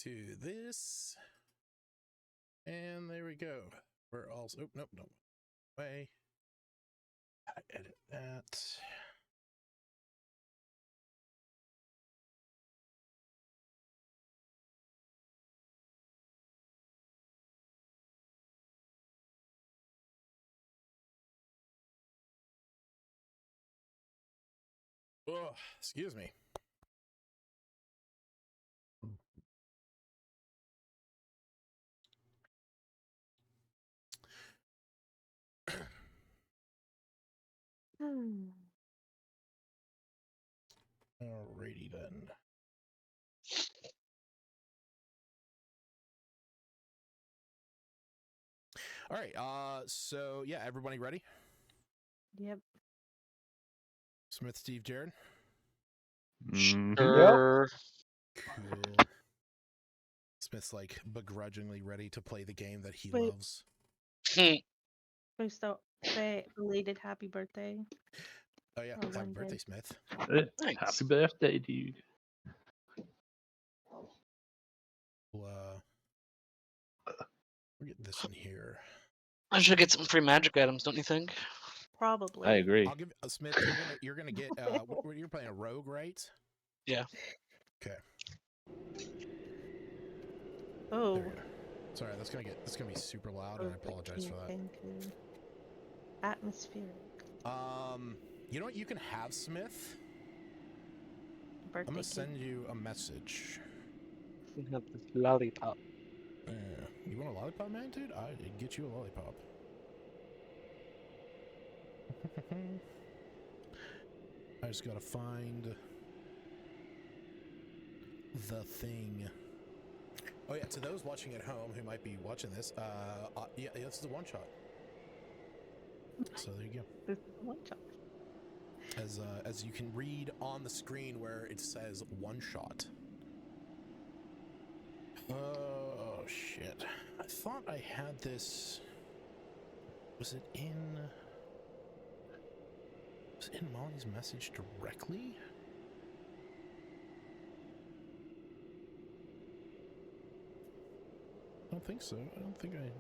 to this. And there we go. We're also, oh, nope, no way. I edit that. Oh, excuse me. Alrighty then. All right. So yeah, everybody ready? Yep. Smith, Steve, Jared. Sure. Cool. Smith's like begrudgingly ready to play the game that he Wait. loves. First, say belated happy birthday. Oh yeah, Oh, happy one birthday, day. Smith. Nice. Happy birthday, dude. We'll get this in here. I should get some free magic items, don't you think? Probably. I agree. I'll give Smith. You're gonna get. You're playing a rogue, right? Yeah. Okay. Oh. There we go. Sorry, that's gonna be super loud, and I apologize for that. Thank you. Atmospheric. You know what? You can have Smith. Birthday I'm gonna cake. send you a message. We have this lollipop. You want a lollipop, man, dude? I'd get you a lollipop. I just gotta find the thing. Oh yeah, to those watching at home who might be watching this, yeah, this is a one shot. So there you go. This is one shot. As you can read on the screen where it says one shot. Oh shit! I thought I had this. Was it in Molly's message directly? I don't think so. I don't think I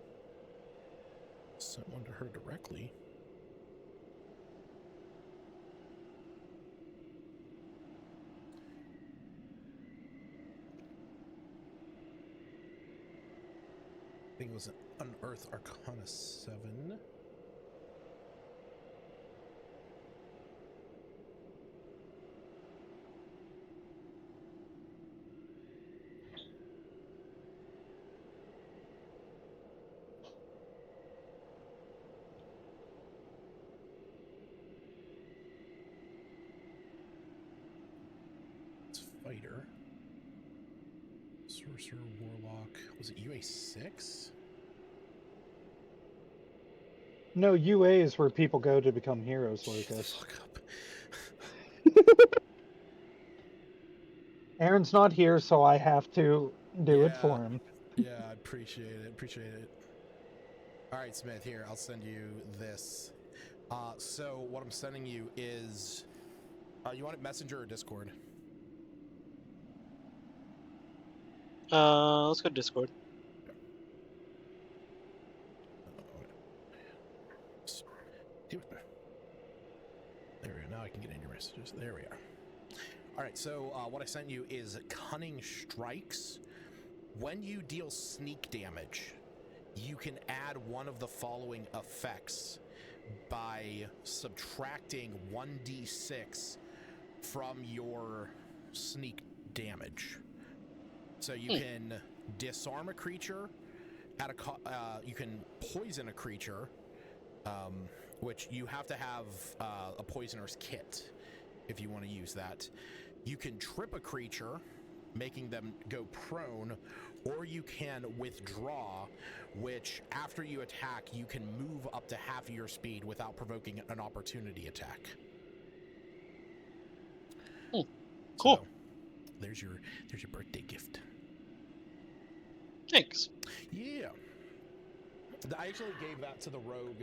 sent one to her directly. I think it was an Unearth Arcana 7. It's Fighter. Sorcerer, Warlock. Was it UA 6? No, UA is where people go to become heroes, Shut the Lucas. fuck up. Aaron's not here, so I have to do it for him. Yeah, I appreciate it. Appreciate it. All right, Smith, here, I'll send you this. So what I'm sending you is, you want it Messenger or Discord? Let's go to Discord. There we go. Now I can get in your messages. There we are. All right, so what I sent you is Cunning Strikes. When you deal sneak damage, you can add one of the following effects by subtracting 1d6 from your sneak damage. So you can disarm a creature at a you can poison a creature, which you have to have a poisoner's kit if you want to use that. You can trip a creature, making them go prone, or you can withdraw, which after you attack, you can move up to half of your speed without provoking an opportunity attack. Cool. So, there's your birthday gift. Thanks. Yeah. I actually gave that to the rogue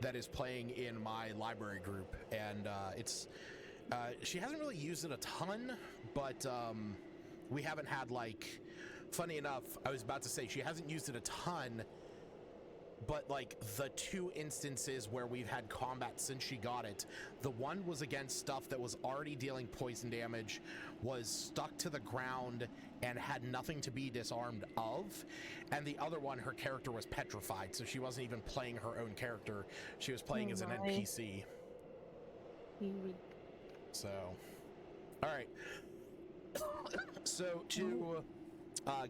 that is playing in my library group, and it's she hasn't really used it a ton, but we haven't had like funny enough, I was about to say she hasn't used it a ton, but like the 2 instances where we've had combat since she got it, the one was against stuff that was already dealing poison damage, was stuck to the ground, and had nothing to be disarmed of. And the other one, her character was petrified, so she wasn't even playing her own character. She was playing as an my. NPC. So, all right. So to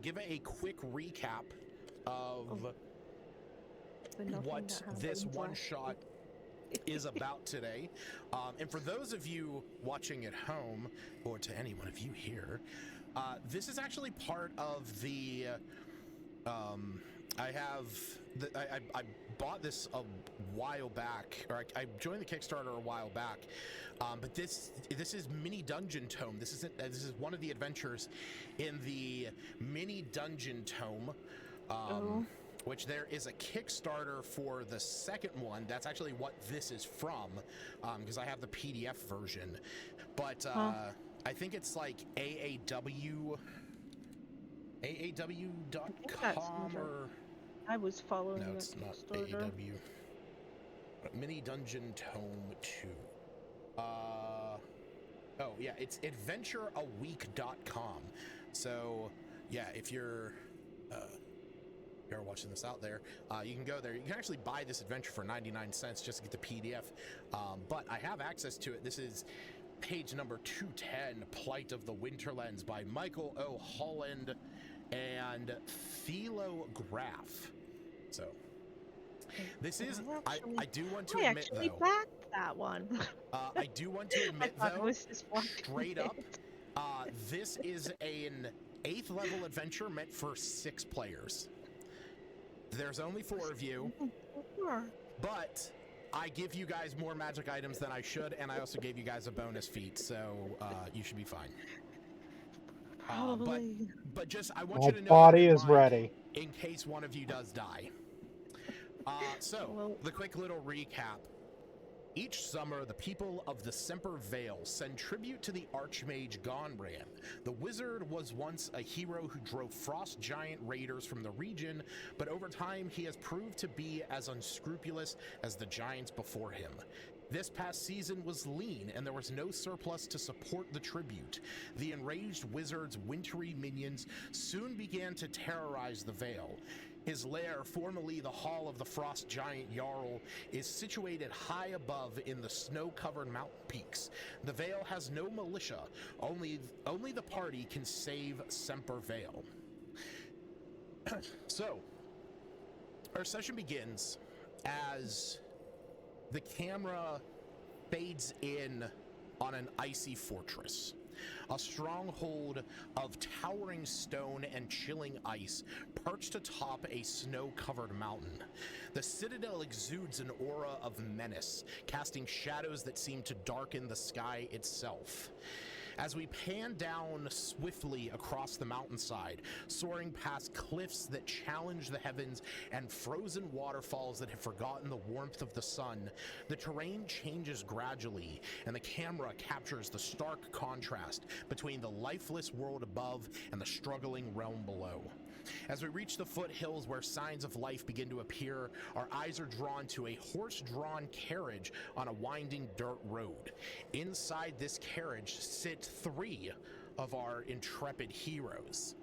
give a quick recap of what this one shot is about today, and for those of you watching at home, or to any one of you here, this is actually part of the I bought this a while back, or I joined the Kickstarter a while back, but this is mini dungeon tome. This is one of the adventures in the mini dungeon tome, which there is a Kickstarter for the second one. That's actually what this is from, because I have the PDF version, but I think it's like AAW.com or... I was following No, the it's not Kickstarter. AAW. Mini Dungeon Tome 2. Oh, yeah, it's adventureaweek.com. So, yeah, if you're watching this out there, you can go there. You can actually buy this adventure for 99 cents just to get the PDF. But I have access to it. This is page number 210, Plight of the Winterlands by Michael O. Holland and Thilo Graf. So this is, I do want to admit, actually though, backed that one. I do want to admit, I thought it though, was just straight up, this is an 8th level adventure meant for 6 players. There's only 4 of you, but I give you guys more magic items than I should, and I also gave you guys a bonus feat, so you should be fine. Probably. But just, I want My you to know body that in is mind, ready. in case one of you does die. So, the quick little recap. Each summer, the people of the Semper Vale send tribute to the Archmage Gonran. The wizard was once a hero who drove frost giant raiders from the region, but over time he has proved to be as unscrupulous as the giants before him. This past season was lean, and there was no surplus to support the tribute. The enraged wizard's wintry minions soon began to terrorize the Vale. His lair, formerly the Hall of the Frost Giant Jarl, is situated high above in the snow-covered mountain peaks. The Vale has no militia. Only the party can save Semper Vale. So, our session begins as the camera fades in on an icy fortress. A stronghold of towering stone and chilling ice perched atop a snow-covered mountain. The citadel exudes an aura of menace, casting shadows that seem to darken the sky itself. As we pan down swiftly across the mountainside, soaring past cliffs that challenge the heavens and frozen waterfalls that have forgotten the warmth of the sun, the terrain changes gradually, and the camera captures the stark contrast between the lifeless world above and the struggling realm below. As we reach the foothills where signs of life begin to appear, our eyes are drawn to a horse-drawn carriage on a winding dirt road. Inside this carriage sit 3 of our intrepid heroes.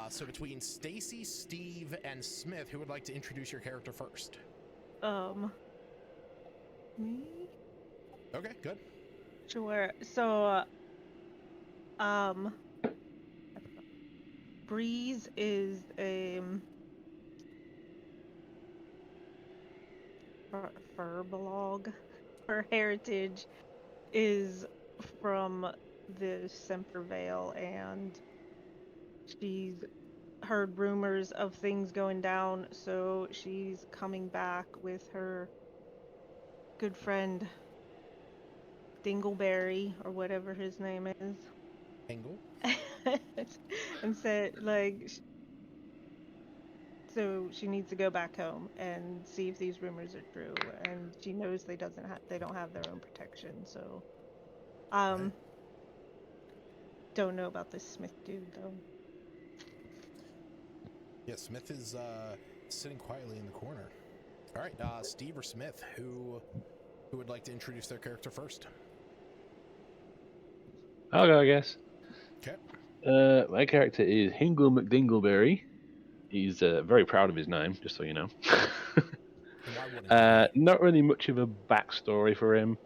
So between Stacy, Steve, and Smith, who would like to introduce your character first? Me? Okay, good. Sure. So, Breeze is a Furbolg. Her heritage is from the Semper Vale, and she's heard rumors of things going down, so she's coming back with her good friend Dingleberry, or whatever his name is. Angle. And said, like, so she needs to go back home and see if these rumors are true, and she knows they don't have their own protection, so Right. don't know about this Smith dude though. Yeah, Smith is sitting quietly in the corner. All right, Steve or Smith, who would like to introduce their character first? I'll go, I guess. Okay. My character is Hingle McDingleberry. He's very proud of his name, just so you know. And why wouldn't he be? Not really much of a backstory for him.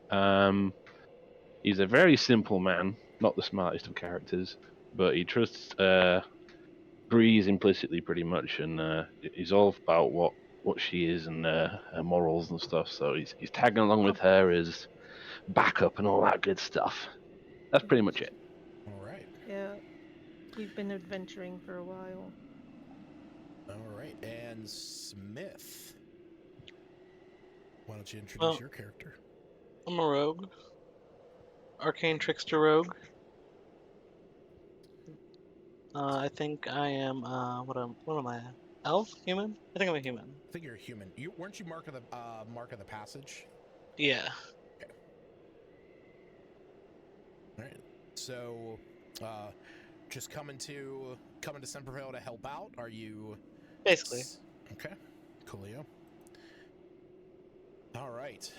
He's a very simple man, not the smartest of characters, but he trusts Breeze implicitly, pretty much, and he's all about what she is and her morals and stuff. So he's tagging along with her as backup and all that good stuff. That's pretty much it. All right. Yeah, we've been adventuring for a while. All right. And Smith, why don't you introduce Well, your character? I'm a rogue. Arcane Trickster Rogue. I think I am, what am I? Elf? Human? I think I'm a human. I think you're a human. Weren't you Mark of the Passage? Yeah. Okay. All right. So, just coming to Semperville to help out. Are you? Basically. Okay. Coolio. All right.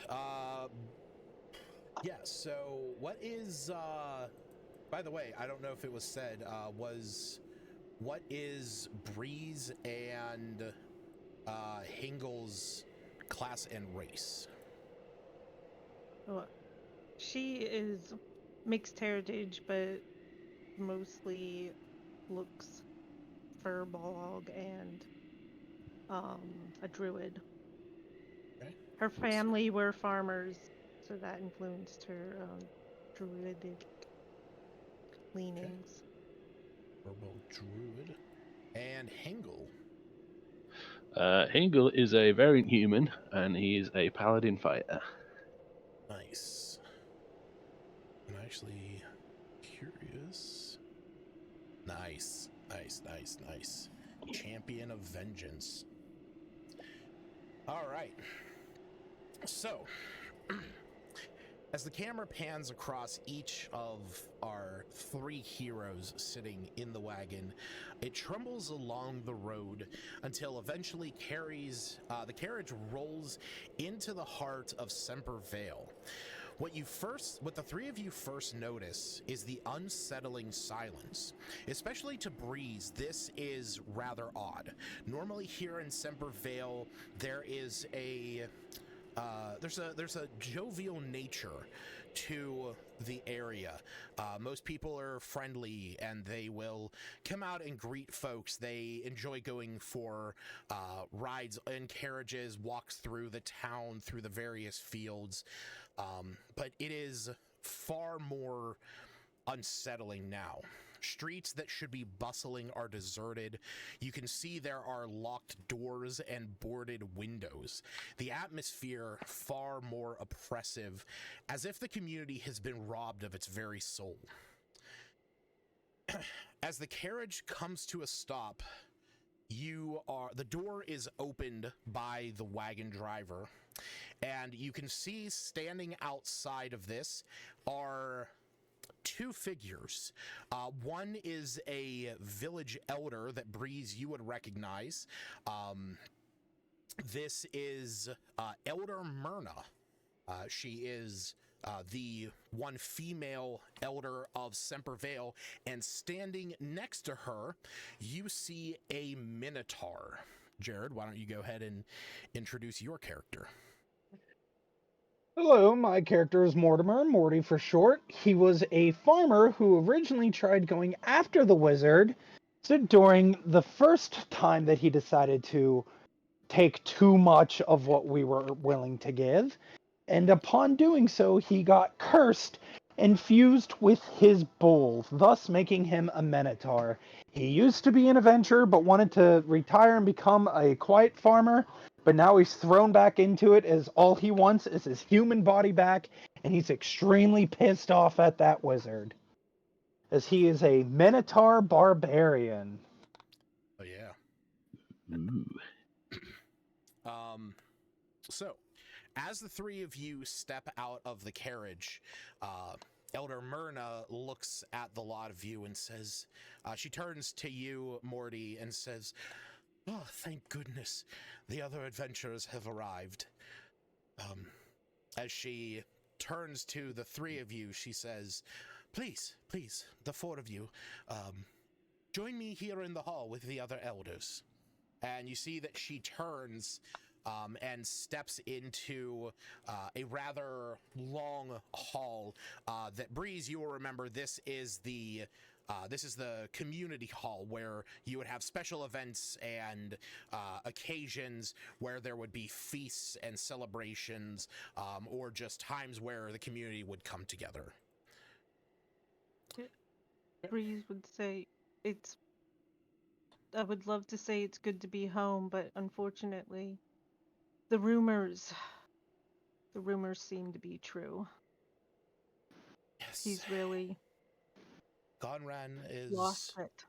Yeah. So, what is? By the way, I don't know if it was said. What is Breeze and Hingle's class and race? Well, she is mixed heritage, but mostly looks furball and a druid. Okay. Her family were farmers, so that influenced her druidic leanings. Herbal druid. And Hingle. Hingle is a variant human, and he is a paladin fighter. Nice. I'm actually curious. Nice. Champion of Vengeance. All right. So, as the camera pans across each of our three heroes sitting in the wagon, it trembles along the road until eventually the carriage rolls into the heart of Sempervale. What the three of you first notice is the unsettling silence. Especially to Breeze, this is rather odd. Normally here in Sempervale, there's a jovial nature to the area. Most people are friendly and they will come out and greet folks. They enjoy going for rides in carriages, walks through the town, through the various fields. But it is far more unsettling now. Streets that should be bustling are deserted. You can see there are locked doors and boarded windows. The atmosphere far more oppressive, as if the community has been robbed of its very soul. As the carriage comes to a stop, the door is opened by the wagon driver, and you can see standing outside of this are two figures. One is a village elder that Breeze you would recognize. This is Elder Myrna. She is the one female elder of Sempervale, and standing next to her, you see a Minotaur. Jared, why don't you go ahead and introduce your character? Hello, my character is Mortimer, Morty for short. He was a farmer who originally tried going after the wizard. So during the first time that he decided to take too much of what we were willing to give, and upon doing so, he got cursed and fused with his bull, thus making him a Minotaur. He used to be an adventurer, but wanted to retire and become a quiet farmer, but now he's thrown back into it as all he wants is his human body back, and he's extremely pissed off at that wizard, as he is a Minotaur barbarian. Oh yeah. Ooh. So, as the three of you step out of the carriage, Elder Myrna looks at the lot of you and says, she turns to you, Morty, and says, Oh, thank goodness. The other adventurers have arrived. As she turns to the three of you, she says, please, the four of you, join me here in the hall with the other elders. And you see that she turns and steps into a rather long hall that, Breeze, you will remember, this is the community hall where you would have special events and occasions where there would be feasts and celebrations, or just times where the community would come together. Breeze would say, I would love to say it's good to be home, but unfortunately, the rumors seem to be true. Yes. He's really lost it.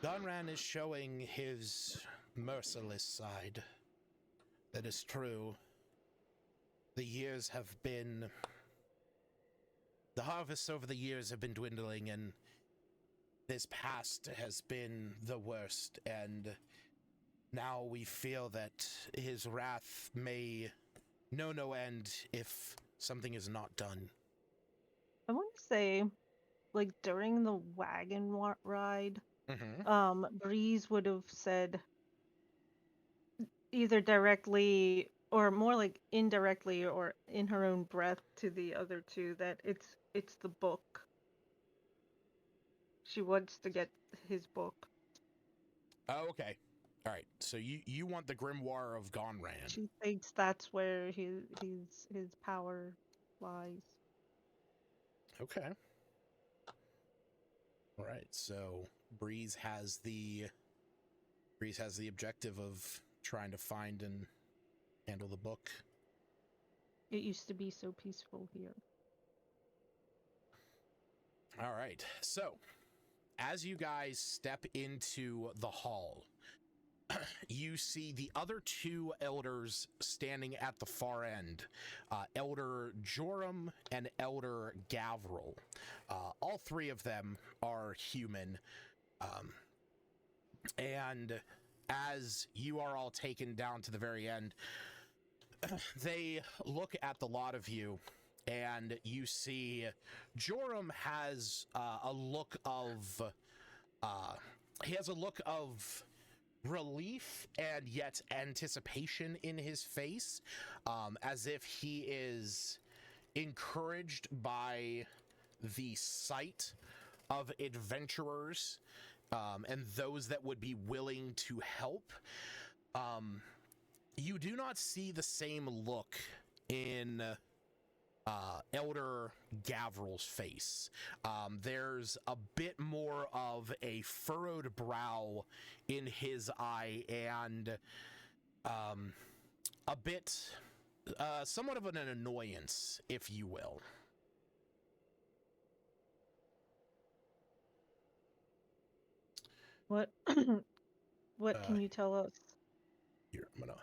Gonran is showing his merciless side. That is true. The harvests over the years have been dwindling, and this past has been the worst, and now we feel that his wrath may know no end if something is not done. I want to say, like, during the wagon ride, Breeze would have said either directly or more like indirectly or in her own breath to the other two that it's the book. She wants to get his book. Oh, okay. All right. So you want the Grimoire of Gonran. She thinks that's where his power lies. Okay. All right. So Breeze has the objective of trying to find and handle the book. It used to be so peaceful here. All right. So, as you guys step into the hall, you see the other two elders standing at the far end, Elder Joram and Elder Gavril. All three of them are human. And as you are all taken down to the very end, they look at the lot of you, and you see Joram has a look of relief and yet anticipation in his face, as if he is encouraged by the sight of adventurers and those that would be willing to help. You do not see the same look in Elder Gavril's face. There's a bit more of a furrowed brow in his eye, and a bit, somewhat of an annoyance, if you will. What can you tell us? Here, I'm gonna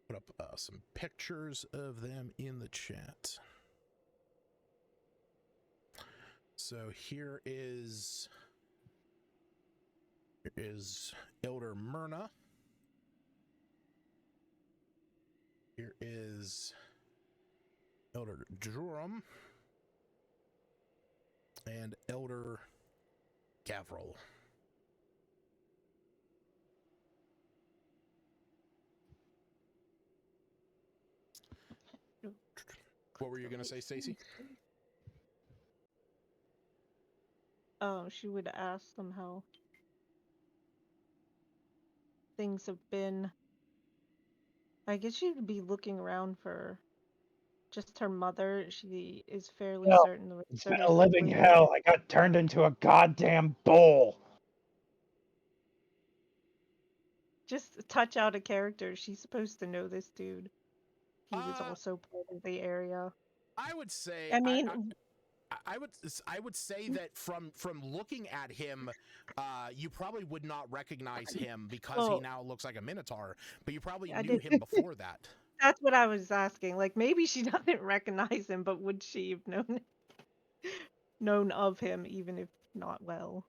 put up some pictures of them in the chat. So here is Elder Myrna. Here is Elder Joram and Elder Gavril. What were you going to say, Stacy? Oh, she would ask them how things have been. I guess she'd be looking around for just her mother. She is fairly No, certain the it's rest been of a her living siblings. hell. I got turned into a goddamn bull. Just touch out a character. She's supposed to know this dude. He was also part of the area. I would say. I mean, I would say that from looking at him, you probably would not recognize him because he now looks like a minotaur. But you probably knew him before that. That's what I was asking. Like, maybe she doesn't recognize him, but would she have known of him, even if not well?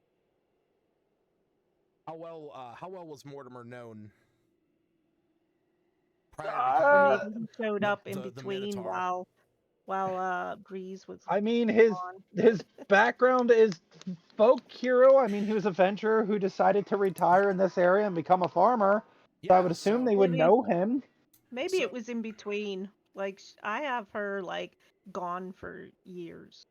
How well was Mortimer known prior to Or becoming maybe he showed up in the between Minotaur? while Breeze was I mean, gone. his background is folk hero. I mean, he was a adventurer who decided to retire in this area and become a farmer. So I Yeah, would assume so they would Maybe know him. maybe So it was in between. Like I have her like gone for years.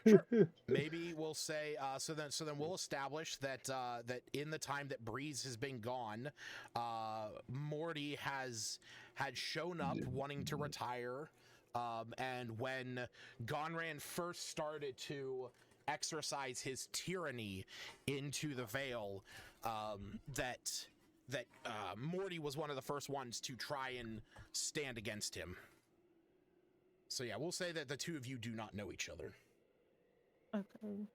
sure. Maybe we'll say so then we'll establish that that in the time that Breeze has been gone, Morty had shown up wanting to retire, and when Gonran first started to exercise his tyranny into the Vale, that Morty was one of the first ones to try and stand against him. So yeah, we'll say that the two of you do not know each other. Okay.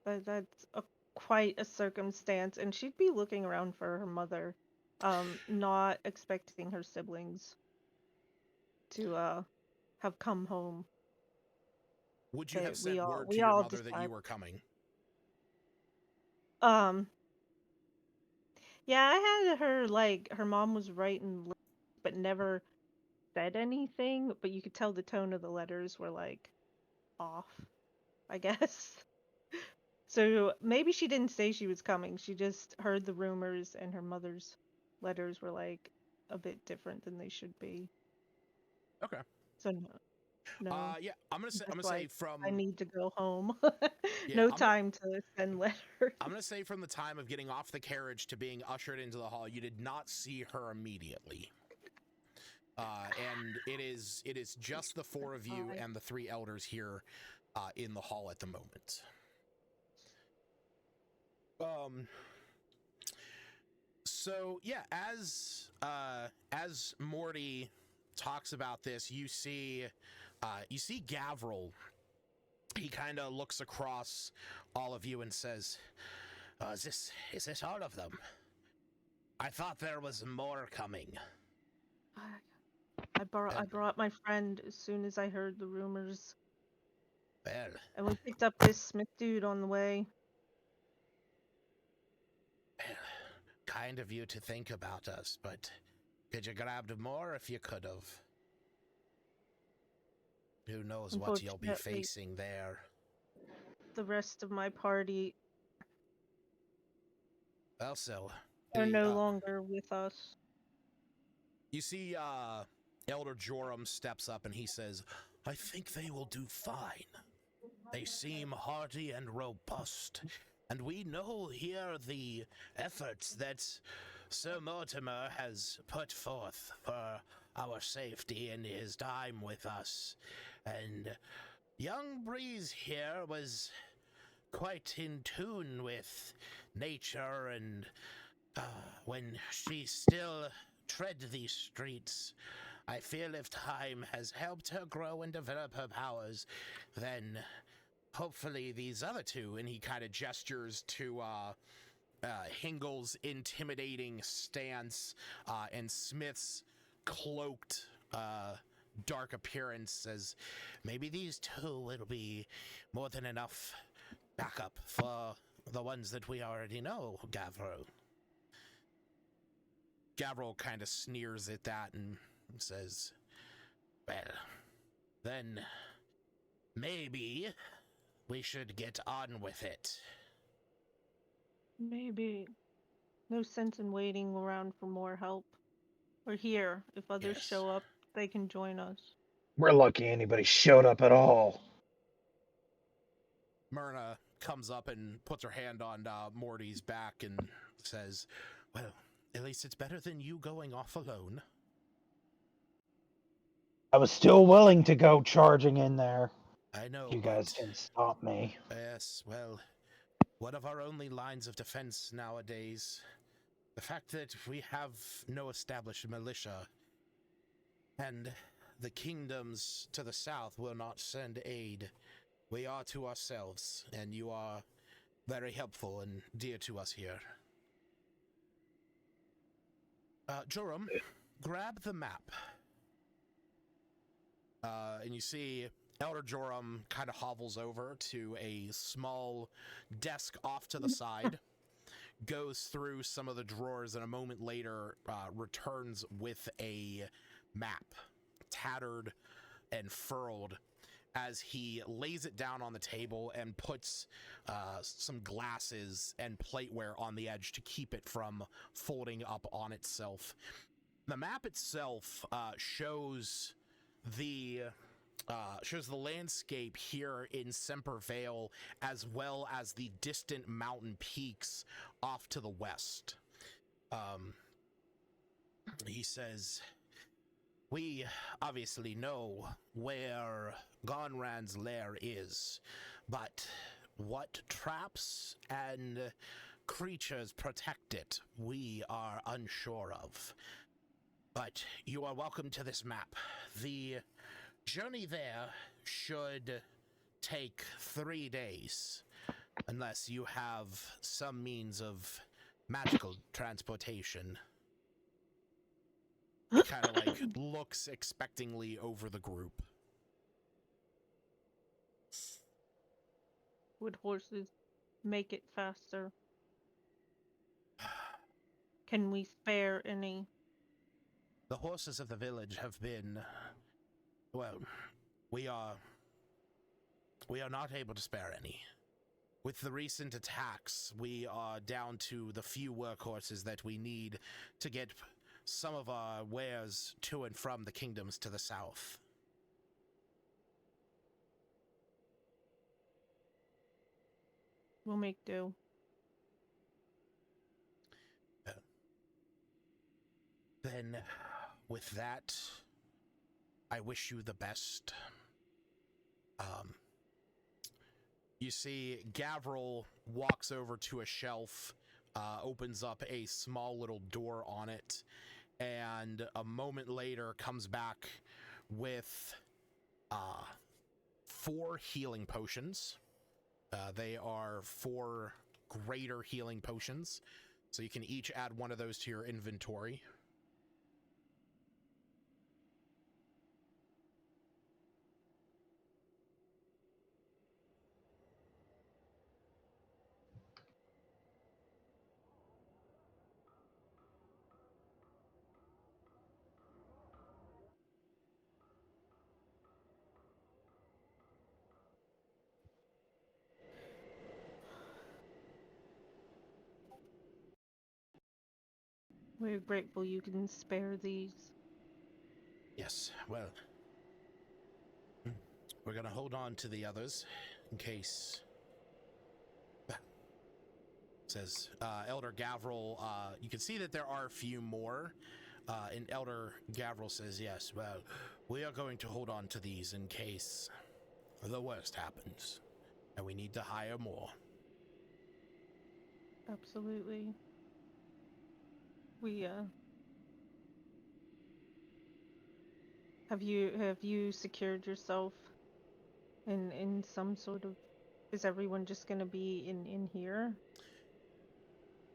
That's quite a circumstance, and she'd be looking around for her mother, not expecting her siblings to have come home. Would you have We sent word to we your all mother that you decided. were coming? Yeah, I had her like her mom was writing, but never said anything. But you could tell the tone of the letters were like off, I guess. So maybe she didn't say she was coming. She just heard the rumors, and her mother's letters were like a bit different than they should be. Okay. So no. Yeah, I'm gonna Just say like I from need to go home. yeah, No time to send letters. I'm gonna say from the time of getting off the carriage to being ushered into the hall, you did not see her immediately. And it is just the four of you and the three elders here in the hall at the moment. So yeah, as Morty talks about this, you see Gavril. He kind of looks across all of you and says, is this all of them? I thought there was more coming." I brought my friend as soon as I heard the rumors, Well, and we picked up this Smith dude on the way. kind of you to think about us, but could you grabbed more if you could have? Who knows what you'll be Unfortunately, facing there. the rest of my party Also, are no longer with us. you see Elder Joram steps up and he says, "I think they will do fine. They seem hardy and robust, and we know here the efforts that Sir Mortimer has put forth for our safety in his time with us. And young Breeze here was quite in tune with nature, and when she still tread these streets, I feel if time has helped her grow and develop her powers, then hopefully these other two," and he kind of gestures to Hingle's intimidating stance and Smith's cloaked dark appearance, as maybe these two will be more than enough backup for the ones that we already know, Gavril. Gavril kind of sneers at that and says, "Well, then maybe we should get on with it." Maybe. No sense in waiting around for more help. We're here. If others Yes. show up, they can join us. We're lucky anybody showed up at all. Myrna comes up and puts her hand on Morty's back and says, "Well, at least it's better than you going off alone." I was still willing to go charging in there. "I know, You guys can stop me. yes, well, one of our only lines of defense nowadays. The fact that we have no established militia, and the kingdoms to the south will not send aid. We are to ourselves, and you are very helpful and dear to us here." Joram, grab the map. And you see Elder Joram kind of hovels over to a small desk off to the side, goes through some of the drawers, and a moment later returns with a map, tattered and furled, as he lays it down on the table and puts some glasses and plateware on the edge to keep it from folding up on itself. The map itself shows the landscape here in Semper Vale, as well as the distant mountain peaks off to the west. He says, "We obviously know where Gonran's lair is, but what traps and creatures protect it, we are unsure of. But you are welcome to this map. The journey there should take 3 days, unless you have some means of magical transportation." He kind of like looks expectingly over the group. Would horses make it faster? Can we spare any? The horses of the village have been, well, we are not able to spare any. With the recent attacks, we are down to the few workhorses that we need to get some of our wares to and from the kingdoms to the south. We'll make do. Then, with that, I wish you the best. You see, Gavril walks over to a shelf, opens up a small little door on it, and a moment later comes back with 4 healing potions. They are 4 greater healing potions, so you can each add one of those to your inventory. We're grateful you can spare these. Yes, well, we're gonna hold on to the others in case. Says Elder Gavril. You can see that there are a few more, and Elder Gavril says, "Yes, well, we are going to hold on to these in case the worst happens, and we need to hire more." Absolutely. We have you secured yourself in some sort of, is everyone just gonna be in here?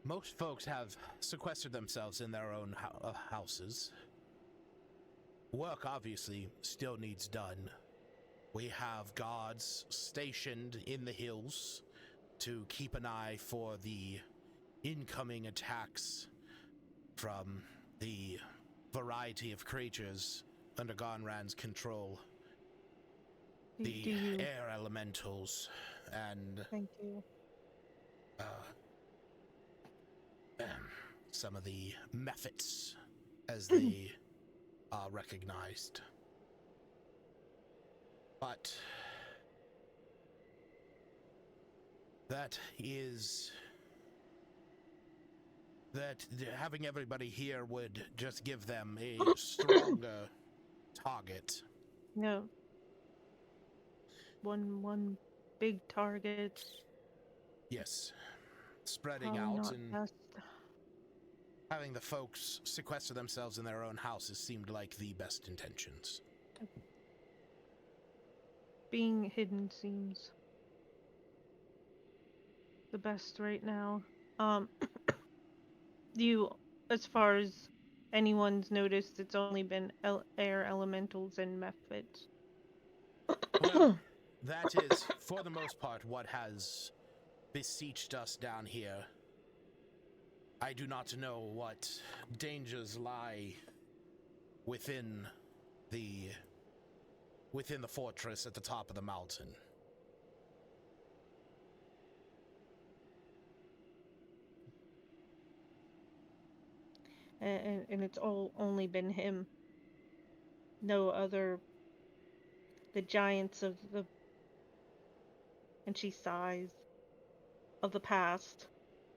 Most folks have sequestered themselves in their own houses. Work obviously still needs done. We have guards stationed in the hills to keep an eye for the incoming attacks from the variety of creatures under Gonran's control. The air elementals and Thank you. some of the mephits, as they are recognized. But that having everybody here would just give them a stronger target. No. One big target. Yes. Spreading Probably out not and best. having the folks sequester themselves in their own houses seemed like the best intentions. Being hidden seems the best right now. As far as anyone's noticed, it's only been air elementals and mephits. Well, that is, for the most part, what has beseeched us down here. I do not know what dangers lie within the fortress at the top of the mountain. And it's all only been him. No other. The giants of the. And she sighs. Of the past.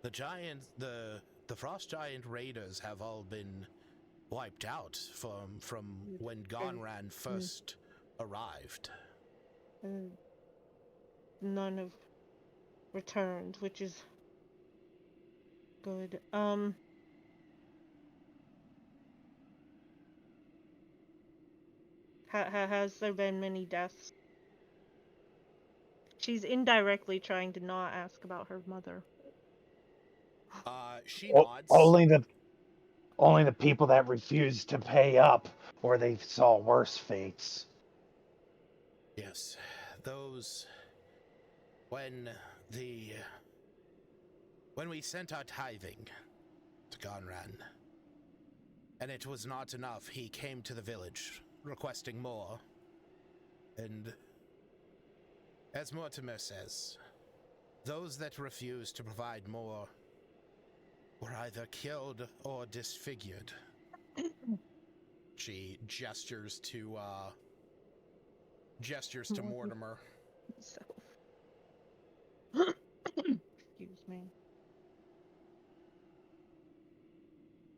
The frost giant raiders have all been wiped out from when Gonran first arrived. None have returned, which is good. Has there been many deaths? She's indirectly trying to not ask about her mother. She nods. Only the people that refused to pay up, or they saw worse fates. Yes, those. When we sent our tithing to Gonran, and it was not enough, he came to the village requesting more. And as Mortimer says, those that refused to provide more were either killed or disfigured. She gestures to Mortimer. So. Excuse me.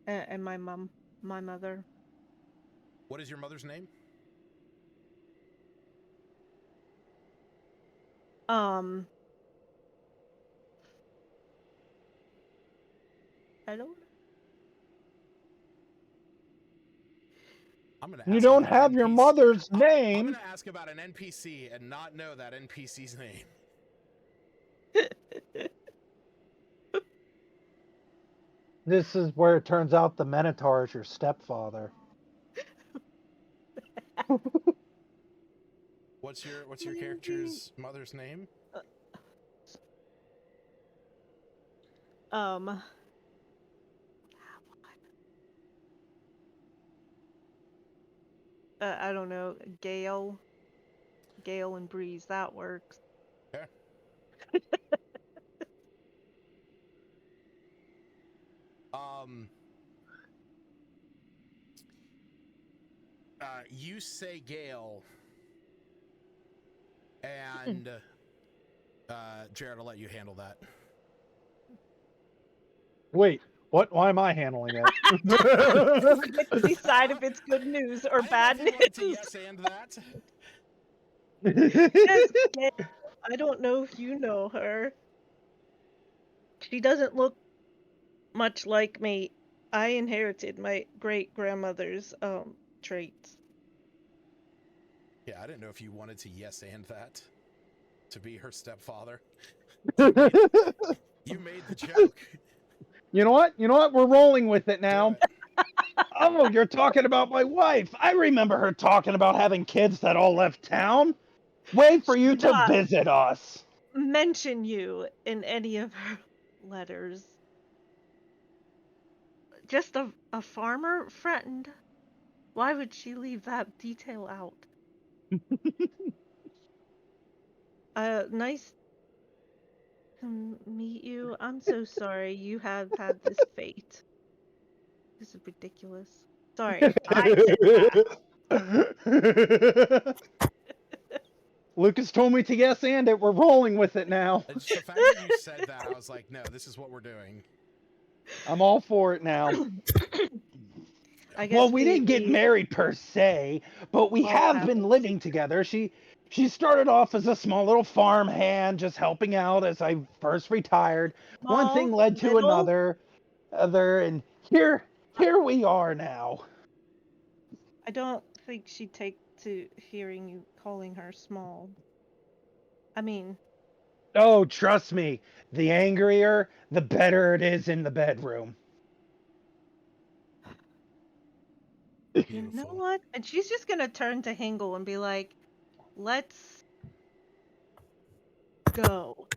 And my mother. What is your mother's name? I don't. I'm gonna. You don't have your mother's name. I'm gonna ask about an NPC and not know that NPC's name. This is where it turns out the Minotaur is your stepfather. What's your character's mother's name? I don't know. Gale and Breeze. That works. Okay. You say Gale, and Jared, I'll let you handle that. Wait, what? Why am I handling it? You get to decide if it's good news or bad news. To yes and that. Yes, Gale. I don't know if you know her. She doesn't look much like me. I inherited my great-grandmother's traits. Yeah, I didn't know if you wanted to yes and that to be her stepfather. You made the joke. You know what? We're rolling with it now. Oh, you're talking about my wife. I remember her talking about having kids that all left town. Wait for you to visit us. Mention you in any of her letters. Just a farmer friend. Why would she leave that detail out? Nice to meet you. I'm so sorry you have had this fate. This is ridiculous. Sorry, I said that. Lucas told me to yes and it. We're rolling with it now. Just the fact that you said that, I was like, no, this is what we're doing. I'm all for it now. I guess well, we didn't get married per se, but we have been living together. She started off as a small little farm hand, just helping out as I first retired. One thing led to another, and here we are now. I don't think she'd take to hearing you calling her small. I mean... Oh, trust me. The angrier, the better it is in the bedroom. You know what? And she's just gonna turn to Hingle and be like, let's go.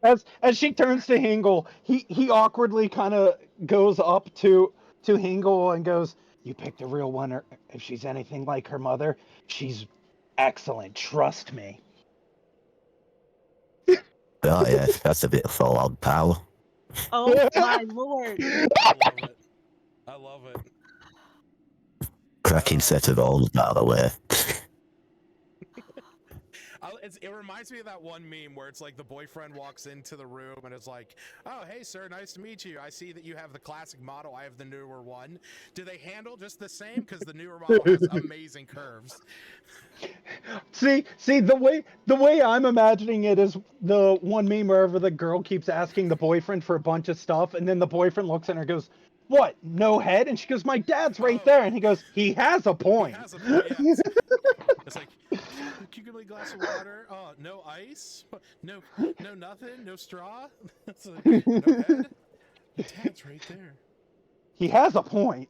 As she turns to Hingle, he awkwardly kind of goes up to Hingle and goes, "You picked a real one. If she's anything like her mother, she's excellent. Trust me." Oh yeah, that's a bit full on power. Oh my lord. I love it. I love it. Cracking set of all by the way. It reminds me of that one meme where it's like the boyfriend walks into the room and it's like, "Oh, hey, sir, nice to meet you. I see that you have the classic model. I have the newer one. Do they handle just the same? Because the newer model has amazing curves." See, the way I'm imagining it is the one meme wherever the girl keeps asking the boyfriend for a bunch of stuff, and then the boyfriend looks at her and goes, "What? No head?" And she goes, "My dad's right Oh. there." And he goes, "He has a He point." has a point. Yeah, it's like, can you give me a glass of water? Oh, no ice? No nothing? No straw? It's like, no head? Your dad's right there. He has a point.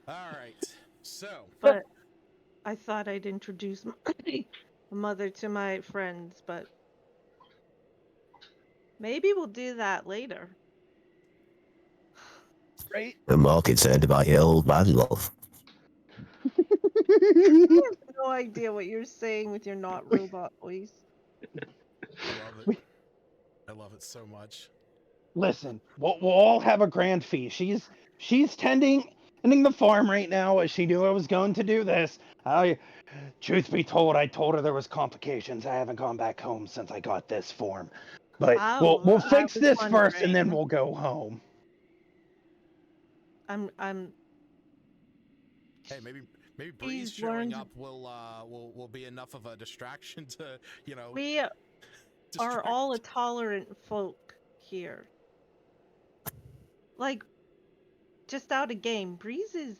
All right. So, But I thought I'd introduce my mother to my friends, but maybe we'll do that later. Right? I'm more concerned about your old man, love. I have no idea what you're saying with your not robot voice. I love it. I love it so much. Listen, we'll all have a grand feast. She's tending the farm right now. As she knew I was going to do this. Truth be told, I told her there was complications. I haven't gone back home since I got this form. But Oh, we'll I fix was this first, and then wondering. we'll go home. I'm Hey, maybe Breeze She's showing learned- up will be enough of a distraction to, you know, we are distract. all a tolerant folk here. Like, just out of game, Breeze's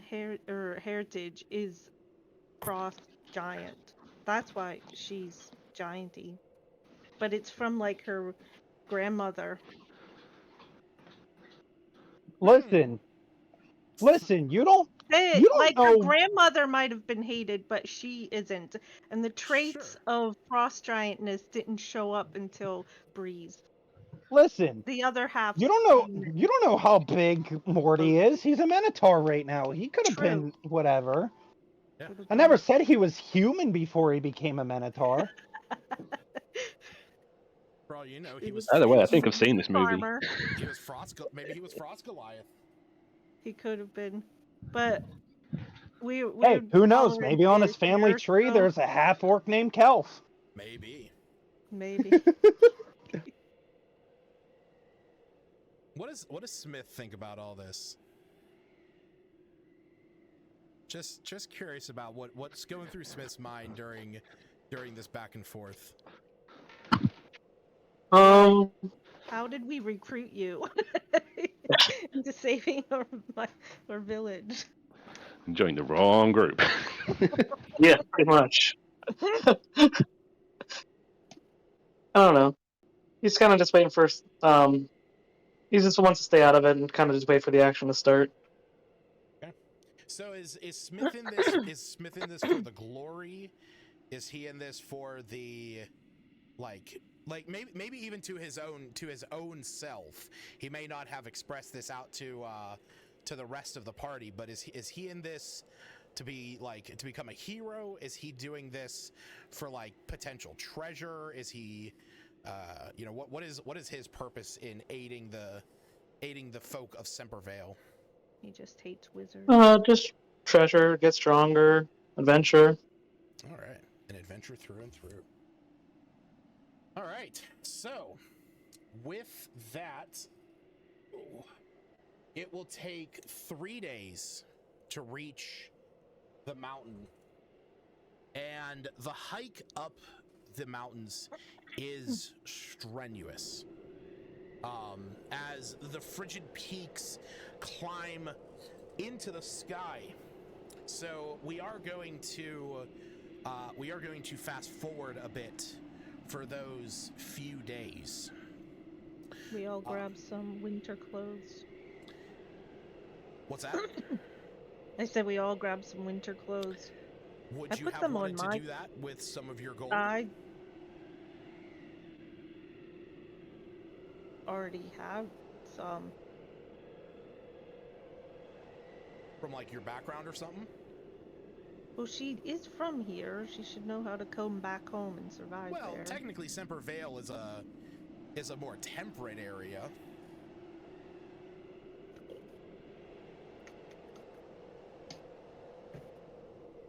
heritage is frost giant. That's why she's gianty. But it's from like her grandmother. Listen, you don't Like her know. grandmother might have been hated, but she isn't. And the traits Sure. of frost giantness didn't show up until Breeze. Listen, The other half. you don't know how big Morty is. He's a Minotaur right now. He could have True. been whatever. Yeah. I never said he was human before he became a Minotaur. For all you know, He he was. was- By the he way, I was- think I've seen this movie. Farmer. He was Frost. Maybe he was Frost Goliath. He could have been, but we're Hey, who knows? tolerant Maybe on his family here, tree so there's a half orc named Kelf. Maybe. maybe. What does Smith think about all this? Just curious about what's going through Smith's mind during this back and forth. How did we recruit you into saving our village? Joined the wrong group. Yeah, pretty much. I don't know. He's kind of just waiting for. He just wants to stay out of it and kind of just wait for the action to start. Okay. So is Smith in this? Is Smith in this for the glory? Is he in this for the like maybe even to his own self? He may not have expressed this out to the rest of the party, but is he in this to become a hero? Is he doing this for like potential treasure? Is he what is his purpose in aiding the folk of Sempervale? He just hates wizards. Just treasure, get stronger, adventure. All right, an adventure through and through. All right, so with that, it will take 3 days to reach the mountain, and the hike up the mountains is strenuous. As the frigid peaks climb into the sky. So we are going to fast forward a bit for those few days. We all grab some winter clothes. What's that? I said we all grab some winter clothes. Would I you put have them wanted on to do that with some of your gold? already have some. From like your background or something? Well, she is from here. She should know how to come back home and survive Well, there. technically Semper Vale is a more temperate area.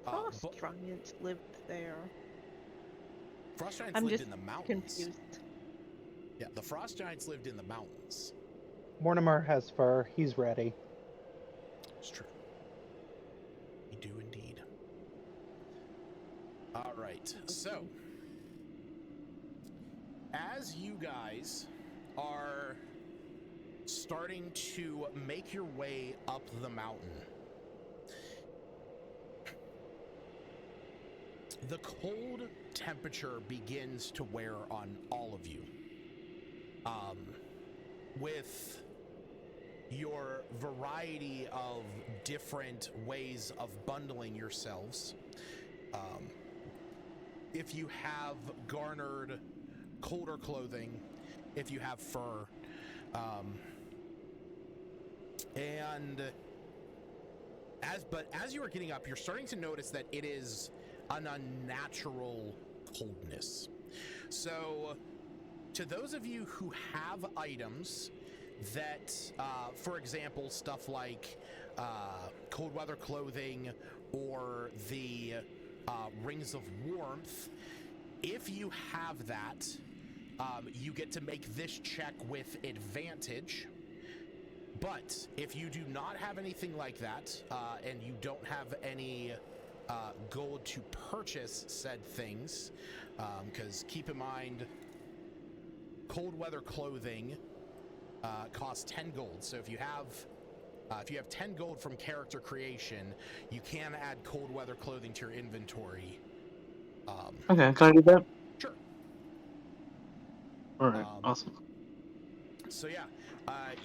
Frost giants lived there. Frost giants I'm lived just in the mountains. confused. Yeah, the frost giants lived in the mountains. Mortimer has fur. He's ready. It's true. We do indeed. All right, so as you guys are starting to make your way up the mountain, the cold temperature begins to wear on all of you. With your variety of different ways of bundling yourselves, if you have garnered colder clothing, if you have fur, and as you are getting up, you're starting to notice that it is an unnatural coldness. So to those of you who have items that, for example, stuff like cold weather clothing or the rings of warmth, if you have that, you get to make this check with advantage. But if you do not have anything like that, and you don't have any gold to purchase said things, because keep in mind, cold weather clothing costs 10 gold. So if you have 10 gold from character creation, you can add cold weather clothing to your inventory. Okay, can I do that? Sure. All right, awesome. So yeah,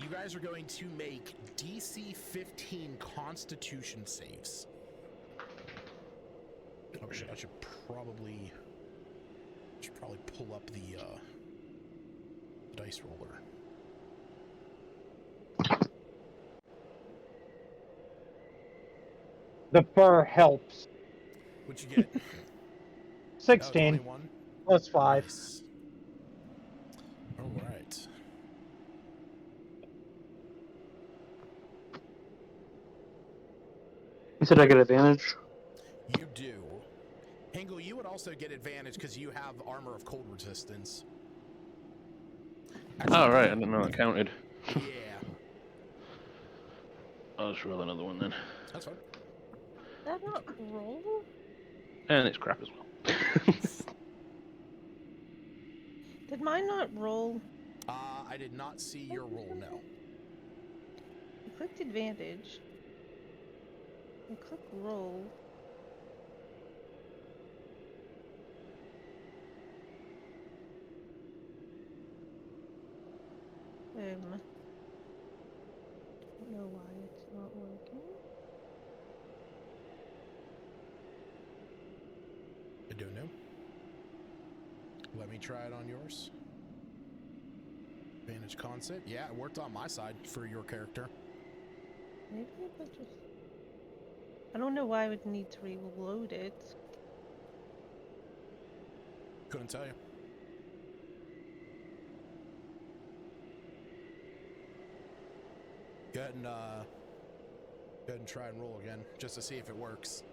you guys are going to make DC 15 Constitution saves. Oh, I should probably pull up the dice roller. The fur helps. What'd you get? 16 21? plus 5. Nice. All right. You said I get advantage? You do. Hingle, you would also get advantage because you have armor of cold resistance. Actually, Oh, right, I didn't know that counted. Yeah. I'll just roll another one then. That's fine. That not roll? And it's crap as well. Did mine not roll? I did not see your roll, no. I clicked advantage. I click roll. I don't know why it's not working. I don't know. Let me try it on yours. Advantage concept. Yeah, it worked on my side for your character. Maybe if I just... I don't know why I would need to reload it. Couldn't tell you. Go ahead and try and roll again, just to see if it works.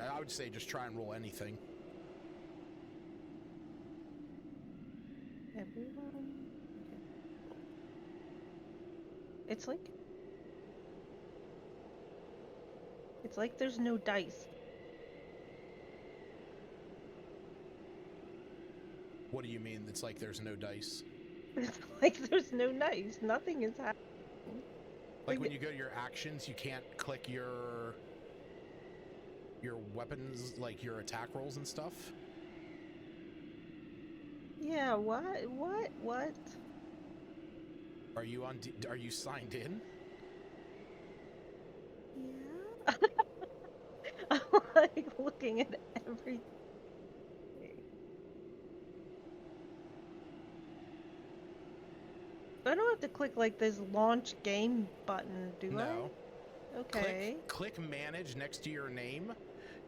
I would say just try and roll anything. Everyone? Okay. It's like there's no dice. What do you mean? It's like there's no dice? It's like there's no dice. Nothing is happening. Like when you go to your actions, you can't click your weapons, like your attack rolls and stuff? Yeah, what? Are you are you signed in? Yeah. I'm like looking at everything. I don't have to click like this launch game button, do No. I? Okay. Click manage next to your name,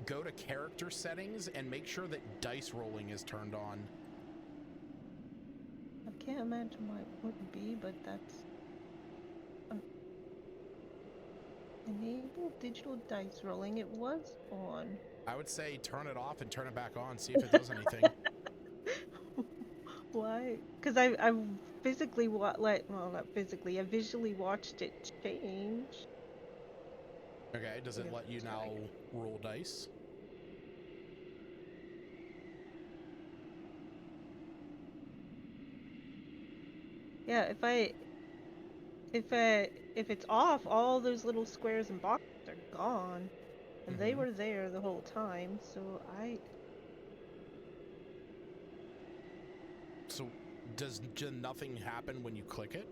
go to character settings, and make sure that dice rolling is turned on. I can't imagine why it wouldn't be, but that's... Enable digital dice rolling. It was on. I would say turn it off and turn it back on, see if it does anything. Why? Because I physically well, not physically. I visually watched it change. Okay, does it Okay, let you let's try now again. roll dice? Yeah, if it's off, all those little squares and boxes are gone, and they were there the whole time. So So does nothing happen when you click it?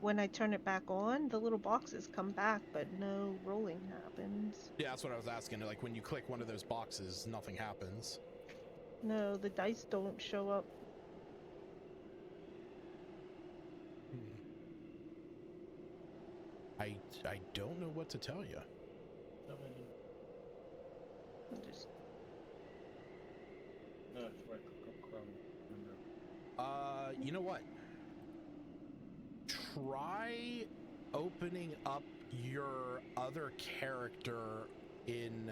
when I turn it back on, the little boxes come back, but no rolling happens. Yeah, that's what I was asking. Like when you click one of those boxes, nothing happens. No, the dice don't show up. I don't know what to tell you. I'm just You know what? Try opening up your other character in...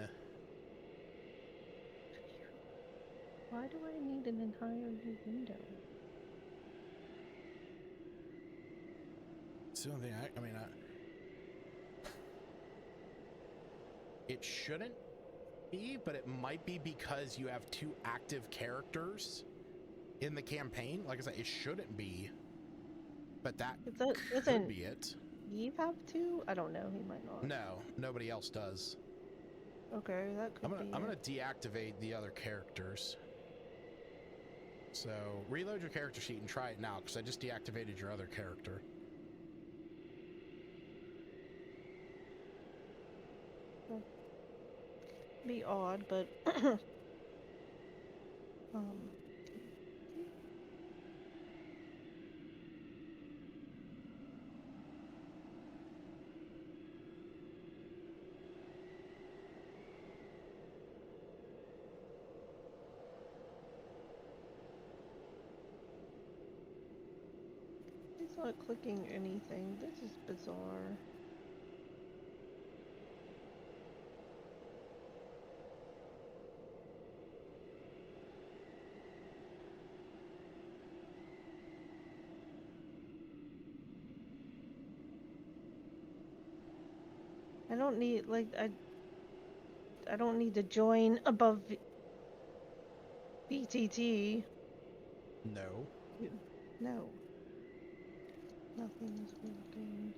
Why do I need an entire new window? It's the only thing I mean, it shouldn't be, but it might be because you have 2 active characters in the campaign. Like I said, it shouldn't be, but that could Doesn't be it. Eve have to? I don't know. He might not. No, nobody else does. Okay, that could be. I'm gonna deactivate the other characters. So reload your character sheet and try it now, because I just deactivated your other character. Be odd, but it's not clicking anything. This is bizarre. I don't need I don't need to join above BTT. No. No. Nothing is working.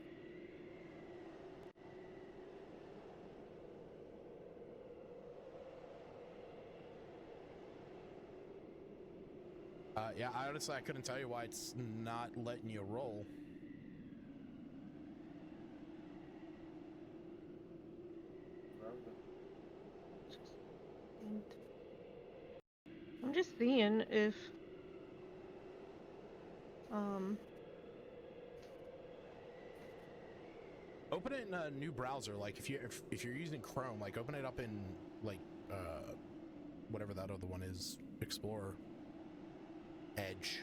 Yeah, honestly, I couldn't tell you why it's not letting you roll. I'm just seeing if Open it in a new browser. Like if you're using Chrome, like open it up in like whatever that other one is, Explorer, Edge.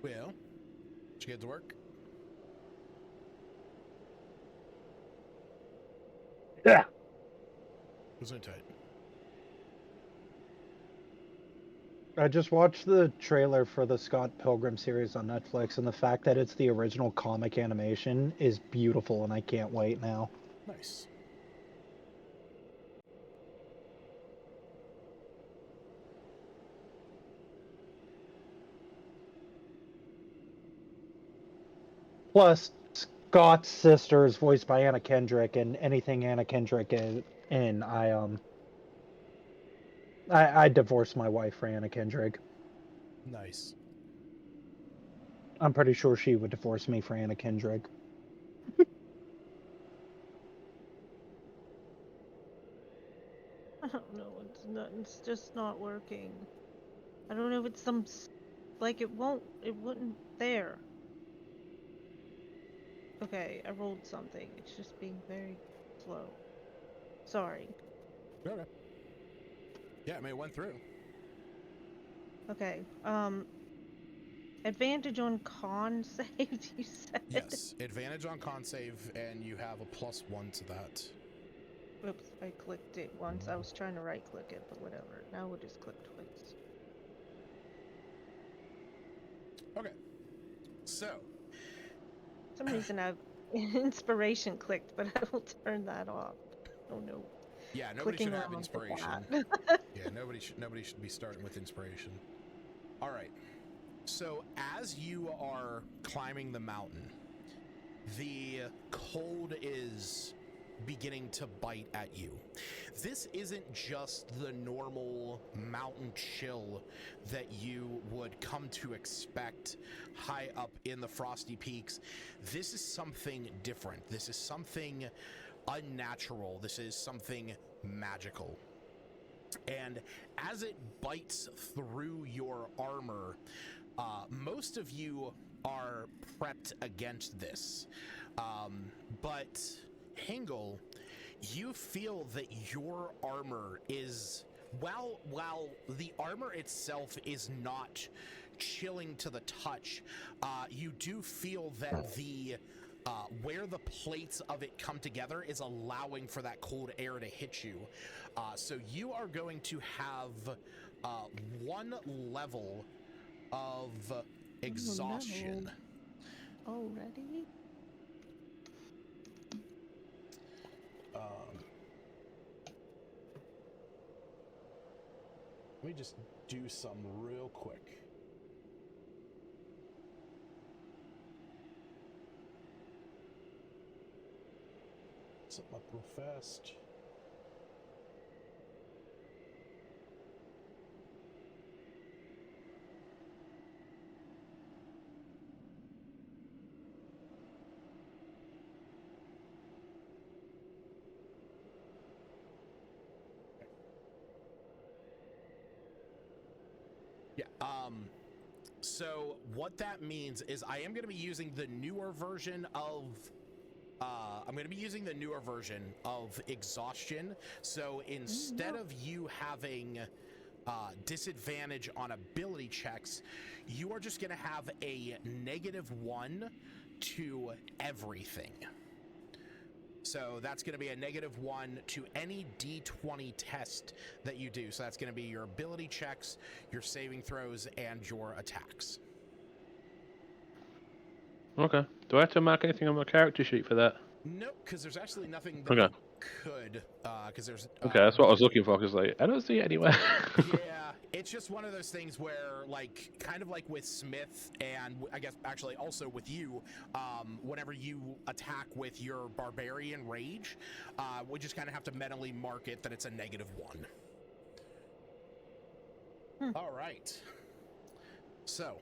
Well, did you get to work? Yeah. Who's in tight? I just watched the trailer for the Scott Pilgrim series on Netflix, and the fact that it's the original comic animation is beautiful, and I can't wait now. Nice. Plus, Scott's sister is voiced by Anna Kendrick, and anything Anna Kendrick is in, I divorced my wife for Anna Kendrick. Nice. I'm pretty sure she would divorce me for Anna Kendrick. I don't know. It's not. It's just not working. I don't know if it's like it wouldn't there. Okay, I rolled something. It's just being very slow. Sorry. Okay. Yeah, I mean, it went through. Okay. Advantage on con saves, you said? Yes, advantage on con save, and you have a +1 to that. Oops, I clicked it once. I was trying to right click it, but whatever. Now we'll just click twice. Okay. So. For some reason I've inspiration clicked, but I will turn that off. Oh no. Yeah, nobody Clicking should have around with inspiration. that. Yeah, nobody should be starting with inspiration. All right. So as you are climbing the mountain, the cold is beginning to bite at you. This isn't just the normal mountain chill that you would come to expect high up in the frosty peaks. This is something different. This is something unnatural. This is something magical. And as it bites through your armor, most of you are prepped against this. But Hingle, you feel that your armor is, while the armor itself is not chilling to the touch, you do feel that the where the plates of it come together is allowing for that cold air to hit you. So you are going to have 1 level of exhaustion. Oh, no. Already? Let me just do something real quick. Something up real fast. Yeah, so what that means is I am going to be using the newer version of exhaustion. So instead of you having disadvantage on ability checks, you are just going to have a -1 to everything. So that's going to be a -1 to any D20 test that you do. So that's going to be your ability checks, your saving throws, and your attacks. Okay. Do I have to mark anything on my character sheet for that? Nope, because there's actually nothing that Okay. you could, because there's... Okay, that's what I was looking for, because like, I don't see it anywhere. Yeah, it's just one of those things where, like, kind of like with Smith, and I guess actually also with you, whenever you attack with your Barbarian Rage, we just kind of have to mentally mark it that it's a -1. All right. So,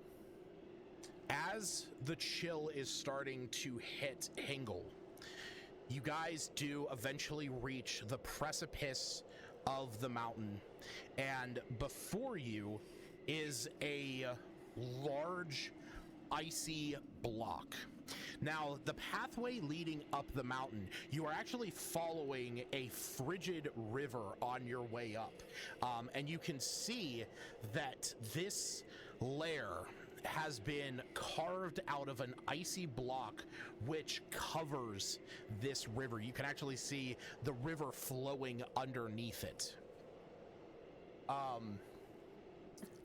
as the chill is starting to hit Hingle, you guys do eventually reach the precipice of the mountain, and before you is a large icy block. Now, the pathway leading up the mountain, you are actually following a frigid river on your way up, and you can see that this lair has been carved out of an icy block which covers this river. You can actually see the river flowing underneath it.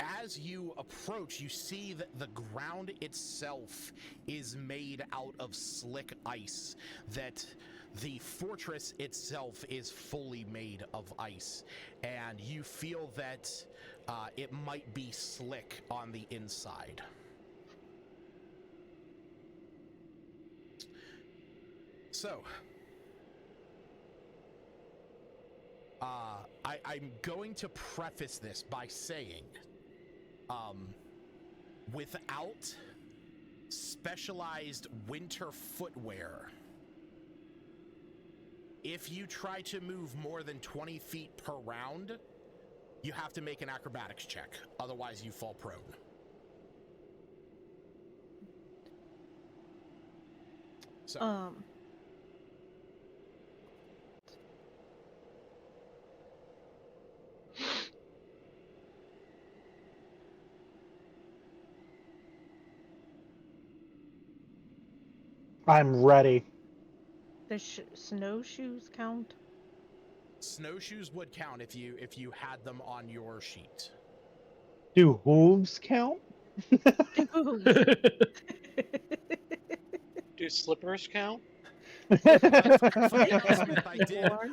As you approach, you see that the ground itself is made out of slick ice, that the fortress itself is fully made of ice, and you feel that it might be slick on the inside. So, I'm going to preface this by saying, without specialized winter footwear, if you try to move more than 20 feet per round, you have to make an acrobatics check. Otherwise, you fall prone. So, I'm ready. Does snowshoes count? snowshoes would count if you had them on your sheet. Do hooves count? Do slippers count? Funny enough, Smith,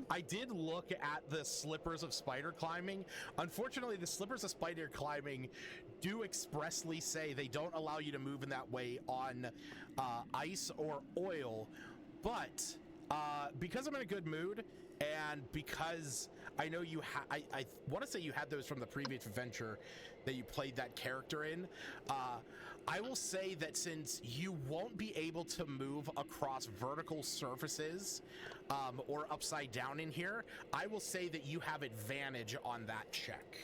I did look at the slippers of spider climbing. Unfortunately, the slippers of spider climbing do expressly say they don't allow you to move in that way on ice or oil. But because I'm in a good mood, and because I know you I want to say you had those from the previous adventure that you played that character in, I will say that since you won't be able to move across vertical surfaces or upside down in here, I will say that you have advantage on that check.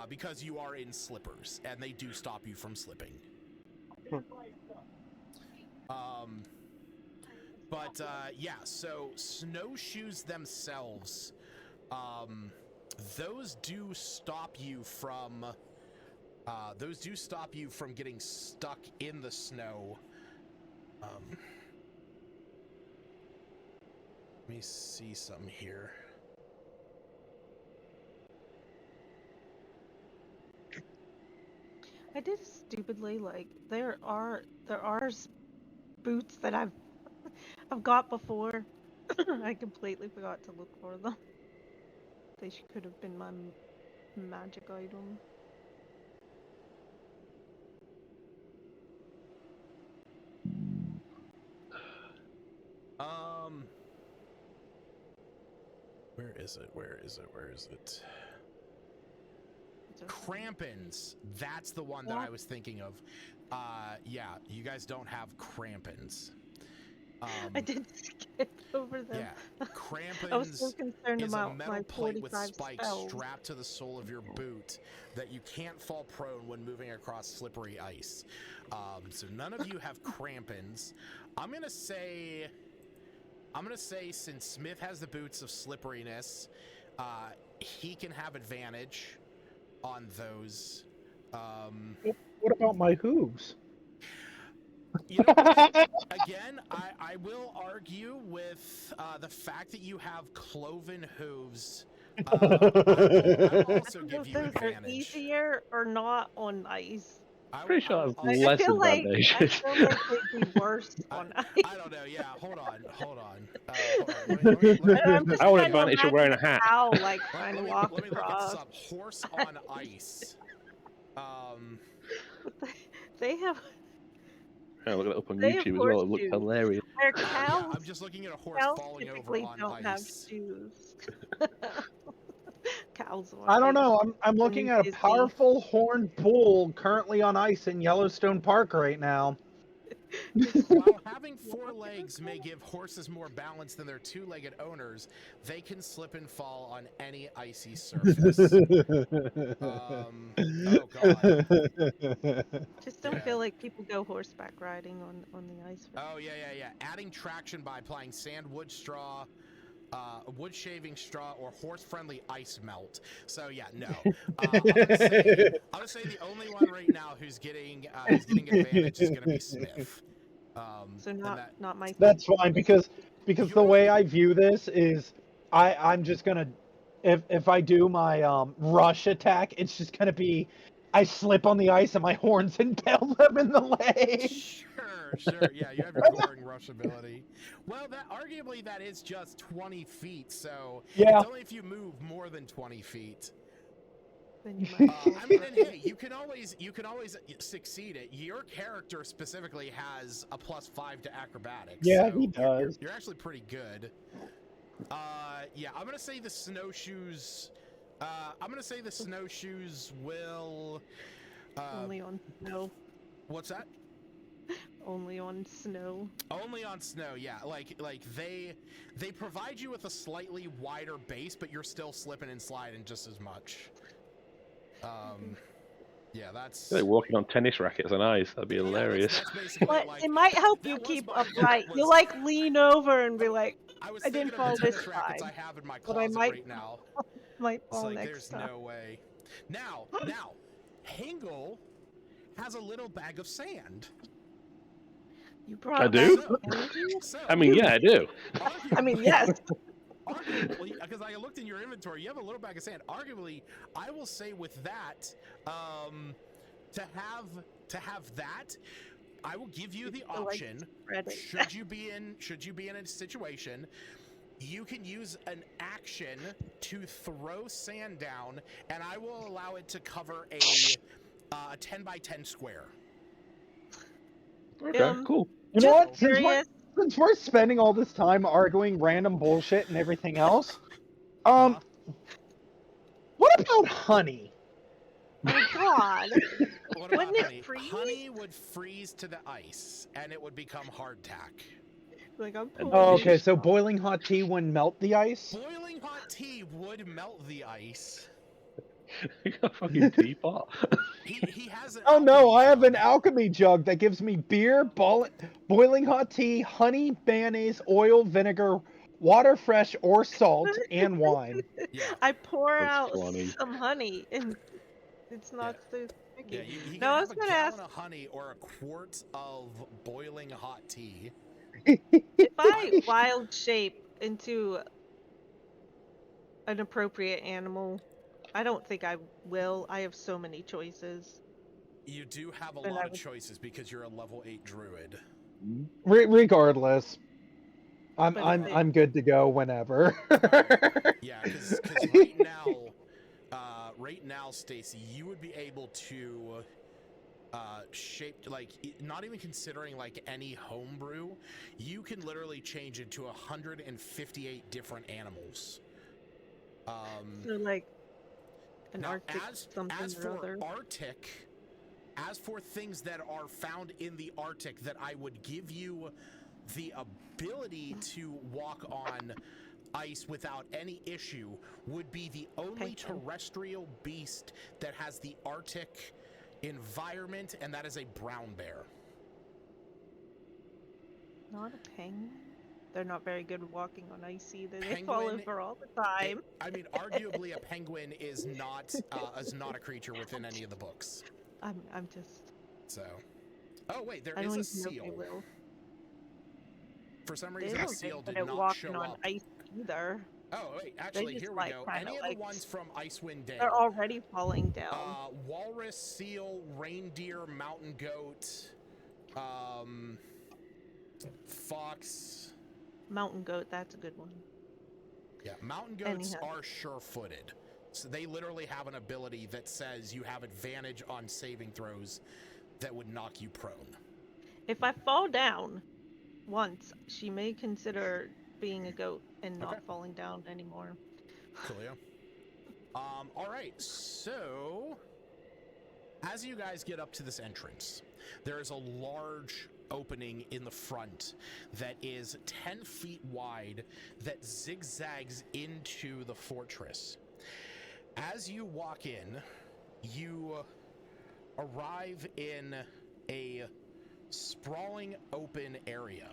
Because you are in slippers, and they do stop you from slipping. But yeah, so snowshoes themselves, those do stop you from getting stuck in the snow. Let me see some here. I did stupidly, like, there are boots that I've got before. I completely forgot to look for them. They could have been my magic item. Where is it? Crampons. That's the one that I was thinking of. Yeah, you guys don't have crampons. I did skip over them. Yeah, crampons I was so concerned is about a metal my plate with 45 spikes spells. strapped to the sole of your boot that you can't fall prone when moving across slippery ice. So none of you have crampons. I'm gonna say since Smith has the boots of slipperiness, he can have advantage on those. What about my hooves? You know what? Again, I will argue with the fact that you have cloven hooves. I will also I don't know give if you those are advantage. easier or not on ice. Pretty sure that's I less feel like advantageous. they'd be worse on ice. I don't know. Yeah, hold on. Hold on. Let me, I'm just I would trying to advantage you wearing a imagine hat. How, like, let trying to me walk look this across. up. Horse on ice. They have. Yeah, look it up on They have YouTube as well. It looks horseshoes. hilarious. Where Yeah, cows, I'm just looking at a horse cows falling over typically on don't have ice. shoes. Cows on I don't ice. know. I'm The looking new at a Disney. powerful horned bull currently on ice in Yellowstone Park right now. While having four legs may give horses more balance than their two-legged owners, they can slip and fall on any icy surface. Oh god. Just don't Yeah. feel like people go horseback riding on the ice. Oh yeah. Adding traction by applying sand, wood, straw, wood shaving straw, or horse-friendly ice melt. So yeah, no. I'm gonna say the only one right now who's getting advantage is gonna be Smith. So and not my. That's fine because the You're- way I view this is I'm just gonna if I do my rush attack, it's just gonna be I slip on the ice and my horns impale them in the leg. Sure. Yeah, you have your goring rush ability. Well, arguably that is just 20 feet, so Yeah. it's only if you move more than 20 feet. Then you might. I mean, and hey, you can always succeed it. Your character specifically has a +5 to acrobatics. Yeah, so he does. You're actually pretty good. Yeah, I'm gonna say the snowshoes. Will. Only on snow. What's that? Only on snow. Only on snow, yeah. Like they provide you with a slightly wider base, but you're still slipping and sliding just as much. Yeah, that's. They're walking on tennis rackets on ice. That'd be hilarious. That's basically But like, it might help that you was keep my upright. thought You was- like lean over and be like, I was I didn't thinking fall of the this tennis rackets time, I have in my but I closet might right now. might It's fall like next there's time. no way. Now, Hingle has a little bag of sand. You brought I that do? energy? So, I mean, yeah, I do. I mean, yes. Arguably, because I looked in your inventory, you have a little bag of sand. Arguably, I will say with that, to have that, I will give you the To, like, option. spread it. Should you be in a situation, you can use an action to throw sand down, and I will allow it to cover a 10 by 10 square. Okay, cool. You know what? Just Since curious. we're spending all this time arguing random bullshit and everything else, Uh-huh. what about honey? Oh God. What about Wouldn't it honey? freeze? Honey would freeze to the ice, and it would become hardtack. Like I'm. And Oh, pulling okay, these so off. boiling hot tea wouldn't melt the ice? Boiling hot tea would melt the ice. You got a fucking teapot. He has an Oh no, alchemy I have an jug. alchemy jug that gives me beer, boiling hot tea, honey, mayonnaise, oil, vinegar, water fresh or salt, and wine. Yeah. I pour That's out funny. some honey and it's not so sticky. Yeah, you No, can I have was a gonna gallon ask of honey or a quart of boiling hot tea. if I wild shape into an appropriate animal. I don't think I will. I have so many choices. You do have a And lot I of would- choices because you're a level 8 druid. Regardless, But if I'm good to go whenever. Yeah, because right now, Stacy, you would be able to shape, like, not even considering like any homebrew, you can literally change it to 158 different animals. So like an Now, Arctic something as or for other. Arctic, as for things that are found in the Arctic that I would give you the ability to walk on ice without any issue, would be the only Penguin. terrestrial beast that has the Arctic environment, and that is a brown bear. Not a penguin. They're not very good at walking on ice either. They fall Penguin- over all the time. I mean, arguably, a penguin is not a creature within any of the books. I'm just. So, oh wait, there I is don't a even know if they seal. will. For some They reason, a don't seal get good did at not walking show on up. ice either. Oh wait, actually, just here we like go. kinda Any of like- the ones from Icewind Dale? They're already falling down. Walrus, seal, reindeer, mountain goat, fox. Mountain goat, that's a good one. Yeah, mountain And goats he has- are sure-footed. So they literally have an ability that says you have advantage on saving throws that would knock you prone. If I fall down once, she may consider being a goat and not Okay. falling down anymore. Coolio. All right, so as you guys get up to this entrance, there is a large opening in the front that is 10 feet wide that zigzags into the fortress. As you walk in, you arrive in a sprawling open area.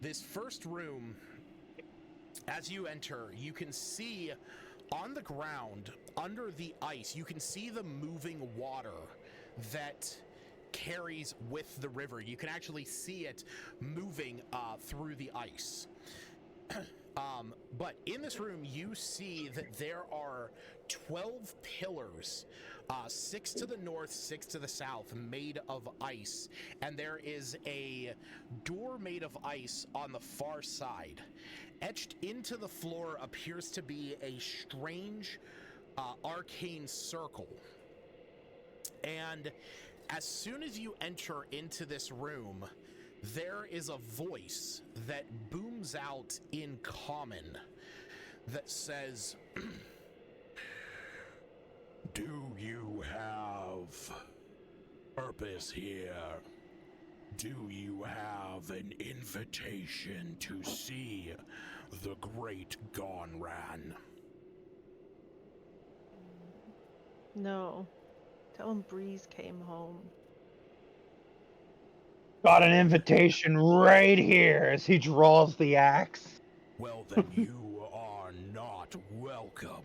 This first room As you enter, you can see on the ground, under the ice, you can see the moving water that carries with the river. You can actually see it moving through the ice. But in this room, you see that there are 12 pillars, 6 to the north, 6 to the south, made of ice. And there is a door made of ice on the far side. Etched into the floor appears to be a strange arcane circle. And as soon as you enter into this room, there is a voice that booms out in common that says, "Do you have purpose here? Do you have an invitation to see the great Gonran?" No. Tell him Breeze came home. Got an invitation right here as he draws the axe. Well, then you are not welcome.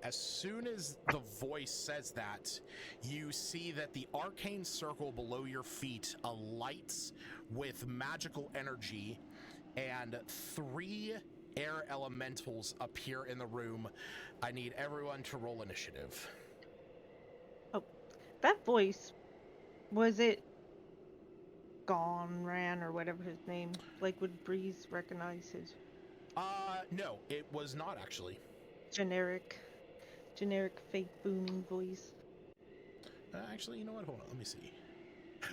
As soon as the voice says that, you see that the arcane circle below your feet alights with magical energy, and 3 air elementals appear in the room. I need everyone to roll initiative. Oh, that voice, was it Gonran or whatever his name? Like, would Breeze recognize his No, it was not actually. generic fake booming voice? Actually, you know what? Hold on, let me see.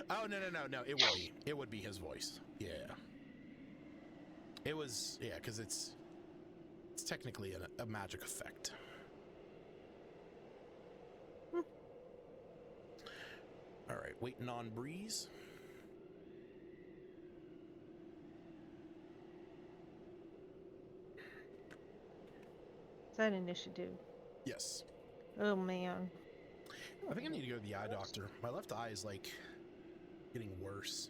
Oh, no, it would be. It would be his voice. Yeah. It was, yeah, because it's technically a magic effect. All right, waiting on Breeze. Is that initiative? Yes. Oh man. I think I need to go to the eye doctor. My left eye is like getting worse.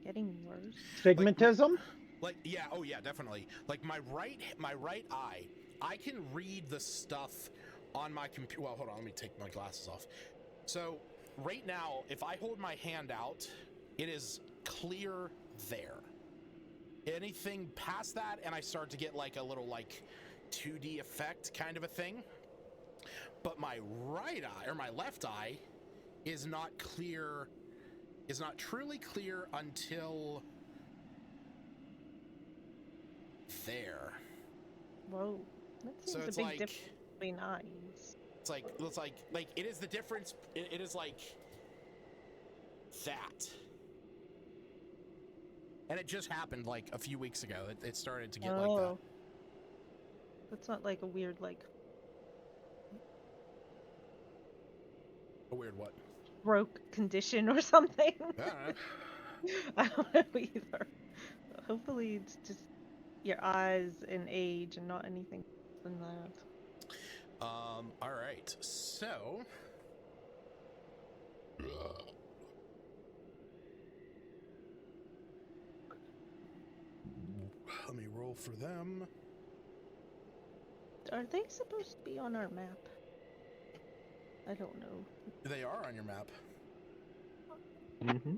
Getting worse. Stigmatism? Like, yeah, oh yeah, definitely. Like my right eye, I can read the stuff on my computer. Well, hold on, let me take my glasses off. So right now, if I hold my hand out, it is clear there. Anything past that, and I start to get like a little like 2D effect kind of a thing. But my right eye, or my left eye, is not clear, is not truly clear until there. Whoa. That So seems it's a big like, difference between eyes. it's like it is the difference. It is like that. And it just happened like a few weeks ago. It started to get like that. That's not like a weird like A weird what? broke condition or something. I don't know. I don't know either. Hopefully it's just your eyes and age and not anything than that. All right. So let me roll for them. Are they supposed to be on our map? I don't know. They are on your map. Mm-hmm.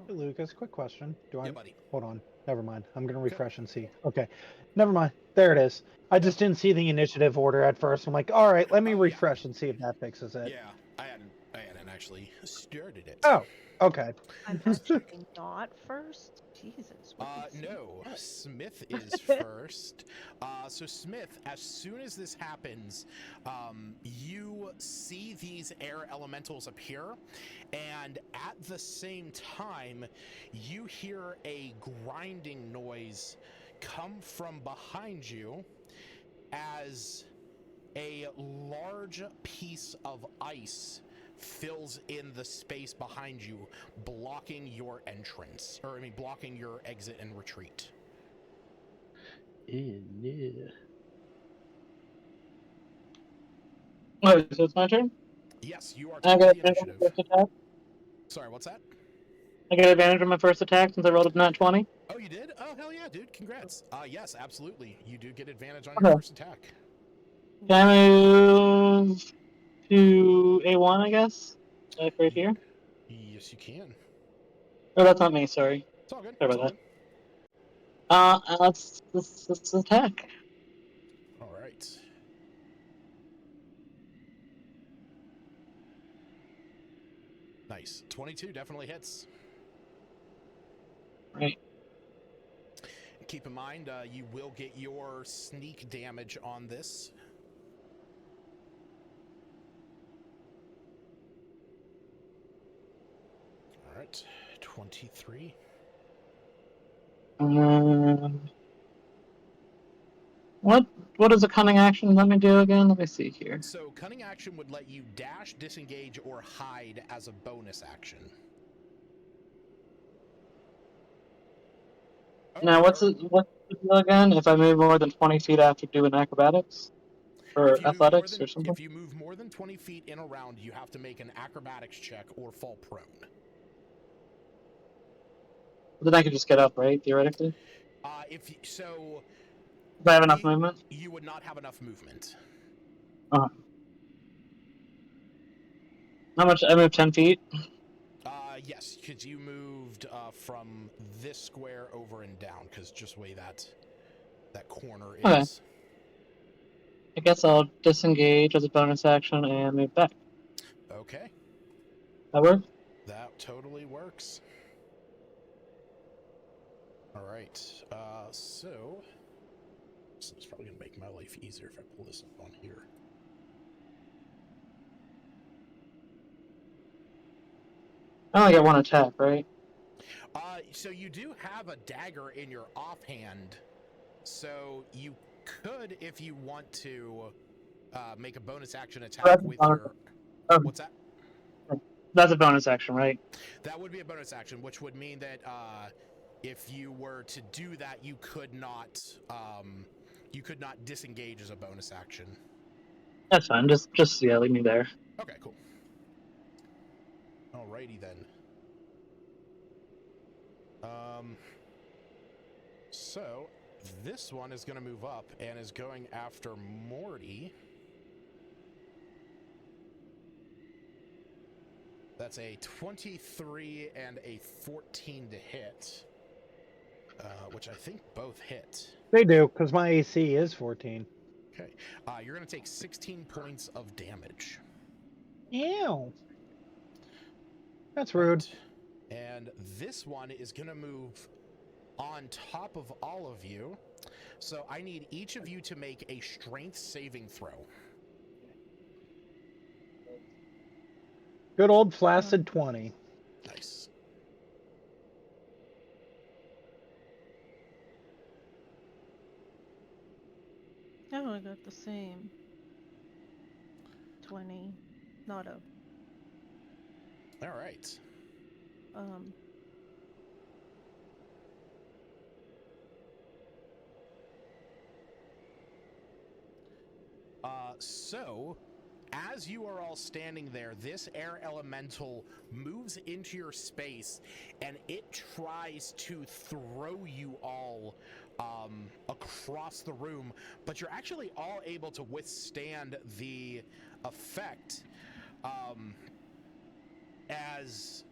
Hey, Lucas, quick question. Yeah, buddy. Hold on. Never mind. I'm gonna Okay. refresh and see. Okay. Never mind. There it is. I just didn't see the initiative order at first. I'm like, all right, let me Oh, yeah. refresh and see if that fixes it. Yeah, I hadn't actually started it. Oh, okay. I'm actually not first. Jesus. what is No, that? Smith is first. So Smith, as soon as this happens, you see these air elementals appear, and at the same time, you hear a grinding noise come from behind you as a large piece of ice fills in the space behind you, blocking your entrance, or I mean, blocking your exit and retreat. Yeah. Oh, so it's my turn? Yes, you are I top of get the advantage on my initiative. first attack. Sorry, what's that? I get advantage on my first attack since I rolled a nat 20. Oh, you did? Oh, hell yeah, dude. Congrats. Yes, absolutely. You do get advantage on your Okay. first attack. Can I move to A1, I guess? Like right here? Yes, you can. Oh, that's not me, sorry. It's all good. Sorry It's about all that. Let's attack. good. All right. Nice. 22 definitely hits. Right. Keep in mind, you will get your sneak damage on this. All right. 23. What is a cunning action? Let me do again. Let me see here. So, cunning action would let you dash, disengage, or hide as a bonus action. Now, what's the deal again? If I move more than 20 feet after doing acrobatics or athletics or something? If you move more than 20 feet in a round, you have to make an acrobatics check or fall prone. Then I could just get up, right? Theoretically. If I have enough movement. You would not have enough movement. How much? I moved 10 feet. Yes, because you moved from this square over and down. Because just the way that corner is. Okay. I guess I'll disengage as a bonus action and move back. Okay. That work? That totally works. All right. So it's probably gonna make my life easier if I pull this up on here. I only get one attack, right? So you do have a dagger in your offhand, so you could, if you want to, make a bonus action attack with your. What's that? That's a bonus action, right? That would be a bonus action, which would mean that if you were to do that, you could not disengage as a bonus action. That's fine. Just yeah, leave me there. Okay, cool. Alrighty then. So this one is going to move up and is going after Morty. That's a 23 and a 14 to hit, which I think both hit. They do, because my AC is 14. Okay. You're going to take 16 points of damage. Ew. That's rude. Right. And this one is going to move on top of all of you. So I need each of you to make a strength saving throw. Good old flaccid 20. Nice. Oh, I got the same. 20. Not a. All right. So, as you are all standing there, this air elemental moves into your space and it tries to throw you all across the room, but you're actually all able to withstand the effect as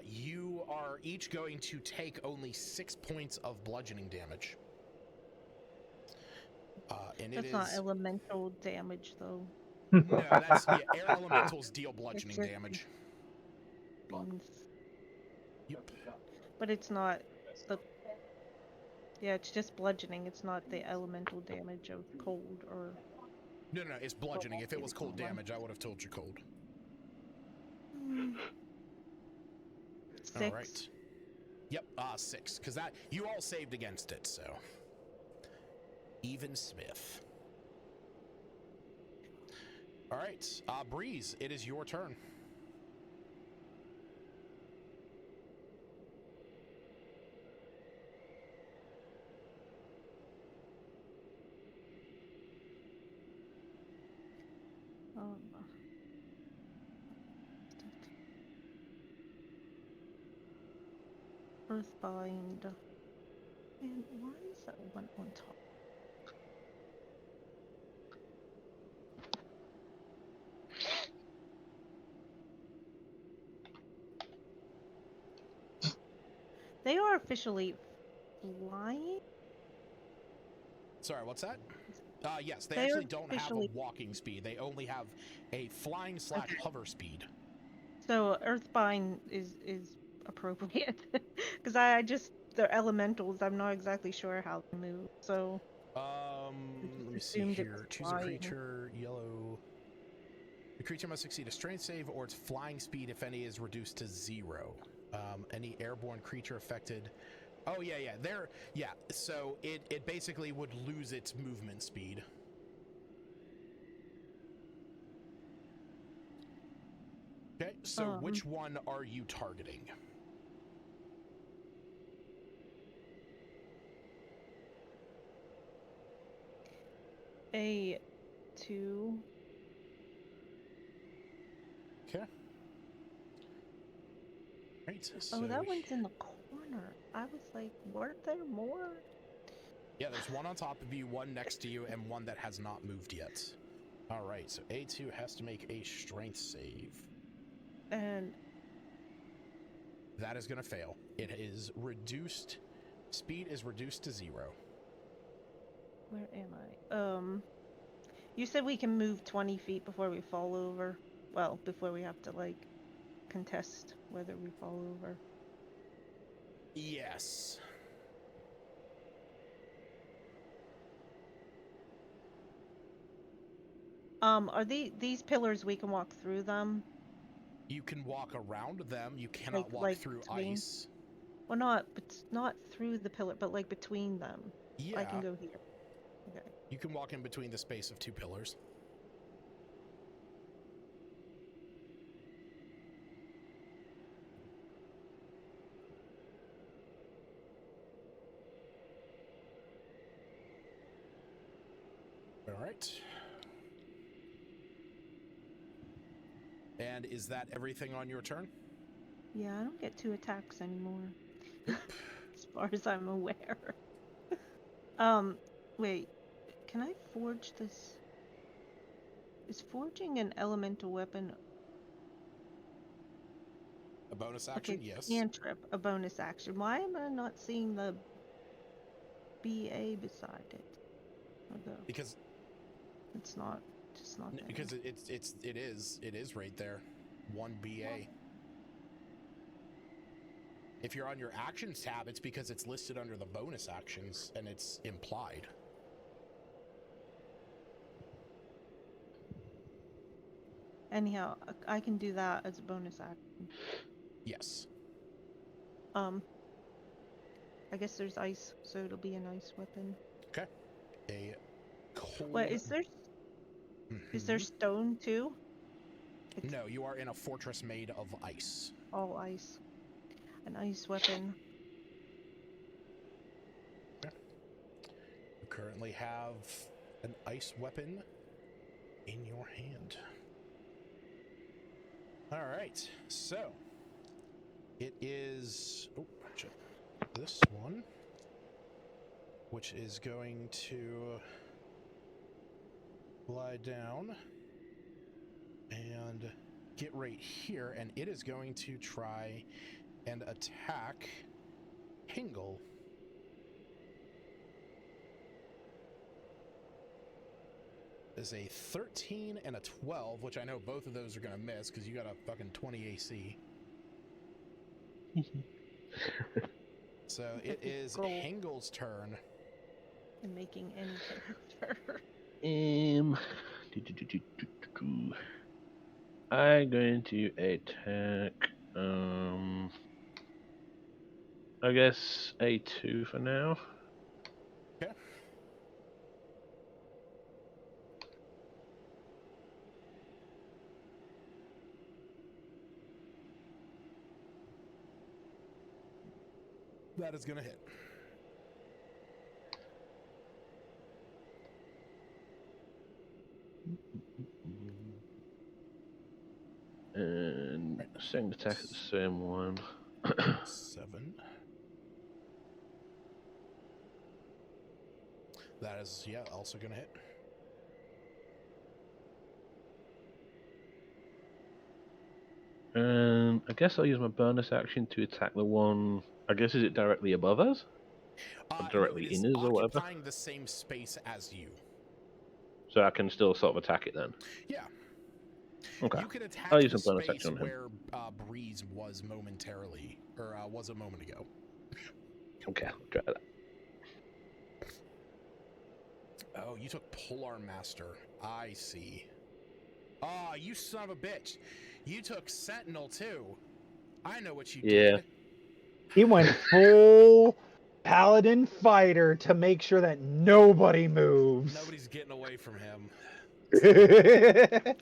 you are each going to take only 6 points of bludgeoning damage. And That's not elemental damage, though. No, that's air elementals deal bludgeoning damage. Beans. Yep. But it's not the. Yeah, it's just bludgeoning. It's not the elemental damage of cold or. No, it's bludgeoning. If it was cold damage, I would have told you cold. 6. All right. Yep, 6. Because that you all saved against it, so. Even Smith. All right, Breeze, it is your turn. Earthbind. And why is that one on top? They are officially flying? Sorry, what's that? Yes, they They are actually don't have a officially... walking speed. They only have a flying / hover speed. So Earthbind is appropriate. Because I just... They're elementals. I'm not exactly sure how they move. So... Let me see assumed it here. was Choose a flying. creature, yellow. The creature must succeed a strength save or its flying speed, if any, is reduced to 0. Any airborne creature affected. Oh, yeah. Yeah, so it basically would lose its movement speed. Okay, so which one are you targeting? A2. Okay. Right. Oh, So that one's in the corner. I was like, weren't there more? yeah, there's one on top of you, one next to you, and one that has not moved yet. All right, so A2 has to make a strength save. And that is going to fail. It is reduced. Speed is reduced to 0. where am I? You said we can move 20 feet before we fall over. Well, before we have to, like, contest whether we fall over. Yes. Are these pillars, we can walk through them? You can walk around them. You cannot walk through between... ice. Well, not through the pillar, but like between them. Yeah. I can go here. Okay. You can walk in between the space of 2 pillars. All right. And is that everything on your turn? Yeah, I don't get 2 attacks anymore. As far as I'm aware. Wait. Can I forge this? Is forging an elemental weapon... A bonus action? Okay, Yes. cantrip, a bonus action. Why am I not seeing the BA beside it? Because it's not there. Because it is right there. 1 BA. If you're on your actions tab, it's because it's listed under the bonus actions and it's implied. Anyhow, I can do that as a bonus action. Yes. I guess there's ice, so it'll be an ice weapon. Okay. A cold... Wait, is there stone too? No, you are in a fortress made of ice. All ice. An ice weapon. Okay. You currently have an ice weapon in your hand. All right, so it is this one, which is going to glide down and get right here, and it is going to try and attack Hingle. Is a 13 and a 12, which I know both of those are going to miss because you got a fucking 20 AC. So it is Hingle's turn. I'm making any character. I'm going to attack. I guess A2 for now. Okay. That is going to hit. And second attack at the same one. 7. That is, yeah, also gonna hit. And I guess I'll use my bonus action to attack the one. I guess is it directly above us, or No, directly it is in us, or whatever. occupying the same space as you. So I can still sort of attack it then. Yeah. Okay. You can attack I'll use the a bonus space action on him. where Breeze was momentarily, or was a moment ago. Okay, I'll try that. Oh, you took Polearm Master. I see. Ah, you son of a bitch. You took Sentinel too. I know what you Yeah. did. He went full paladin fighter to make sure that nobody moves. Nobody's getting away from him. Well,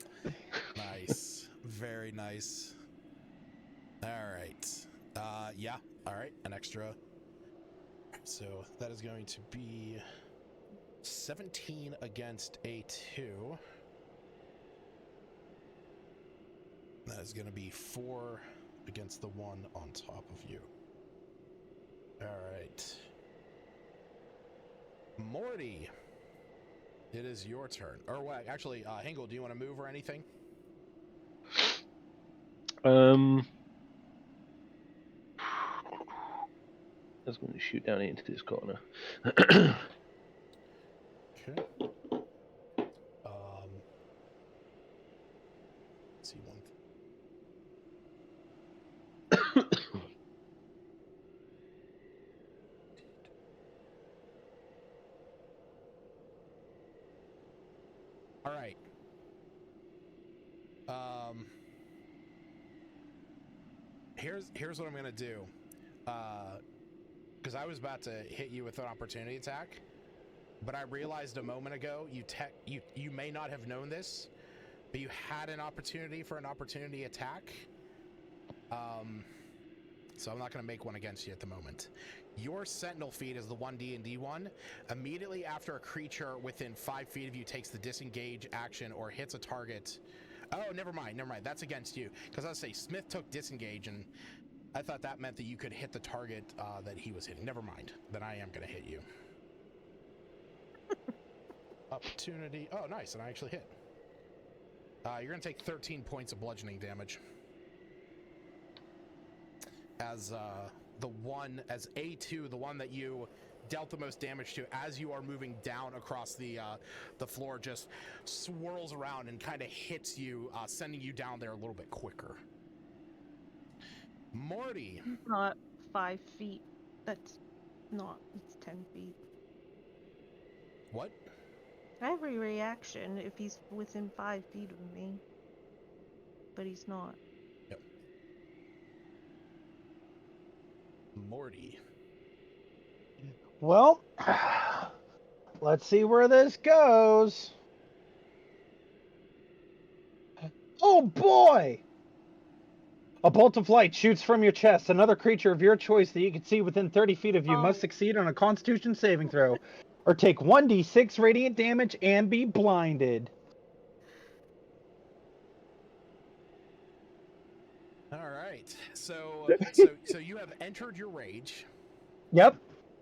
Nice. Very nice. All right. Yeah. All right. An extra. So that is going to be 17 against A2. That is going to be 4 against the one on top of you. All right. Morty, it is your turn. Or what? Actually, Hingle, do you want to move or anything? I was going to shoot down into this corner. Okay. Let's see one. All right. Here's what I'm gonna do. Because I was about to hit you with an opportunity attack, but I realized a moment ago you may not have known this, but you had an opportunity for an opportunity attack. So I'm not going to make one against you at the moment. Your Sentinel feat is the 1D&D one. Immediately after a creature within 5 feet of you takes the disengage action or hits a target. Oh, never mind. That's against you. Because I was say Smith took disengage, and I thought that meant that you could hit the target that he was hitting. Never mind. Then I am going to hit you. Opportunity. Oh, nice. And I actually hit. You're going to take 13 points of bludgeoning damage. As A2, the one that you dealt the most damage to, as you are moving down across the floor, just swirls around and kind of hits you, sending you down there a little bit quicker. Morty. Not 5 feet. That's not. It's 10 feet. What? Every reaction if he's within 5 feet of me. But he's not. Yep. Morty. let's see where this goes. Oh boy! A bolt of light shoots from your chest. Another creature of your choice that you can see within 30 feet of you must succeed on a Constitution saving throw, or take 1d6 radiant damage and be blinded. All right. So you have entered your rage. Yep.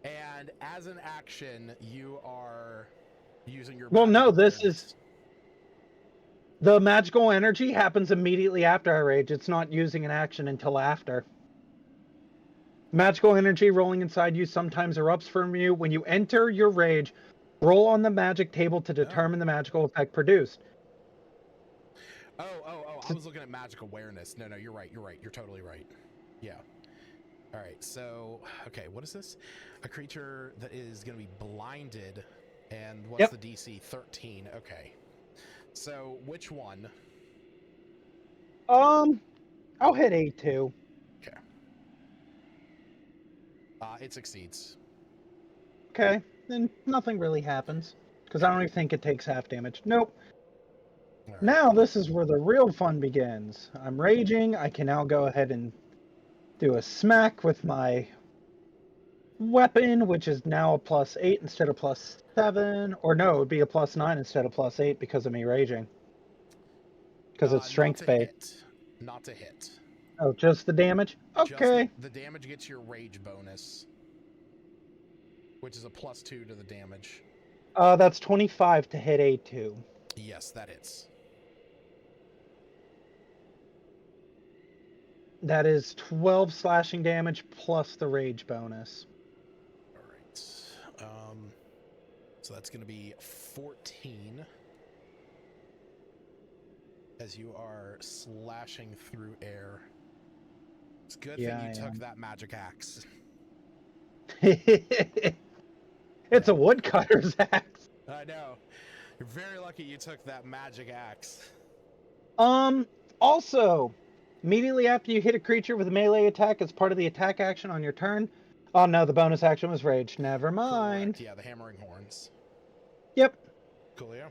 And as an action, you are using your. Well, no, this awareness. is. The magical energy happens immediately after I rage. It's not using an action until after. Magical energy rolling inside you sometimes erupts from you. When you enter your rage, roll on the magic table to determine the magical effect produced. Oh, I was looking at magic awareness. No, you're right. You're totally right. Yeah. All right, so, okay, what is this? A creature that is going to be blinded, and what's the DC? 13, okay. So, which one? I'll hit A2. Okay. It succeeds. Okay, then nothing really happens, because I don't even think it takes half damage. Nope. Right. Now this is where the real fun begins. I'm raging. I can now go ahead and do a smack with my weapon, which is now a +8 instead of +7. Or no, it would be a +9 instead of +8 because of me raging. Because it's strength-based. Not to hit. Oh, just the damage? Okay. Just the damage gets your rage bonus, which is a +2 to the damage. That's 25 to hit A2. Yes, that hits. That is 12 slashing damage plus the rage bonus. All right. So that's going to be 14 as you are slashing through air. It's a good Yeah, thing you I took am. that magic axe. It's Yeah. a woodcutter's axe. I know. You're very lucky you took that magic axe. Also, immediately after you hit a creature with a melee attack as part of the attack action on your turn. Oh no, the bonus action was rage. Never mind. Correct. Yeah, the hammering horns. Yep. Coolio.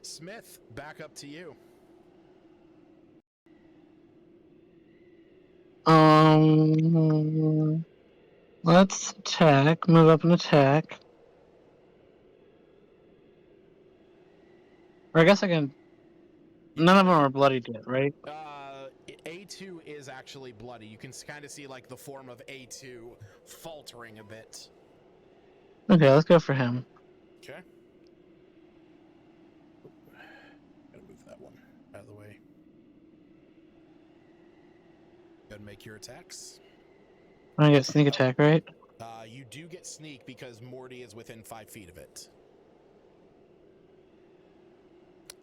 Smith, back up to you. Let's attack. Move up and attack. Or I guess I can. None of them are bloodied yet, right? A2 is actually bloody. You can kind of see like the form of A2 faltering a bit. Okay, let's go for him. Okay. Gotta move that one out of the way. Go ahead and make your attacks. I get sneak attack, right? You do get sneak because Morty is within 5 feet of it.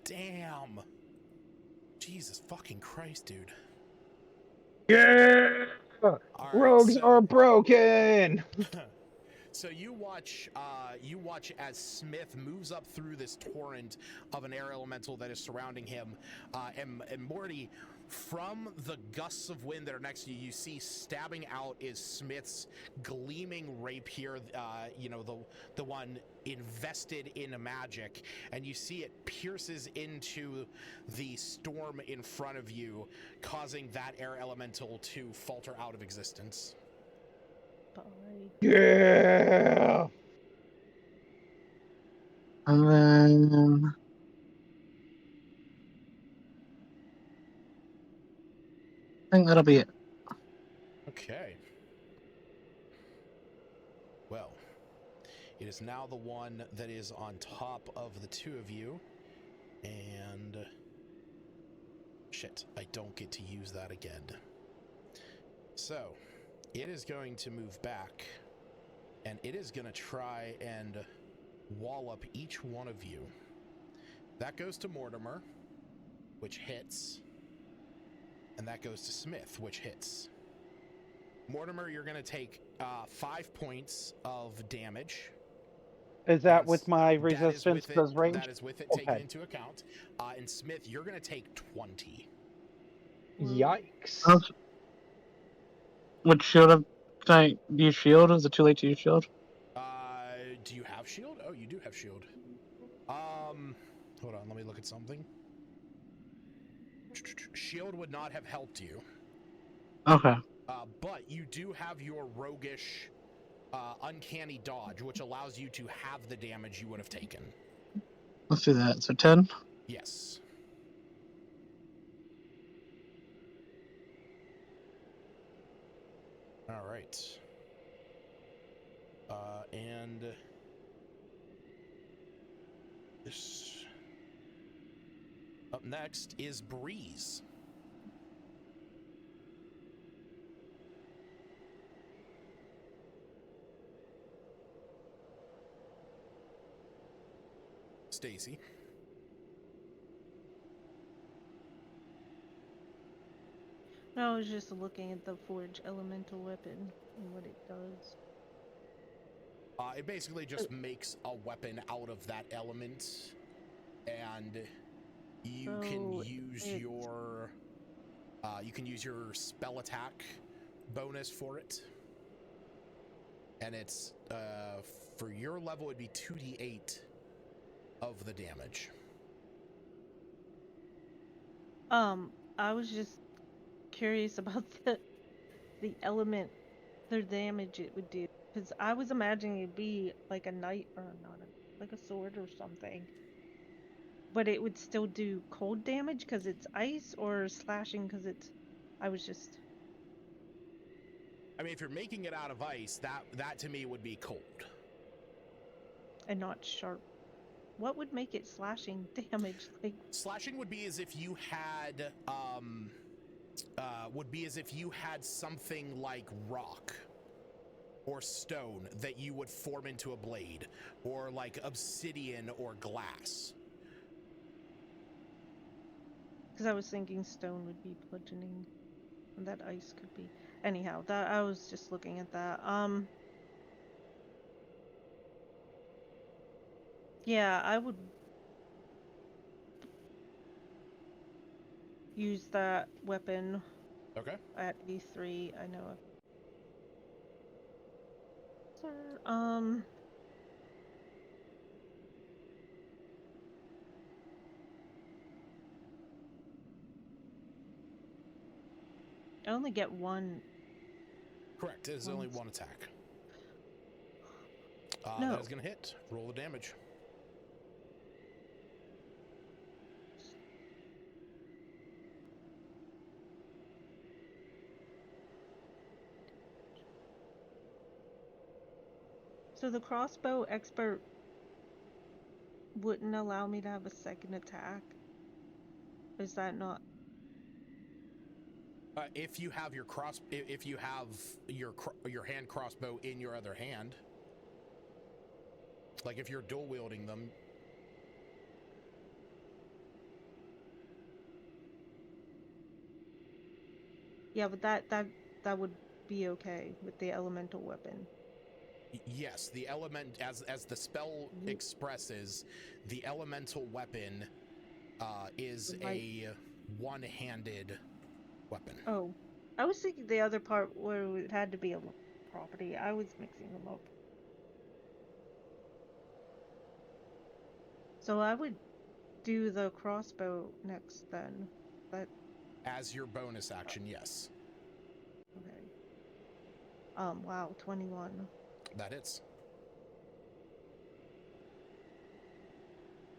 Damn. Jesus fucking Christ, dude. Yeah. All right, Rogues so- are broken. So you watch as Smith moves up through this torrent of an air elemental that is surrounding him, and Morty, from the gusts of wind that are next to you, you see stabbing out is Smith's gleaming rapier, the one invested in magic, and you see it pierces into the storm in front of you, causing that air elemental to falter out of existence. Bye. Yeah. And then I think that'll be it. Okay. Well, it is now the one that is on top of the two of you, and shit, I don't get to use that again. So, it is going to move back, and it is going to try and wall up each one of you. That goes to Mortimer, which hits, and that goes to Smith, which hits. Mortimer, you're going to take 5 points of damage. Is that And with my that is resistance with it- does range? That is with it Okay. taken into account. And Smith, you're going to take 20. Yikes. What shield of can I use shield? Is it too late to use shield? Do you have shield? Oh, you do have shield. Hold on, let me look at something. Shield would not have helped you. Okay. But you do have your roguish, uncanny dodge, which allows you to have the damage you would have taken. Let's do that. So 10. Yes. All right. And this. Up next is Breeze. Stacy. I was just looking at the forge elemental weapon and what it does. It basically just makes a weapon out of that element, and you can So use it's- your spell attack bonus for it, and it's for your level it'd be 2d8 of the damage. I was just curious about the element, the damage it would do, because I was imagining it'd be like a knight or not, like a sword or something, but it would still do cold damage because it's ice, or slashing because it's. I was just. I mean, if you're making it out of ice, that to me would be cold. and not sharp. What would make it slashing damage? Like, Slashing would be as if you had something like rock or stone that you would form into a blade, or like obsidian or glass. because I was thinking stone would be bludgeoning, and that ice could be. Anyhow, that I was just looking at that. Yeah, I would use that weapon Okay. at E3. I know. Sir, I only get one. Correct. It is only one attack. No. That is going to hit. Roll the damage. So the crossbow expert wouldn't allow me to have a second attack? Is that not? If you have your hand crossbow in your other hand, like if you're dual wielding them. Yeah, but that would be okay with the elemental weapon. Yes, the element, as the spell expresses, the elemental weapon is a one-handed weapon. Oh, I was thinking the other part where it had to be a property. I was mixing them up. So I would do the crossbow next then. But as your bonus action, yes. okay. Wow, 21. That hits.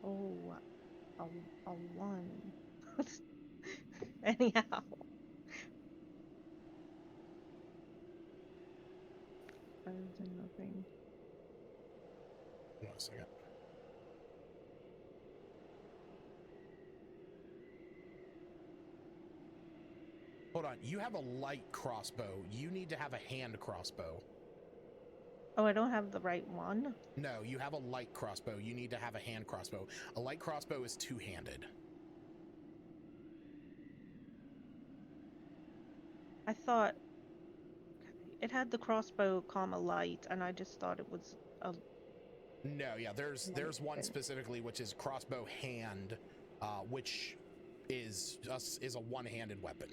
Oh, a 1. Anyhow. Better than nothing. One second. Hold on, you have a light crossbow. You need to have a hand crossbow. Oh, I don't have the right one? No, you have a light crossbow. You need to have a hand crossbow. A light crossbow is two-handed. I thought it had the crossbow comma light, and I just thought it was a... No, yeah, there's one specifically which is crossbow hand, which is a one-handed weapon.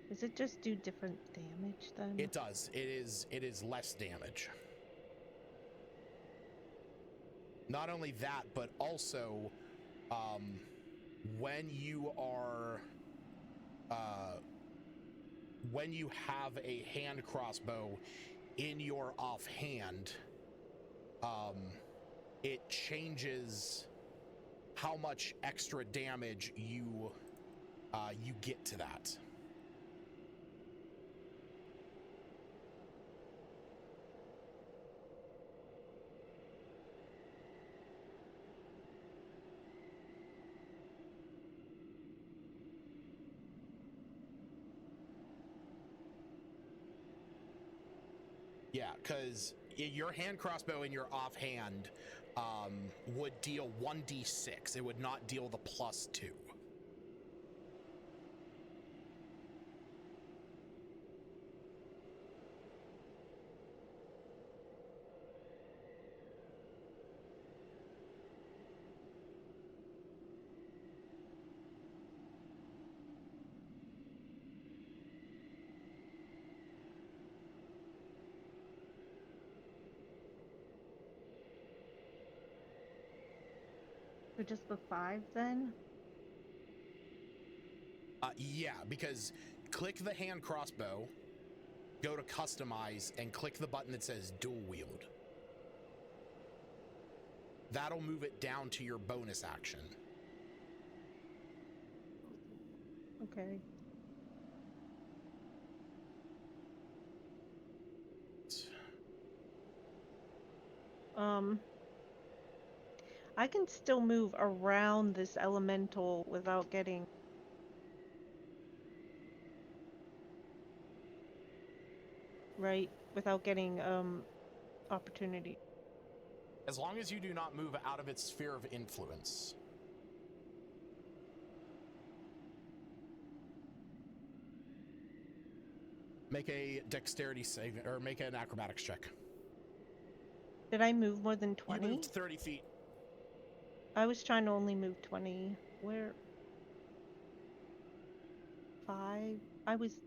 Does it just do different damage then? It does. It is less damage. Not only that, but also when you have a hand crossbow in your offhand, it changes how much extra damage you get to that. Yeah, because your hand crossbow in your offhand would deal 1d6. It would not deal the +2. So just the 5 then? Yeah, because click the hand crossbow, go to customize, and click the button that says dual wield. That'll move it down to your bonus action. Okay. I can still move around this elemental without getting... Right? Without getting, opportunity. As long as you do not move out of its sphere of influence. Make a dexterity save, or make an acrobatics check. Did I move more than 20? You moved 30 feet. I was trying to only move 20. Where? 5? I was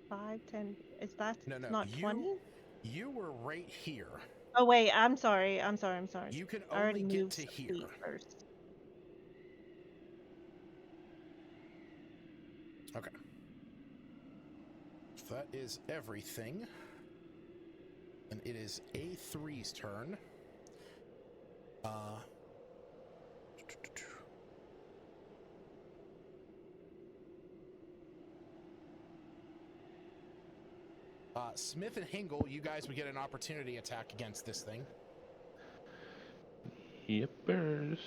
5, 10. Is that not 20? You were right here. Oh, wait. I'm sorry. I'm sorry. You can I already only get moved to some here. feet first. Okay. That is everything. And it is A3's turn. Smith and Hingle, you guys would get an opportunity attack against this thing. Yippers.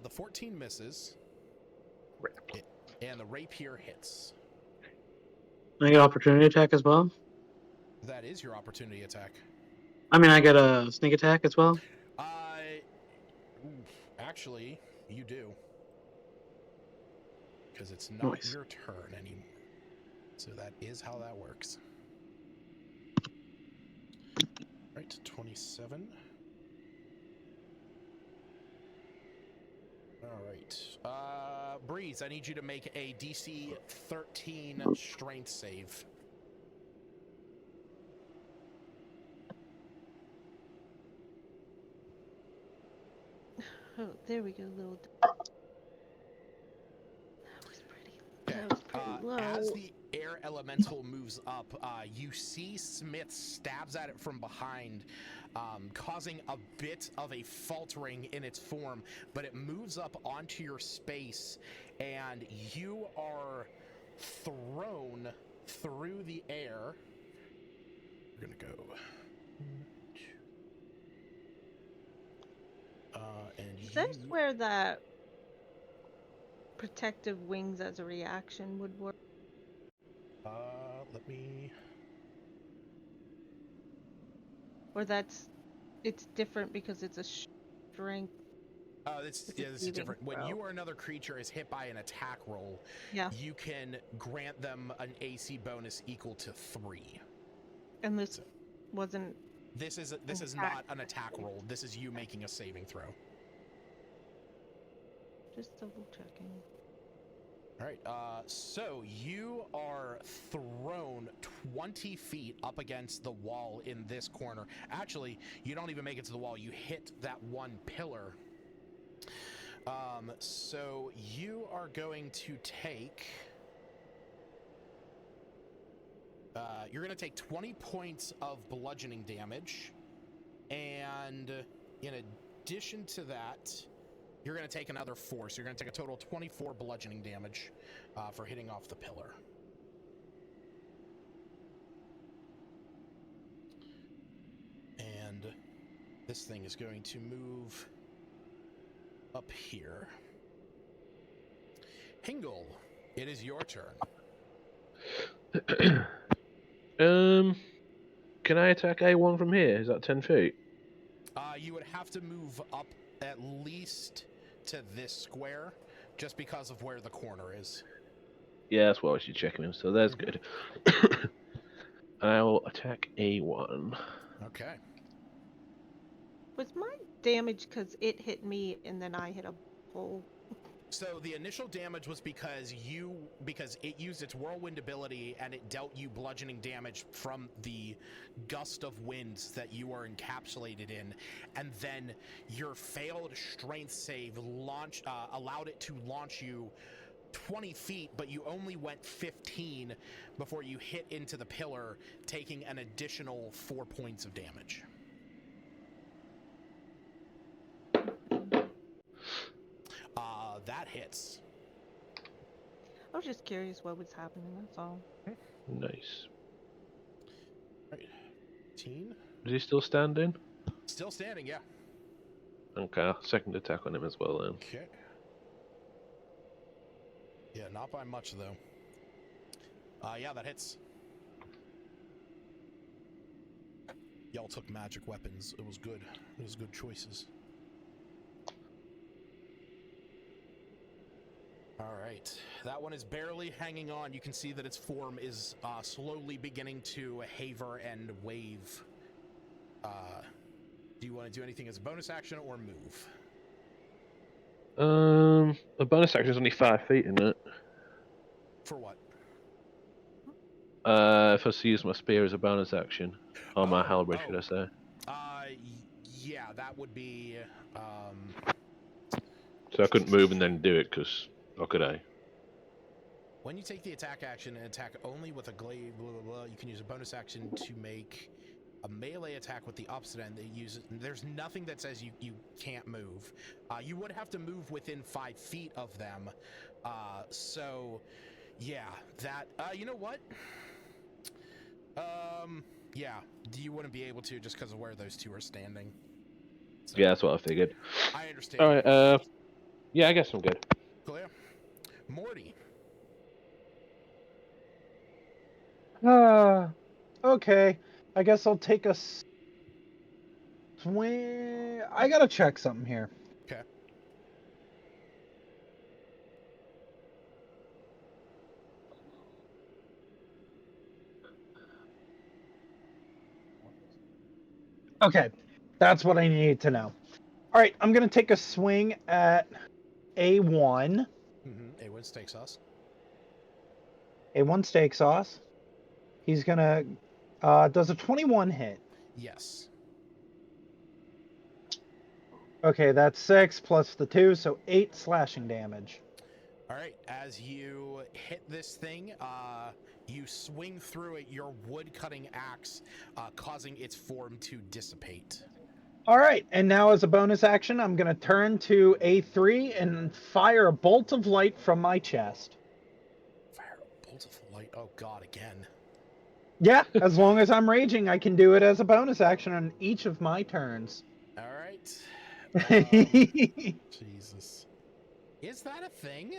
The 14 misses. And the rapier hits. I get opportunity attack as well. That is your opportunity attack. I mean, I get a sneak attack as well. Actually, you do. Because it's not Nice. your turn anymore. So that is how that works. Right, 27. All right. Breeze, I need you to make a DC 13 strength save. Oh, there we go, little... That was pretty... That was pretty low. As the air elemental moves up, you see Smith stabs at it from behind, causing a bit of a faltering in its form, but it moves up onto your space, and you are thrown through the air. We're gonna go. Is this where that protective wings as a reaction would work? Let me... Or it's different because it's a strength. This is different. When you or another creature is hit by an attack roll, you can grant them an AC bonus equal to 3. And this wasn't... This is not an attack roll. This is you making a saving throw. Just double checking. All right, so you are thrown 20 feet up against the wall in this corner. Actually, you don't even make it to the wall. You hit that one pillar. So you are going to take... you're going to take 20 points of bludgeoning damage. And in addition to that... You're going to take another 4, so you're going to take a total of 24 bludgeoning damage for hitting off the pillar. And this thing is going to move up here. Hingle, it is your turn. Can I attack A1 from here? Is that 10 feet? You would have to move up at least to this square, just because of where the corner is. Yeah, that's what I should check him. So that's good. I will attack A1. Okay. Was my damage because it hit me and then I hit a pole? So the initial damage was because it used its whirlwind ability and it dealt you bludgeoning damage from the gust of winds that you are encapsulated in, and then your failed strength save allowed it to launch you 20 feet, but you only went 15 before you hit into the pillar, taking an additional 4 points of damage. That hits. I was just curious what was happening, that's all. Nice. Right. 15. Is he still standing? Still standing, yeah. Okay, second attack on him as well then. Okay. Yeah, not by much though. Yeah, that hits. Y'all took magic weapons. It was good. It was good choices. All right. That one is barely hanging on. You can see that its form is slowly beginning to haver and wave. Do you want to do anything as a bonus action or move? A bonus action is only 5 feet, isn't it? For what? If I was to use my spear as a bonus action. Or my halberd, should I say. Yeah, that would be, So I couldn't move and then do it, because... Or could I? when you take the attack action and attack only with a glaive, blah, blah, blah, you can use a bonus action to make a melee attack with the opposite end that uses... There's nothing that says you can't move. You would have to move within 5 feet of them. So, yeah, that... you know what? Yeah, you wouldn't be able to just because of where those two are standing. So, Yeah, that's what I figured. I understand. Alright, yeah, I guess I'm good. Clear? Morty. Okay. I guess I'll take a swing. I gotta check something here. Okay. Okay. That's what I needed to know. All right, I'm gonna take a swing at A1. A1 stakes us. A1 steak sauce. He's gonna. Does a 21 hit? Yes. Okay, that's 6 plus the 2, so 8 slashing damage. All right. As you hit this thing, you swing through it, your wood-cutting axe, causing its form to dissipate. All right, and now as a bonus action, I'm gonna turn to A3 and fire a bolt of light from my chest. Fire a bolt of light. Oh God, again. Yeah, as long as I'm raging, I can do it as a bonus action on each of my turns. All right. Jesus. Is that a thing?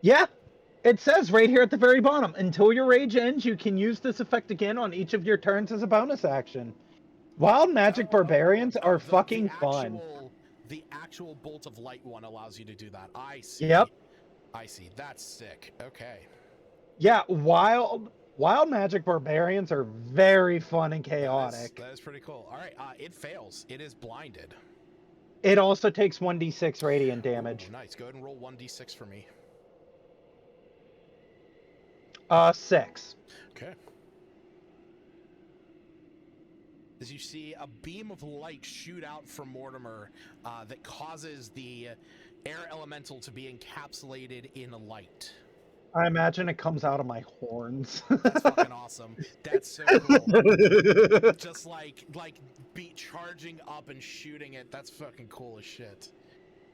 Yeah, it says right here at the very bottom, until your rage ends, you can use this effect again on each of your turns as a bonus action. Wild magic barbarians are fucking fun. The actual bolt of light one allows you to do that. I see. Yep. I see. That's sick. Okay. Yeah, wild magic barbarians are very fun and chaotic. That is pretty cool. All right, it fails. It is blinded. It also takes 1d6 radiant damage. Ooh, nice. Go ahead and roll 1d6 for me. 6. Okay. As you see a beam of light shoot out from Mortimer that causes the air elemental to be encapsulated in light. I imagine it comes out of my horns. That's fucking awesome. That's so cool. Just like be charging up and shooting it. That's fucking cool as shit.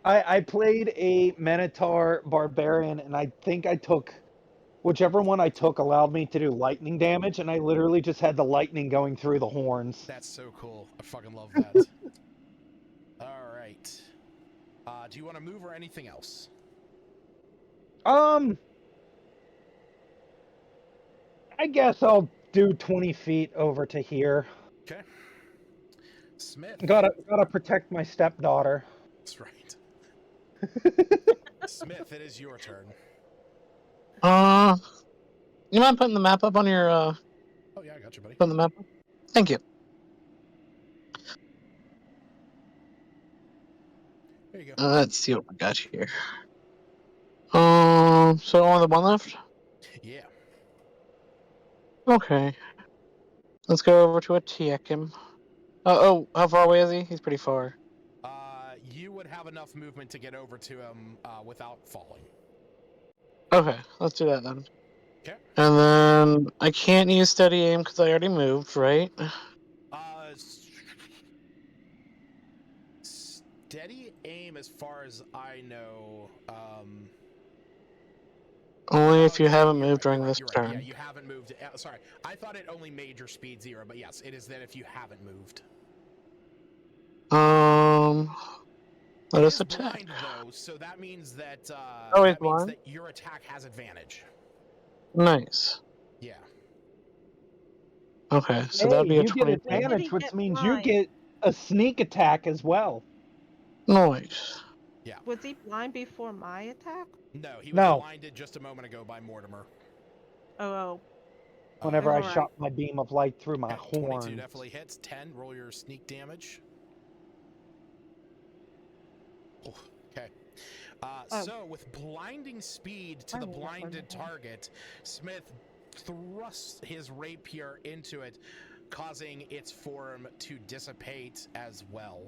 I played a Minotaur barbarian, and I think I took whichever one I took allowed me to do lightning damage, and I literally just had the lightning going through the horns. That's so cool. I fucking love that. All right. Do you want to move or anything else? I guess I'll do 20 feet over to here. Okay. Smith. Gotta protect my stepdaughter. That's right. Smith, it is your turn. You mind putting the map up on your Oh yeah, I got you, buddy. putting the map up? Thank you. There you go. Let's see what we got here. So only the one left? Yeah. Okay. Let's go over to attack him. Oh, how far away is he? He's pretty far. You would have enough movement to get over to him without falling. Okay, let's do that then. Okay. And then I can't use steady aim because I already moved, right? Steady aim, as far as I know. Only if you yeah, haven't you're moved right, during this you're right. turn. Yeah, you haven't moved. Sorry, I thought it only made your speed 0, but yes, it is that if you haven't moved. Let It us is attack. blind though, so that means that Oh, he's blind? your attack has advantage. Nice. Yeah. Okay, so Hey, that'd be a you get 20. When did he advantage, which get means you blind? get a sneak attack as well. Nice. Yeah. Was he blind before my attack? No, he was No. blinded just a moment ago by Mortimer. Oh, Whenever I alright. shot my beam of light through my Okay, 22 horns. definitely hits. 10, roll your sneak damage. Oh, okay. So, with blinding speed to I the rolled that one blinded before. target, Smith thrusts his rapier into it, causing its form to dissipate as well.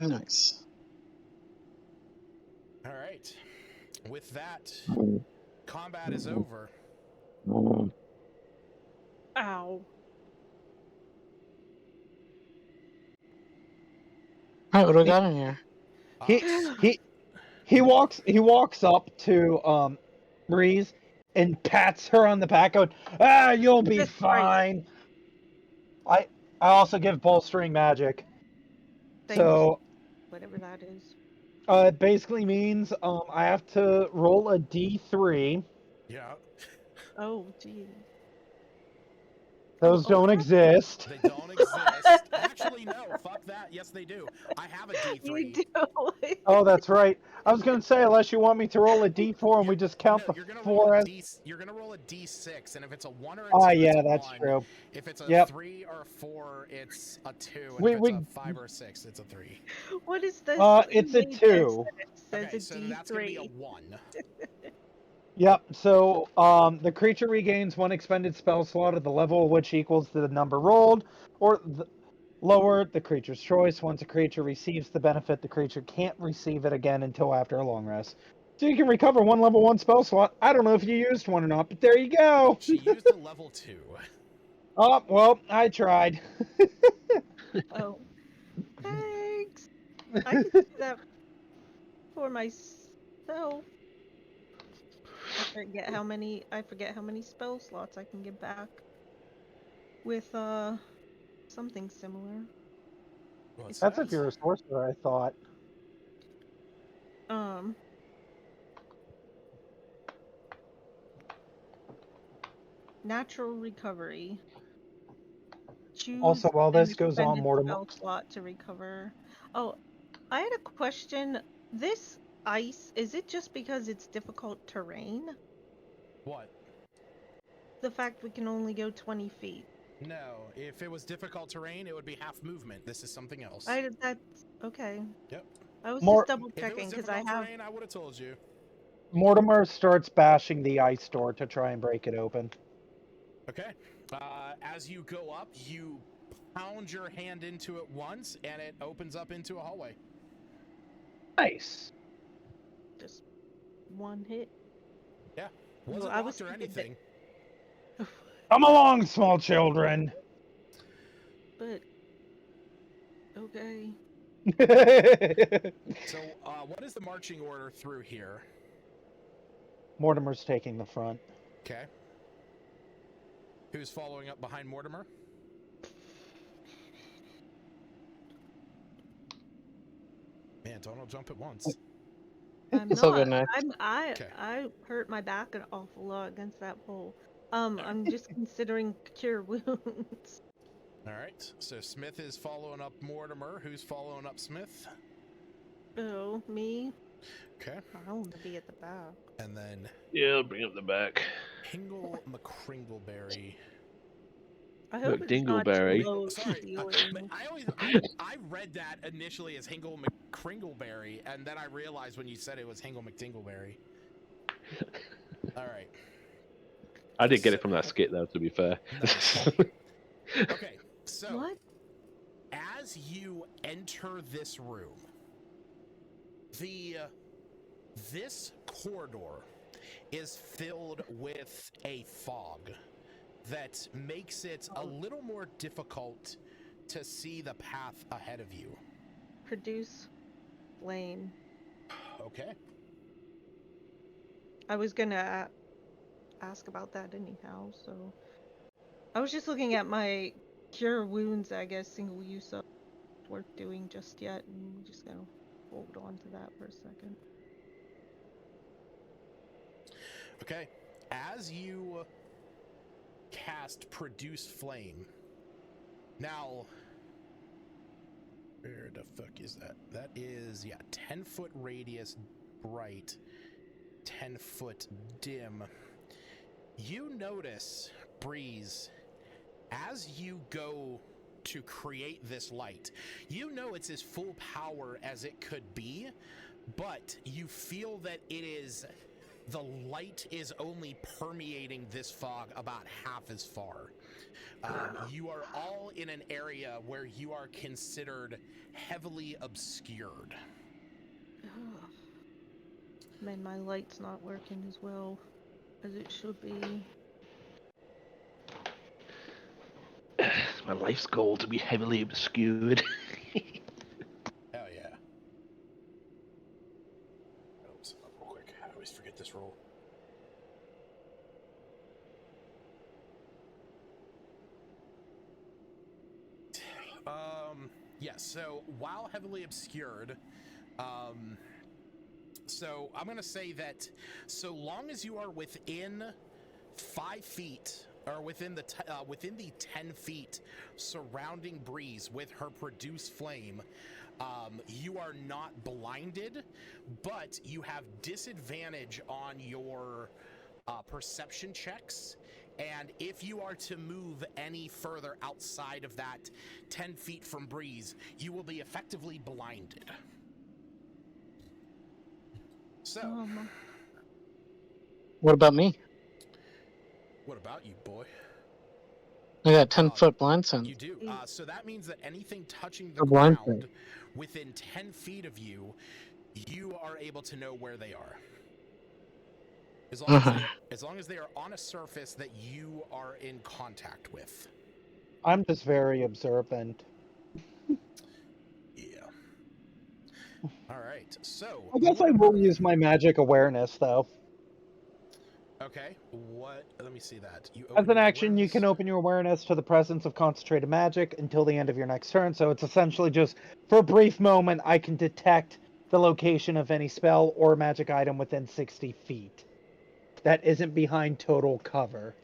Nice. All right. With that, combat is over. Ow. Alright, what do we got in here? He walks up to Breeze and pats her on the back, going, "Ah, you'll be Jesus Christ. fine." I also give bolstering magic, Thank you. so Whatever that is. it basically means I have to roll a d3. Yeah, Oh, geez. Those Oh, don't okay. exist. they don't exist. Actually, no, fuck that. Yes, they do. I have a You D3. do. Oh, that's right. I was going to say, unless you want me to roll a d4 and we just count the You're gonna roll 4 a as... You're gonna roll a D6, and if it's a 1 or a 2, Ah, it's yeah, a that's 1. true. If it's a Yep. 3 or a 4, it's a 2, and We- if it's we- a 5 or a 6, it's a 3. What is this? It's You a made this 2. and it says Okay, a so that's gonna be a D3. 1. Yep, so the creature regains 1 expended spell slot at the level which equals the number rolled, or lower the creature's choice. Once a creature receives the benefit, the creature can't receive it again until after a long rest. So you can recover 1 level 1 spell slot. I don't know if you used one or not, but there you go! She used a level 2. Oh, well, I tried. Oh, thanks. I could do that for myself. I forget how many spell slots I can get back with something similar. What's That's that? if you're a sorcerer, I thought. Natural recovery. Choose Also, while an this goes on, expended Mortimer... spell slot to recover. Oh, I had a question. This ice, is it just because it's difficult terrain? What? The fact we can only go 20 feet. No, if it was difficult terrain, it would be half movement. This is something else. That's okay. Yep. I was More- just double If it was checking because I difficult have. terrain, I would have told you. Mortimer starts bashing the ice door to try and break it open. Okay. As you go up, you pound your hand into it once, and it opens up into a hallway. Nice. Just one hit. Yeah. Well, Wasn't I was locked or thinking that- anything. Come along, small children. But okay. So, what is the marching order through here? Mortimer's taking the front. Okay. Who's following up behind Mortimer? Man, don't all jump at once. I'm It's all good, not. Nick. I Okay. I hurt my back an awful lot against that pole. I'm just considering cure wounds. All right. So Smith is following up Mortimer. Who's following up Smith? Oh, me? Okay. I want to be at the back. And then Yeah, I'll bring up the back. Hingle McCringleberry. I hope it's not Dingleberry. low Sorry, ceiling. I read that initially as Hingle McCringleberry, and then I realized when you said it was Hingle McDingleberry. All right. I did get it from that skit, though, to be fair. Nice. Okay, so What? as you enter this room, this corridor is filled with a fog that makes it a little more difficult to see the path ahead of you. Produce flame. Okay. I was gonna ask about that anyhow, so I was just looking at my cure wounds, I guess, single use, so worth doing just yet, and we're just gonna hold on to that for a second. Okay. As you cast Produce Flame, now, where the fuck is that? That is, yeah, 10-foot radius bright, 10-foot dim. You notice, Breeze, as you go to create this light, you know it's as full power as it could be, but you feel that the light is only permeating this fog about half as far. You are all in an area where you are considered heavily obscured. Man, my light's not working as well as it should be. It's my life's goal to be heavily obscured. Hell yeah. Oh, set up real quick. I always forget this roll. Yeah, so while heavily obscured, so I'm gonna say that so long as you are within 5 feet or within the 10 feet surrounding Breeze with her Produce Flame, you are not blinded, but you have disadvantage on your perception checks. And if you are to move any further outside of that 10 feet from Breeze, you will be effectively blinded. So, What about me? what about you, boy? I got 10-foot blind sense. You do. So that means that anything touching the Or blind ground sight. within 10 feet of you, you are able to know where they are. As long as they are on a surface that you are in contact with. I'm just very observant. Yeah. All right. So I guess I will Mortimer. use my magic awareness, though. Okay. What? Let me see that. You As open an your action, you awareness? can open your awareness to the presence of concentrated magic until the end of your next turn. So it's essentially just, for a brief moment, I can detect the location of any spell or magic item within 60 feet. That isn't behind total cover.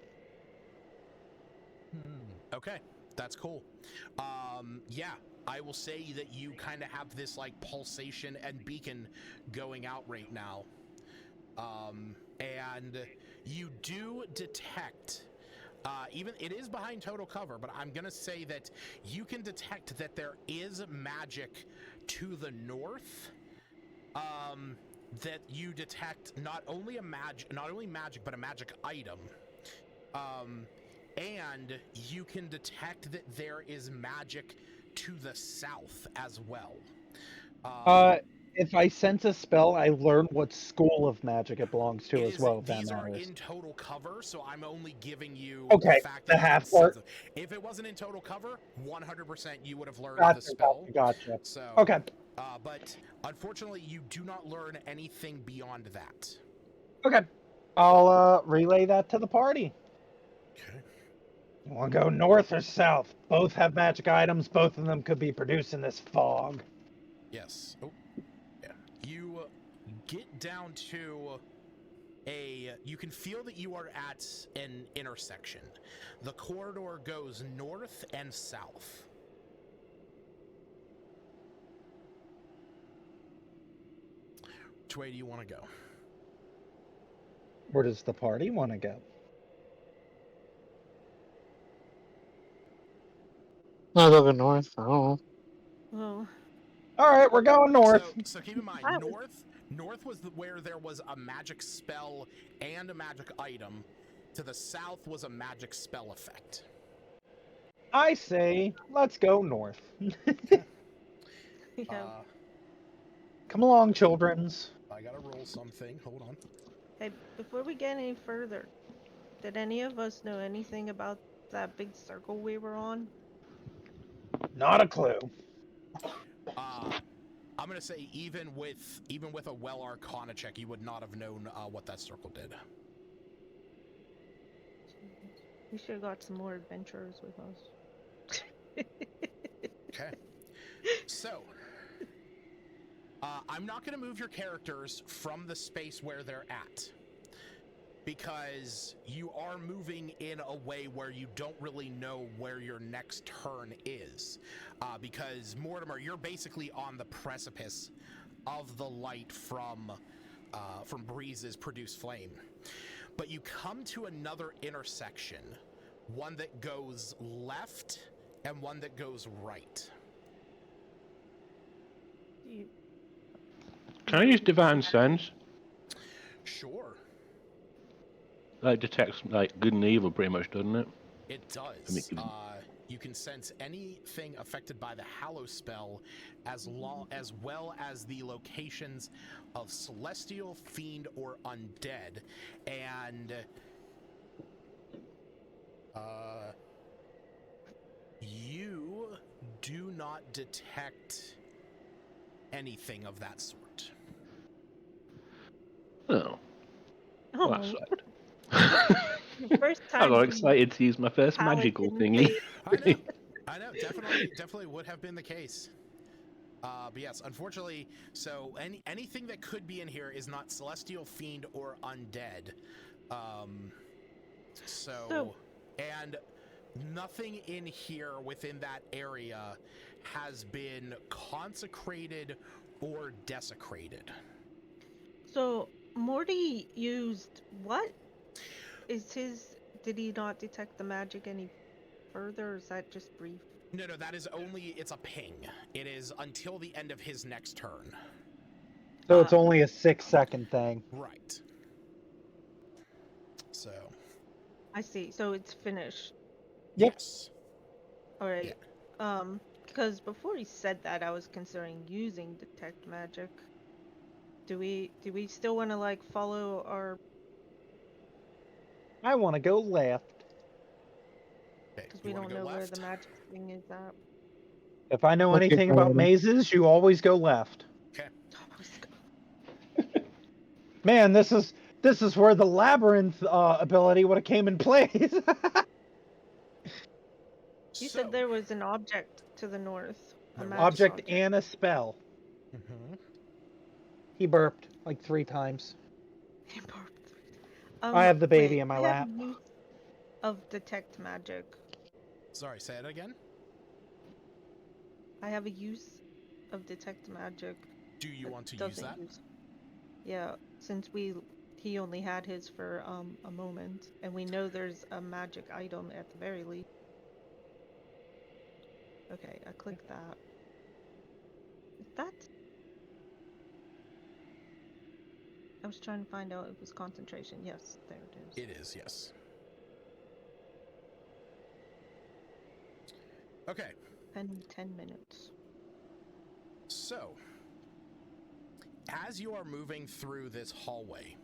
Okay, that's cool. Yeah, I will say that you kind of have this like pulsation and beacon going out right now. And you do detect, even it is behind total cover, but I'm gonna say that you can detect that there is magic to the north. That you detect not only magic, but a magic item. And you can detect that there is magic to the south as well. If I sense a spell, I learn what school of magic it belongs to as well, if that These are matters. in total cover, so I'm only giving you the Okay, fact the that you can half sense part. it. If it wasn't in total cover, 100% you would have learned the Gotcha, spell. gotcha. So, Okay. But unfortunately, you do not learn anything beyond that. Okay. I'll relay that to the party. Okay. You want to go north or south? Both have magic items. Both of them could be producing this fog. Yes. Oh, yeah. You get down to you can feel that you are at an intersection. The corridor goes north and south. Which way do you want to go? Where does the party want to go? I'll go north. Oh. Well, All right, we're going north. So keep in mind, That was- north was where there was a magic spell and a magic item. To the south was a magic spell effect. I say, let's go north. yeah. Come along, childrens. I gotta roll something. Hold on. Hey, before we get any further, did any of us know anything about that big circle we were on? Not a clue. I'm gonna say even with a well Arcana check, you would not have known what that circle did. We should have got some more adventurers with us. Okay. So, I'm not going to move your characters from the space where they're at, because you are moving in a way where you don't really know where your next turn is. Because, Mortimer, you're basically on the precipice of the light from Breeze's produced flame. But you come to another intersection, one that goes left and one that goes right. Can I use Divine Sense? Sure. That detects like good and evil, pretty much, doesn't it? It does. You can sense anything affected by the Hallow spell, as well as the locations of celestial, fiend, or undead, and you do not detect anything of that sort. Oh. Well, that's Oh, right. the first I'm time all we excited to use my first magical paladin thingy. I know, definitely would have been the case. But yes, unfortunately, so anything that could be in here is not celestial, fiend, or undead. And nothing in here within that area has been consecrated or desecrated. So Morty used what? Did he not detect the magic any further, or is that just brief? No, that is it's a ping. It is until the end of his next turn. So it's only a 6-second thing. Right. So. I see. So it's finished. Yep. Yes. All right. Yeah. Because before he said that, I was considering using detect magic. Do we still want to like follow our? I want to go left. Because we don't know where the magic thing is at. If I know Okay, anything about Brandon. mazes, you always go left. Okay. Man, this is where the labyrinth ability would have came in place. You said there was an object to the north. There was. Object and a spell. Mm-hmm. He burped like 3 times. He burped. I have the baby in my I lap. have use of detect magic. Sorry, say it again. I have a use of detect magic. Do you want to use that? Yeah, since he only had his for a moment, and we know there's a magic item at the very least. Okay, I clicked that. Is that? I was trying to find out if it was concentration. Yes, there it is. It is, yes. Okay. 10 minutes. So, as you are moving through this hallway,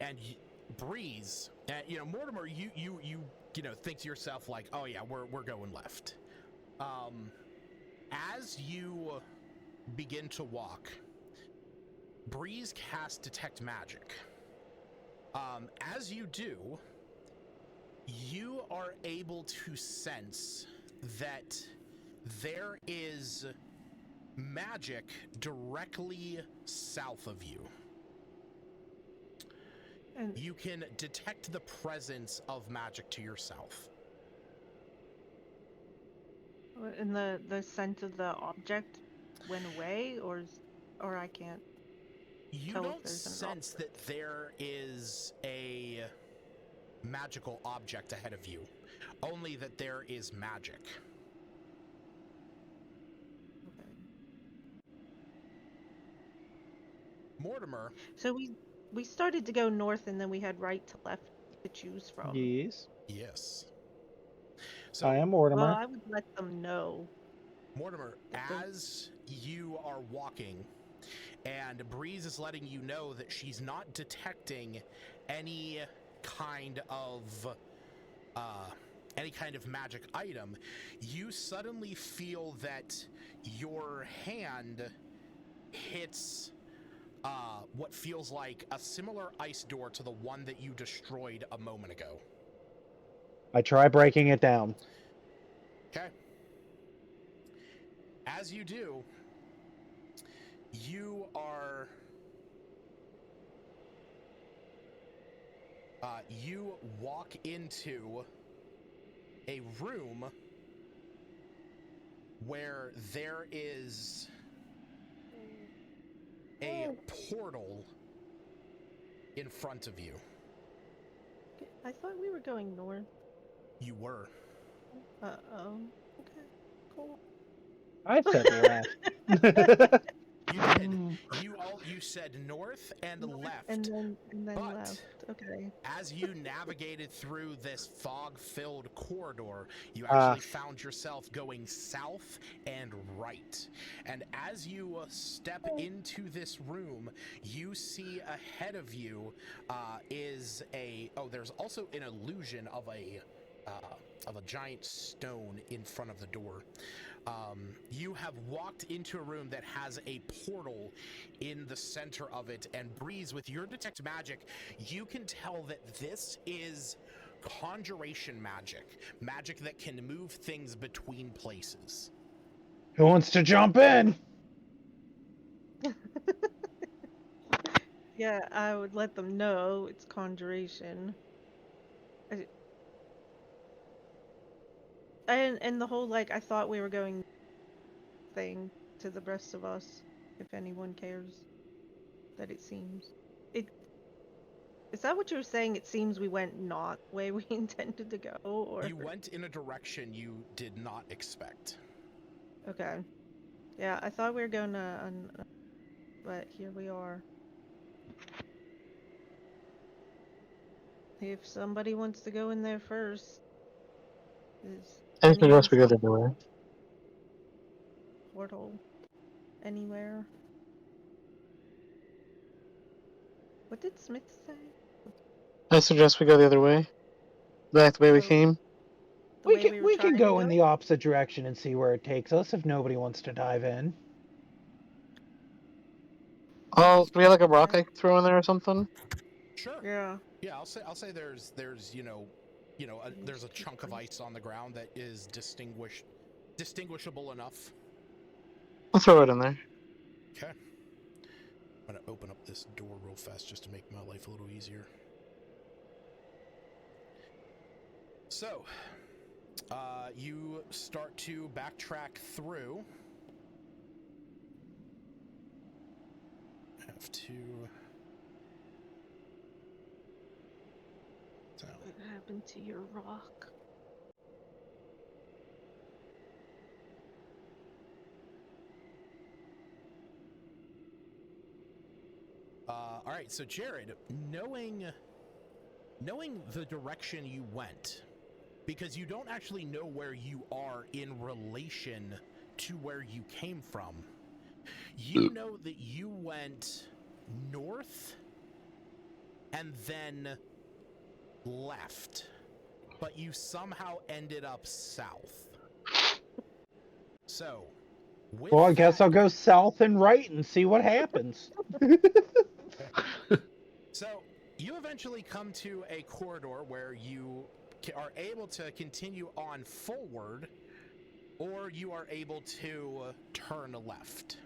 and Breeze, Mortimer, you think to yourself like, oh yeah, we're going left. As you begin to walk, Breeze casts detect magic. As you do, you are able to sense that there is magic directly south of you. And you can detect the presence of magic to your south. And the scent of the object went away, or I can't. You don't sense that there is a magical object ahead of you, only that there is magic. Okay. Mortimer. So we started to go north, and then we had right to left to choose from. Yes. Yes. So I am Mortimer. Well, I would let them know. Mortimer, as you are walking, and Breeze is letting you know that she's not detecting any kind of any kind of magic item, you suddenly feel that your hand hits what feels like a similar ice door to the one that you destroyed a moment ago. I try breaking it down. Okay. As you do, you are... you walk into a room where there is a portal in front of you. I thought we were going north. You were. Uh-oh. Okay, cool. I said left. You did. You said north and left. And then but left. Okay. as you navigated through this fog-filled corridor, you actually found yourself going south and right. And as you step into this room, you see ahead of you is a... Oh, there's also an illusion of a giant stone in front of the door. You have walked into a room that has a portal in the center of it, and Breeze, with your detect magic, you can tell that this is conjuration magic that can move things between places. Who wants to jump in? Yeah, I would let them know it's conjuration. And the whole, like, I thought we were going thing to the rest of us, if anyone cares, that it seems. Is that what you were saying? It seems we went not the way we intended to go, or... You went in a direction you did not expect. Okay. Yeah, I thought we were going but here we are. If somebody wants to go in there first, is I anyone suggest we go the other way. portal anywhere? What did Smith say? I suggest we go the other way. Back the way we Oh, came. the way we were We can trying to go in the opposite direction and see where it takes us if nobody wants to dive in. Oh, we got like a rock Yeah. I could throw in there or something. Sure. Yeah. Yeah, I'll say there's there's a chunk of ice on the ground that is distinguishable enough. I'll throw it in there. Okay. I'm gonna open up this door real fast just to make my life a little easier. So, you start to backtrack through. Have to... What happened to your rock? All right, so Jared, knowing the direction you went, because you don't actually know where you are in relation to where you came from, you know that you went north and then left, but you somehow ended up south. So, Well, I guess I'll go south and right and see what happens. So, you eventually come to a corridor where you are able to continue on forward, or you are able to turn left.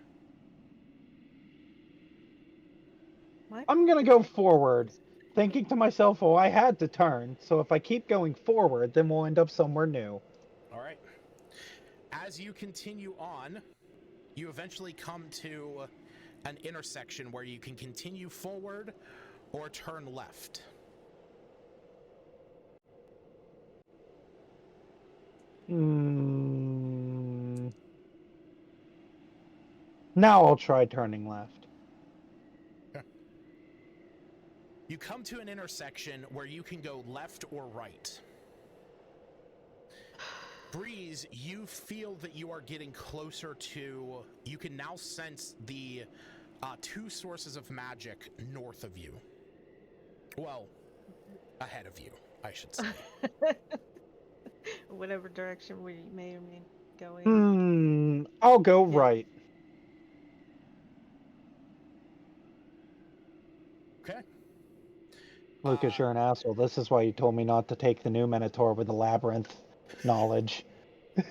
I'm gonna go forward, thinking to myself, oh, I had to turn, so if I keep going forward, then we'll end up somewhere new. All right. As you continue on, you eventually come to an intersection where you can continue forward or turn left. Now I'll try turning left. Okay. You come to an intersection where you can go left or right. Breeze, you feel that you are getting closer to... You can now sense the two sources of magic north of you. Well, ahead of you, I should say. whatever direction we may or may not be going. I'll go Yeah. right. Okay. Lucas, you're an asshole. This is why you told me not to take the new Minotaur with the labyrinth knowledge.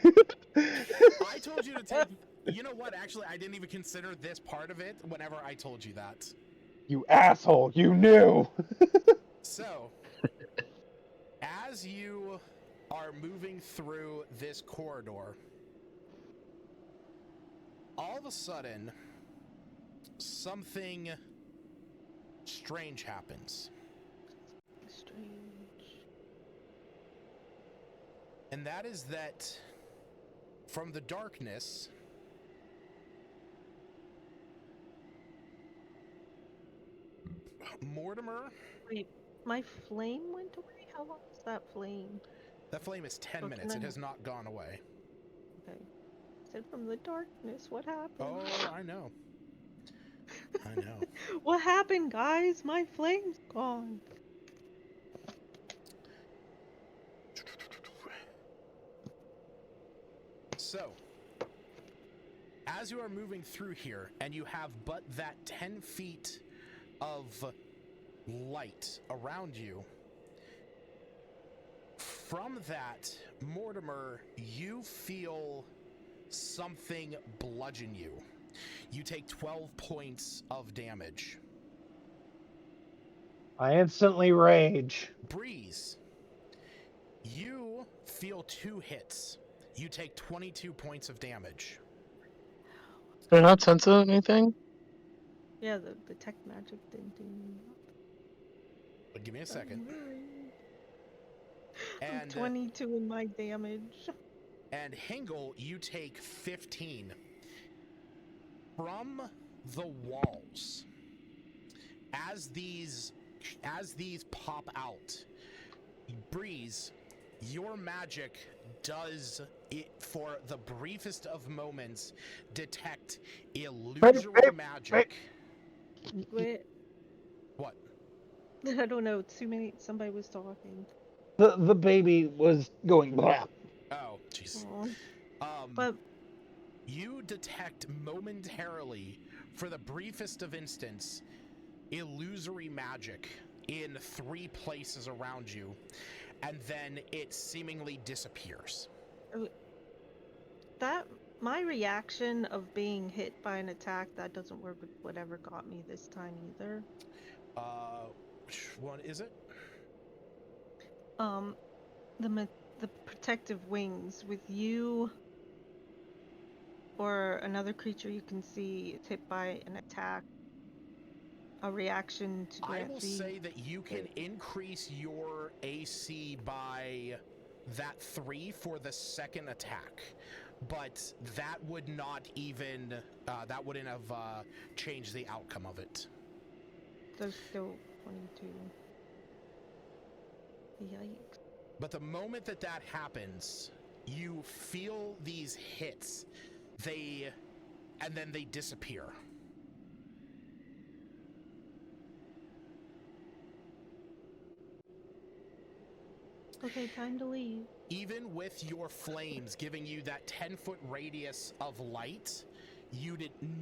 I told you to take. You know what? Actually, I didn't even consider this part of it whenever I told you that. You asshole! You knew. So, as you are moving through this corridor, all of a sudden, something strange happens. Strange. And that is that from the darkness, Mortimer, Wait, my flame went away? How long is that flame? that flame is 10 minutes. It has not gone away. Okay. Said from the darkness. What happened? Oh, I know. I know. What happened, guys? My flame's gone. So, as you are moving through here, and you have but that 10 feet of light around you, from that, Mortimer, you feel something bludgeon you. You take 12 points of damage. I instantly rage. Breeze, you feel 2 hits. You take 22 points of damage. They're not sensitive anything? Yeah, the detect magic didn't do But give me a second. I'm And 22 in my damage. And Hingle, you take 15. From the walls, as these pop out, Breeze, your magic does it for the briefest of moments detect illusory magic. Wait, What? I don't know. Somebody was talking. The baby was going blah. Oh, jeez. But You detect momentarily, for the briefest of instants, illusory magic in 3 places around you, and then it seemingly disappears. my reaction of being hit by an attack, that doesn't work with whatever got me this time either. Which one is it? The protective wings with you or another creature you can see is hit by an attack. A reaction to I grant will say that you can increase your AC by that 3 for the second attack, but that would not even that wouldn't have changed the outcome of it. There's still 22. Yikes. But the moment that happens, you feel these hits, and then they disappear. Okay, time to leave. Even with your flames giving you that 10-foot radius of light,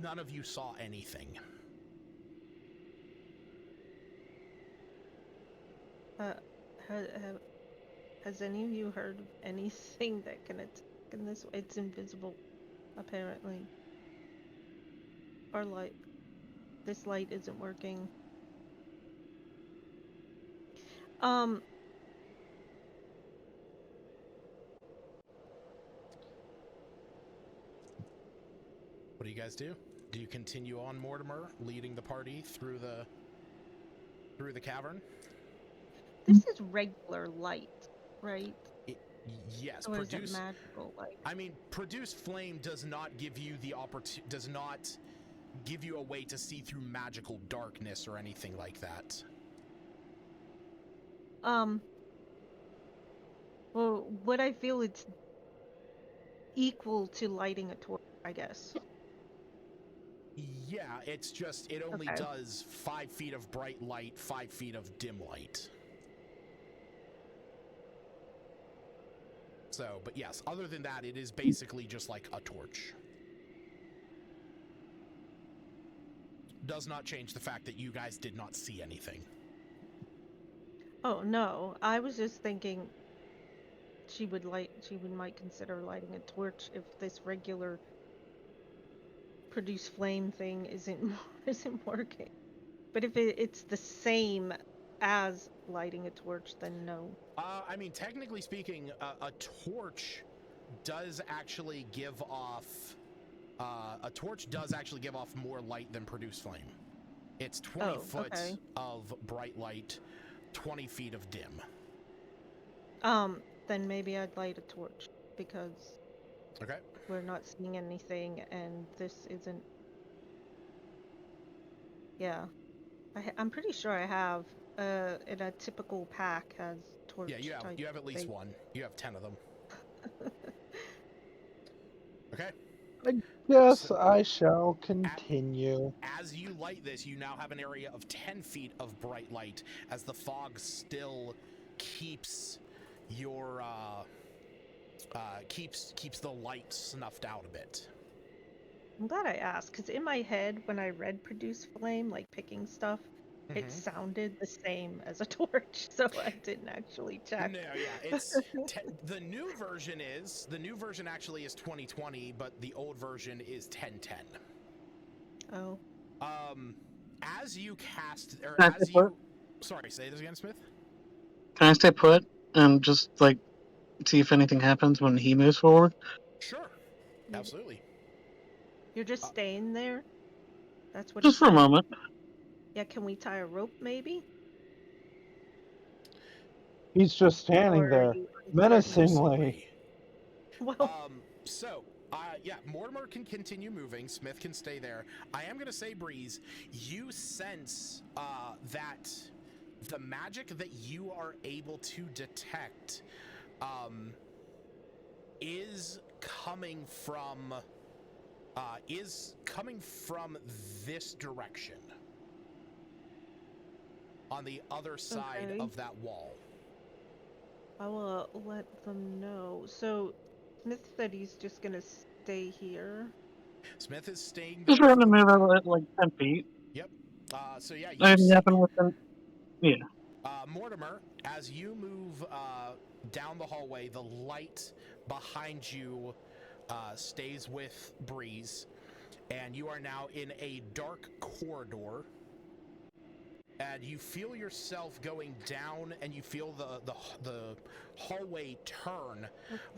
none of you saw anything. Has any of you heard of anything that can attack in this way? It's invisible, apparently. Or this light isn't working. What do you guys do? Do you continue on, Mortimer, leading the party through the cavern? This is regular light, right? Yes. Or is it magical light? I mean, produce flame does not give you the does not give you a way to see through magical darkness or anything like that. Well, what I feel it's equal to lighting a torch, I guess. Yeah, it's just, it only does 5 feet of bright light, 5 feet of dim light. So, but yes, other than that, it is basically just like a torch. Does not change the fact that you guys did not see anything. Oh no, I was just thinking she might consider lighting a torch if this regular produce flame thing isn't working. But if it's the same as lighting a torch, then no. I mean, technically speaking, a torch does actually give off. A torch does actually give off more light than produce flame. It's 20 foot okay. of bright light, 20 feet of dim. Then maybe I'd light a torch because Okay. we're not seeing anything, and this isn't. Yeah, I'm pretty sure I have. In a typical pack has torch. Yeah, you have at least thing. one. You have 10 of them. Okay. I guess So- I shall continue. As you light this, you now have an area of 10 feet of bright light as the fog still keeps your keeps the light snuffed out a bit. I'm glad I asked, because in my head, when I read produce flame, like picking stuff, it sounded the same as a torch, so I didn't actually check. No, yeah, it's the new version actually is 2020, but the old version is 1010. Oh. As you cast, or Can I as stay you, put? sorry, say this again, Smith. Can I stay put and just like see if anything happens when he moves forward? Sure, You- absolutely. You're just staying there? That's what Just he for a said? moment. Yeah, can we tie a rope, maybe? He's just standing Or are there, you uncertain? menacingly. Well, So, yeah, Mortimer can continue moving. Smith can stay there. I am going to say, Breeze, you sense that the magic that you are able to detect is coming from this direction on the other side Okay. of that wall. I will let them know. So, Smith said he's just gonna stay here. Smith is staying Just there trying to for move out at like 10 feet. Yep. So yeah, you Anything see, happen within? Yeah. Mortimer, as you move down the hallway, the light behind you stays with Breeze, and you are now in a dark corridor. And you feel yourself going down, and you feel the hallway turn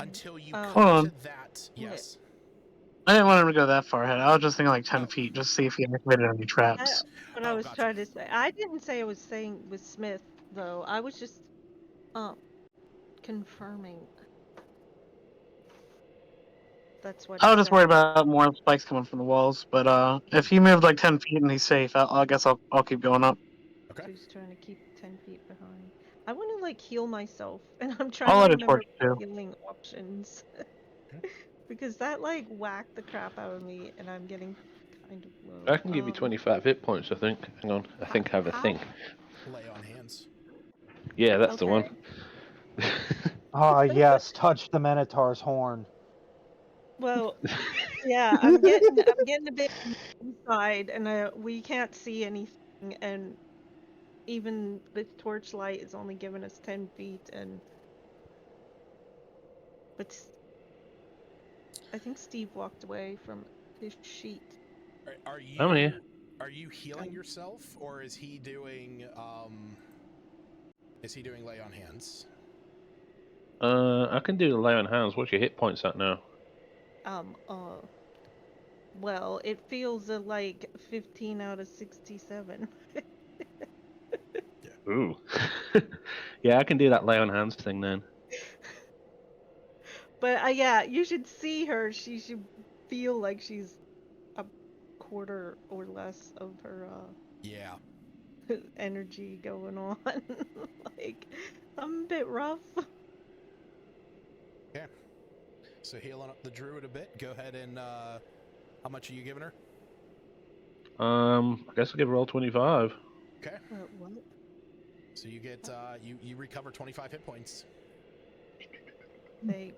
until you Hold come on. to that. Yes. I didn't want him to go that far ahead. I was just thinking like 10 Oh. feet, just see if he activated any traps. What I Oh, was gotcha. trying to say. I didn't say I was saying with Smith, though. I was just, confirming. That's what I he was just said. worried about more spikes coming from the walls, but if he moved like 10 feet and he's safe, I guess I'll keep going up. Okay. So he's trying to keep 10 feet behind. I want to, like, heal myself, and I'm I'll trying to light a remember torch too. healing options. Because that, like, whacked the crap out of me, and I'm getting kind of low. I can give you 25 hit points, I think. Hang on. I think I have a how? thing. Lay on hands. Yeah, that's the Okay. one. Ah, yes, touch the Minotaur's horn. Well, yeah, I'm getting a bit inside, and we can't see anything, and even the torchlight is only giving us 10 feet, and I think Steve walked away from his sheet. Are I'm here. you healing yourself, or is he doing lay on hands? I can do the lay on hands. What's your hit points at now? Well, it feels like 15 out of 67. Ooh. Yeah, I can do that lay on hands thing then. But yeah, you should see her. She should feel like she's a quarter or less of her Yeah. energy going on. Like, I'm a bit rough. Okay. So healing up the druid a bit. Go ahead and how much are you giving her? I guess I'll give her all 25. Okay. What? So you get you recover 25 hit points. Thanks.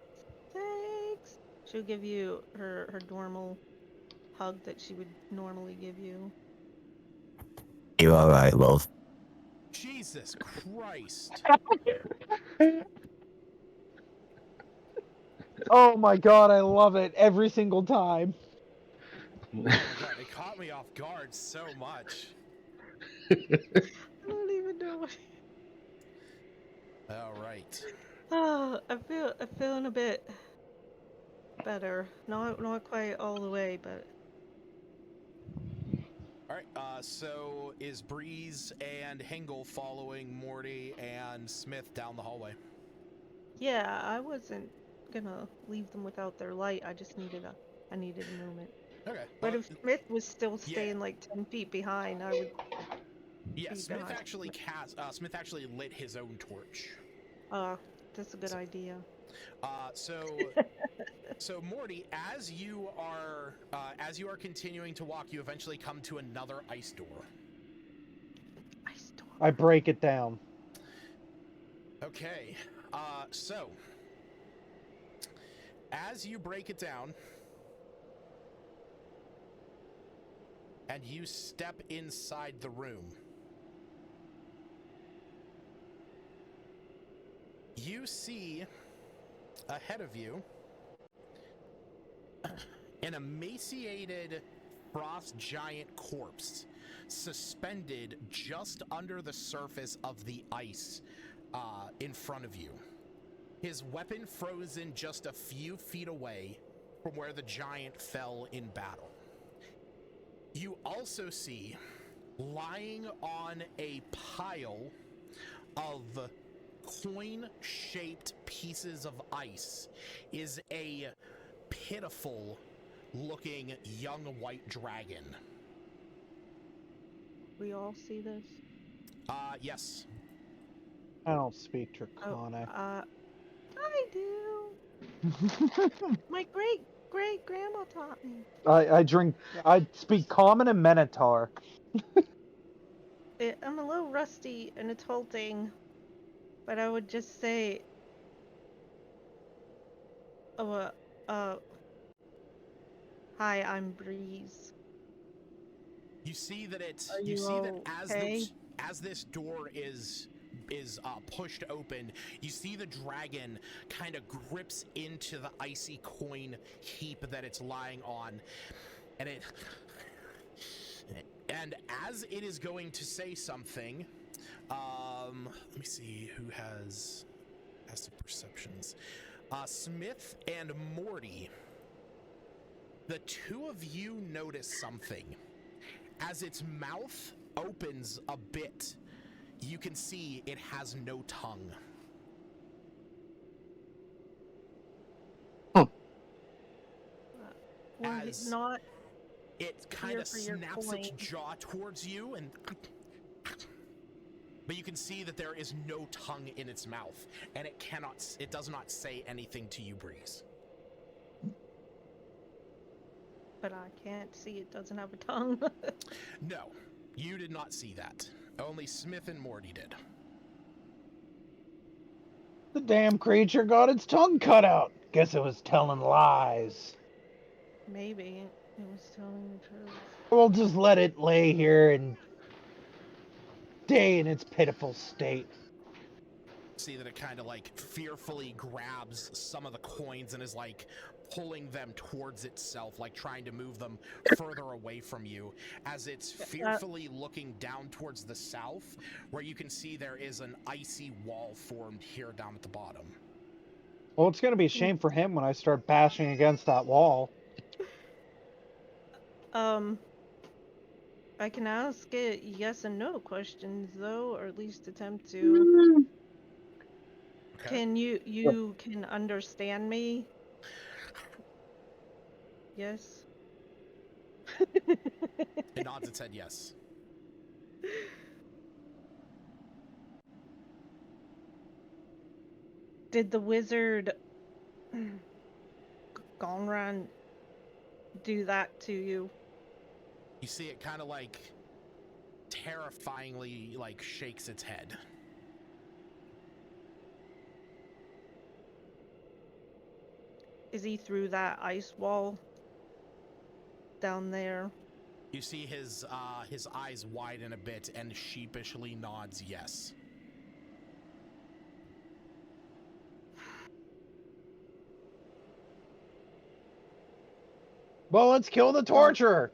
She'll give you her normal hug that she would normally give you. You alright, love? Jesus Christ. Oh my god, I love it every single time. Oh my god, it caught me off guard so much. I don't even know what. All right. Oh, I'm feeling a bit better. Not quite all the way, but All right. So is Breeze and Hingle following Morty and Smith down the hallway? yeah, I wasn't gonna leave them without their light. I just needed a moment. Okay. But if Smith was still yeah. staying like 10 feet behind, I would Yeah, be Smith behind. actually lit his own torch. That's a good idea. So Morty, as you are continuing to walk, you eventually come to another ice door. Ice door. I break it down. Okay. So as you break it down and you step inside the room, you see ahead of you an emaciated frost giant corpse suspended just under the surface of the ice in front of you. His weapon frozen just a few feet away from where the giant fell in battle. You also see, lying on a pile of coin-shaped pieces of ice, is a pitiful-looking young white dragon. We all see this? Yes. I don't speak Draconic. I do. My great grandma taught me. I speak Common and Minotaur. I'm a little rusty in its whole thing, but I would just say, oh, hi, I'm Breeze. You see that Are you okay? as this door is pushed open, you see the dragon kind of grips into the icy coin heap that it's lying on, and as it is going to say something, let me see who has the perceptions. Smith and Morty, the two of you notice something. As its mouth opens a bit, you can see it has no tongue. Well, he's not. It kind of for your snaps its coin. jaw towards you, but you can see that there is no tongue in its mouth, and it does not say anything to you, Breeze. But I can't see it doesn't have a tongue. No, you did not see that. Only Smith and Morty did. The damn creature got its tongue cut out. Guess it was telling lies. Maybe it was telling the truth. We'll just let it lay here and stay in its pitiful state. See that it kind of like fearfully grabs some of the coins and is like pulling them towards itself, like trying to move them further away from you, as it's fearfully looking down towards the south, where you can see there is an icy wall formed here down at the bottom. Well, it's going to be a shame for him when I start bashing against that wall. I can ask it yes and no questions though, or at least attempt to. Okay. Can you can understand me? Yes. It nods its head yes. Did the wizard Gonran do that to you? You see it kind of like terrifyingly like shakes its head. Is he through that ice wall down there? You see his eyes widen a bit and sheepishly nods yes. Well, let's kill the torturer.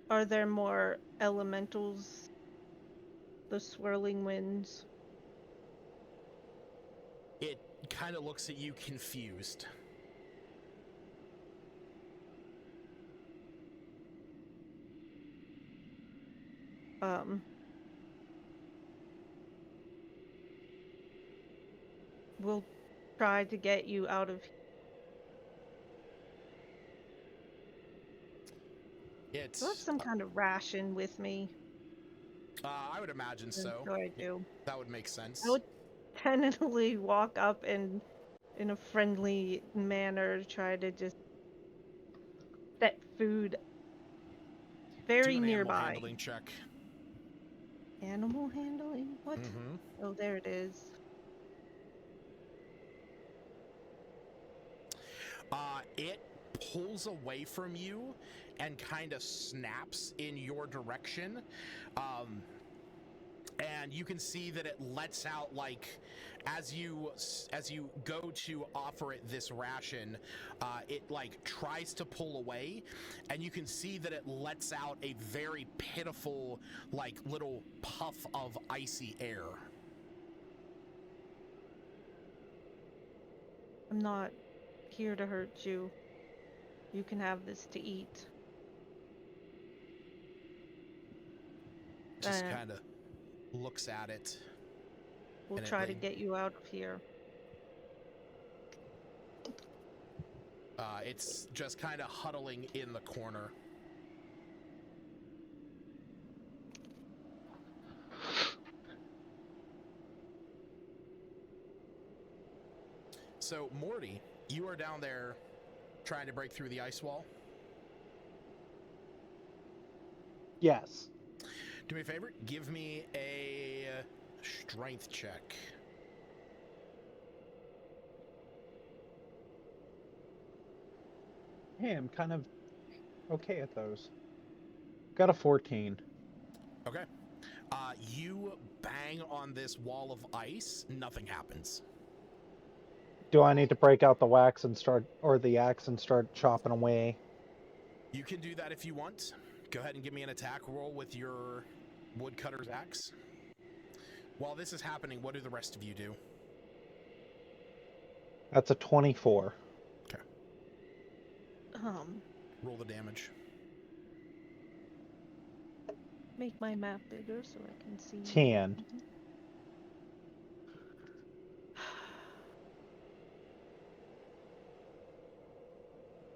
Are there more elementals? The swirling winds? It kind of looks at you confused. We'll try to get you out of It's Do I have some kind of ration with me? I would imagine so. So I do. That would make sense. I would tentatively walk up and, in a friendly manner, try to just set food very Do an animal nearby. handling check. Animal handling? What? Mm-hmm. Oh, there it is. It pulls away from you and kind of snaps in your direction. And you can see that it lets out, like, as you go to offer it this ration, it like tries to pull away, and you can see that it lets out a very pitiful, like, little puff of icy air. I'm not here to hurt you. You can have this to eat. Just kind of looks at it. We'll try to get you out of here. It's just kind of huddling in the corner. So, Morty, you are down there trying to break through the ice wall? Yes. Do me a favor, give me a strength check. Hey, I'm kind of okay at those. Got a 14. Okay. You bang on this wall of ice, nothing happens. Do I need to break out the wax and start, or the axe and start chopping away? You can do that if you want. Go ahead and give me an attack roll with your woodcutter's axe. While this is happening, what do the rest of you do? That's a 24. Okay. Roll the damage. Make my map bigger so I can see. 10.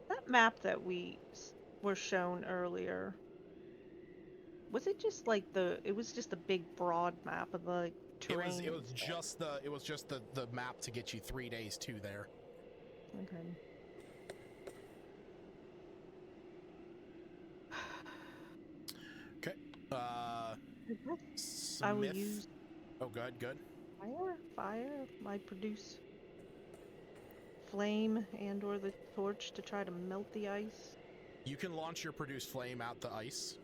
That map that we were shown earlier, was it just like it was just a big broad map of the terrain? It was just the map to get you 3 days to there. Okay. Okay. I will Smith. use Oh, good. fire might produce flame and/or the torch to try to melt the ice. You can launch your produce flame out the ice.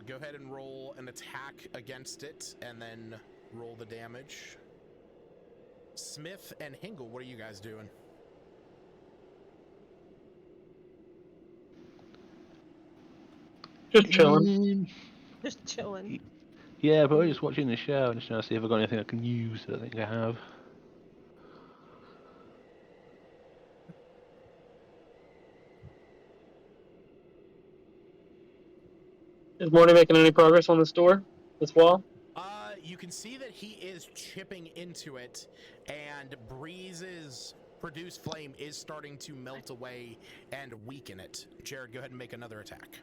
Go ahead and roll an attack against it, and then roll the damage. Smith and Hingle, what are you guys doing? Just chilling. Just chilling. Yeah, but I'm just watching the show and just trying to see if I've got anything I can use. I think I have. Is Morty making any progress on this door? This wall? You can see that he is chipping into it, and Breeze's produce flame is starting to melt away and weaken it. Jared, go ahead and make another attack.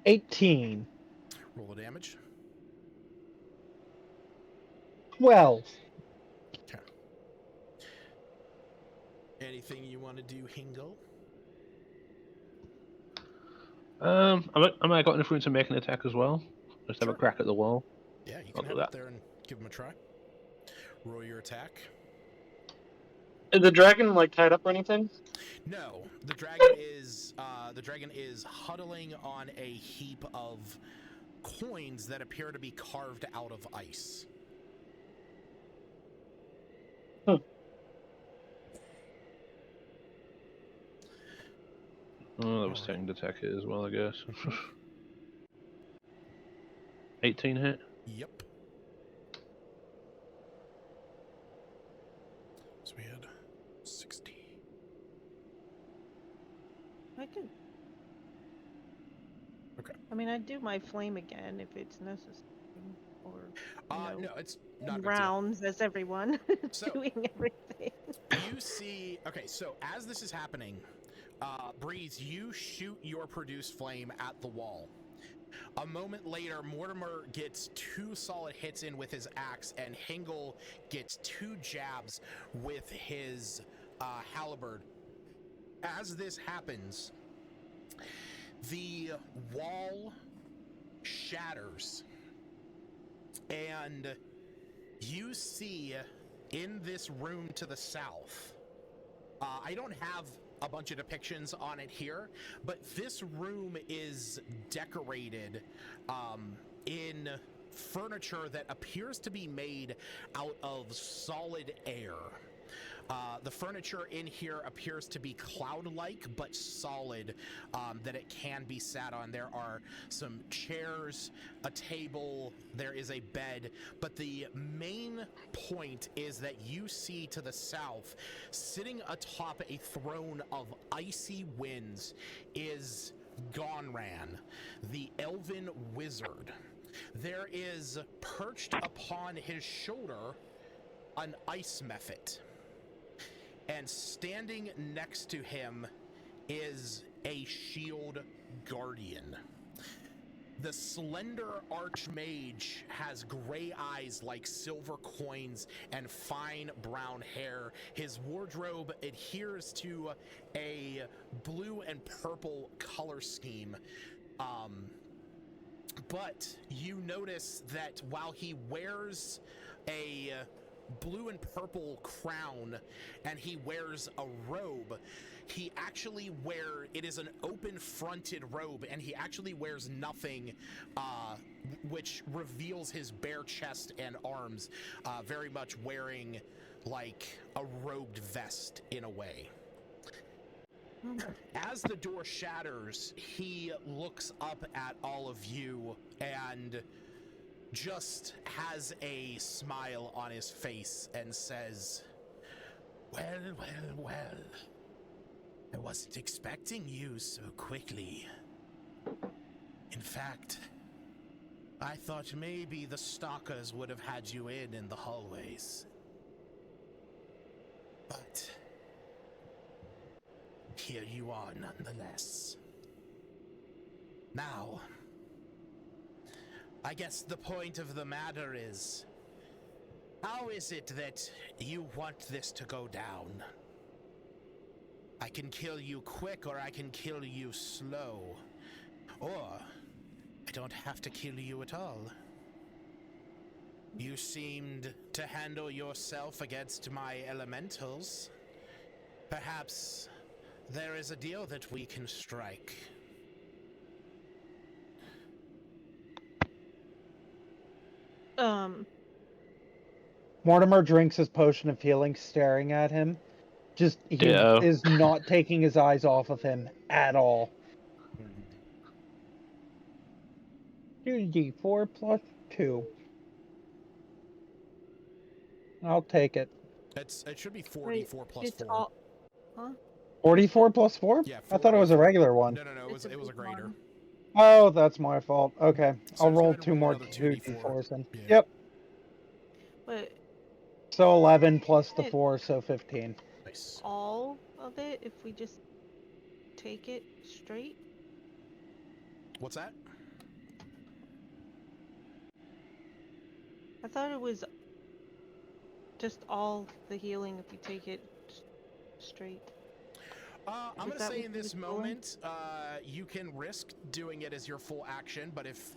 18. Roll the damage. 12. Okay. Anything you want to do, Hingle? Am I got enough room to make an attack as well? Just have a Sure. crack at the wall. Yeah, you can I'll head do up that. there and give him a try. Roll your attack. Is the dragon like tied up or anything? No, the dragon is huddling on a heap of coins that appear to be carved out of ice. Oh, that was taking to attack it as well, I guess. 18 hit. Yep. So we had 60. I could. Okay. I mean, I'd do my flame again if it's necessary, or No, it's not a big deal. rounds as everyone So- doing everything. You see, okay, so as this is happening, Breeze, you shoot your produced flame at the wall. A moment later, Mortimer gets 2 solid hits in with his axe, and Hingle gets 2 jabs with his halberd. As this happens, the wall shatters, and you see in this room to the south, I don't have a bunch of depictions on it here, but this room is decorated in furniture that appears to be made out of solid air. The furniture in here appears to be cloud-like but solid, that it can be sat on. There are some chairs, a table, there is a bed, but the main point is that you see to the south, sitting atop a throne of icy winds, is Gonran, the elven wizard. There is perched upon his shoulder an ice mephit. And standing next to him is a shield guardian. The slender archmage has gray eyes like silver coins and fine brown hair. His wardrobe adheres to a blue and purple color scheme. But you notice that while he wears a blue and purple crown and he wears a robe, it is an open fronted robe, and he actually wears nothing, which reveals his bare chest and arms, very much wearing like a robed vest in a way. As the door shatters, he looks up at all of you and just has a smile on his face and says, well, I wasn't expecting you so quickly. In fact, I thought maybe the stalkers would have had you in the hallways. But here you are nonetheless. Now, I guess the point of the matter is, how is it that you want this to go down? I can kill you quick, or I can kill you slow. Or, I don't have to kill you at all. You seemed to handle yourself against my elementals. Perhaps there is a deal that we can strike. Mortimer drinks his potion of healing, staring at him. Just, he Ditto. is not taking his eyes off of him at all. 2d4 plus 2. I'll take it. It should be 44 Wait, plus it's 4. all. Huh? 44 plus 4? Yeah, I thought it was a regular one. No, it was a big greater. one. Oh, that's my fault. Okay, So I'll just go roll ahead and 2 roll more another 2d4. 2d4s then. Yeah. Yep. But So 11 plus the It- 4, so 15. Nice. all of it, if we just take it straight? What's that? I thought it was just all the healing if we take it straight. I'm Is gonna that say what in he this was doing? moment, you can risk doing it as your full action, but if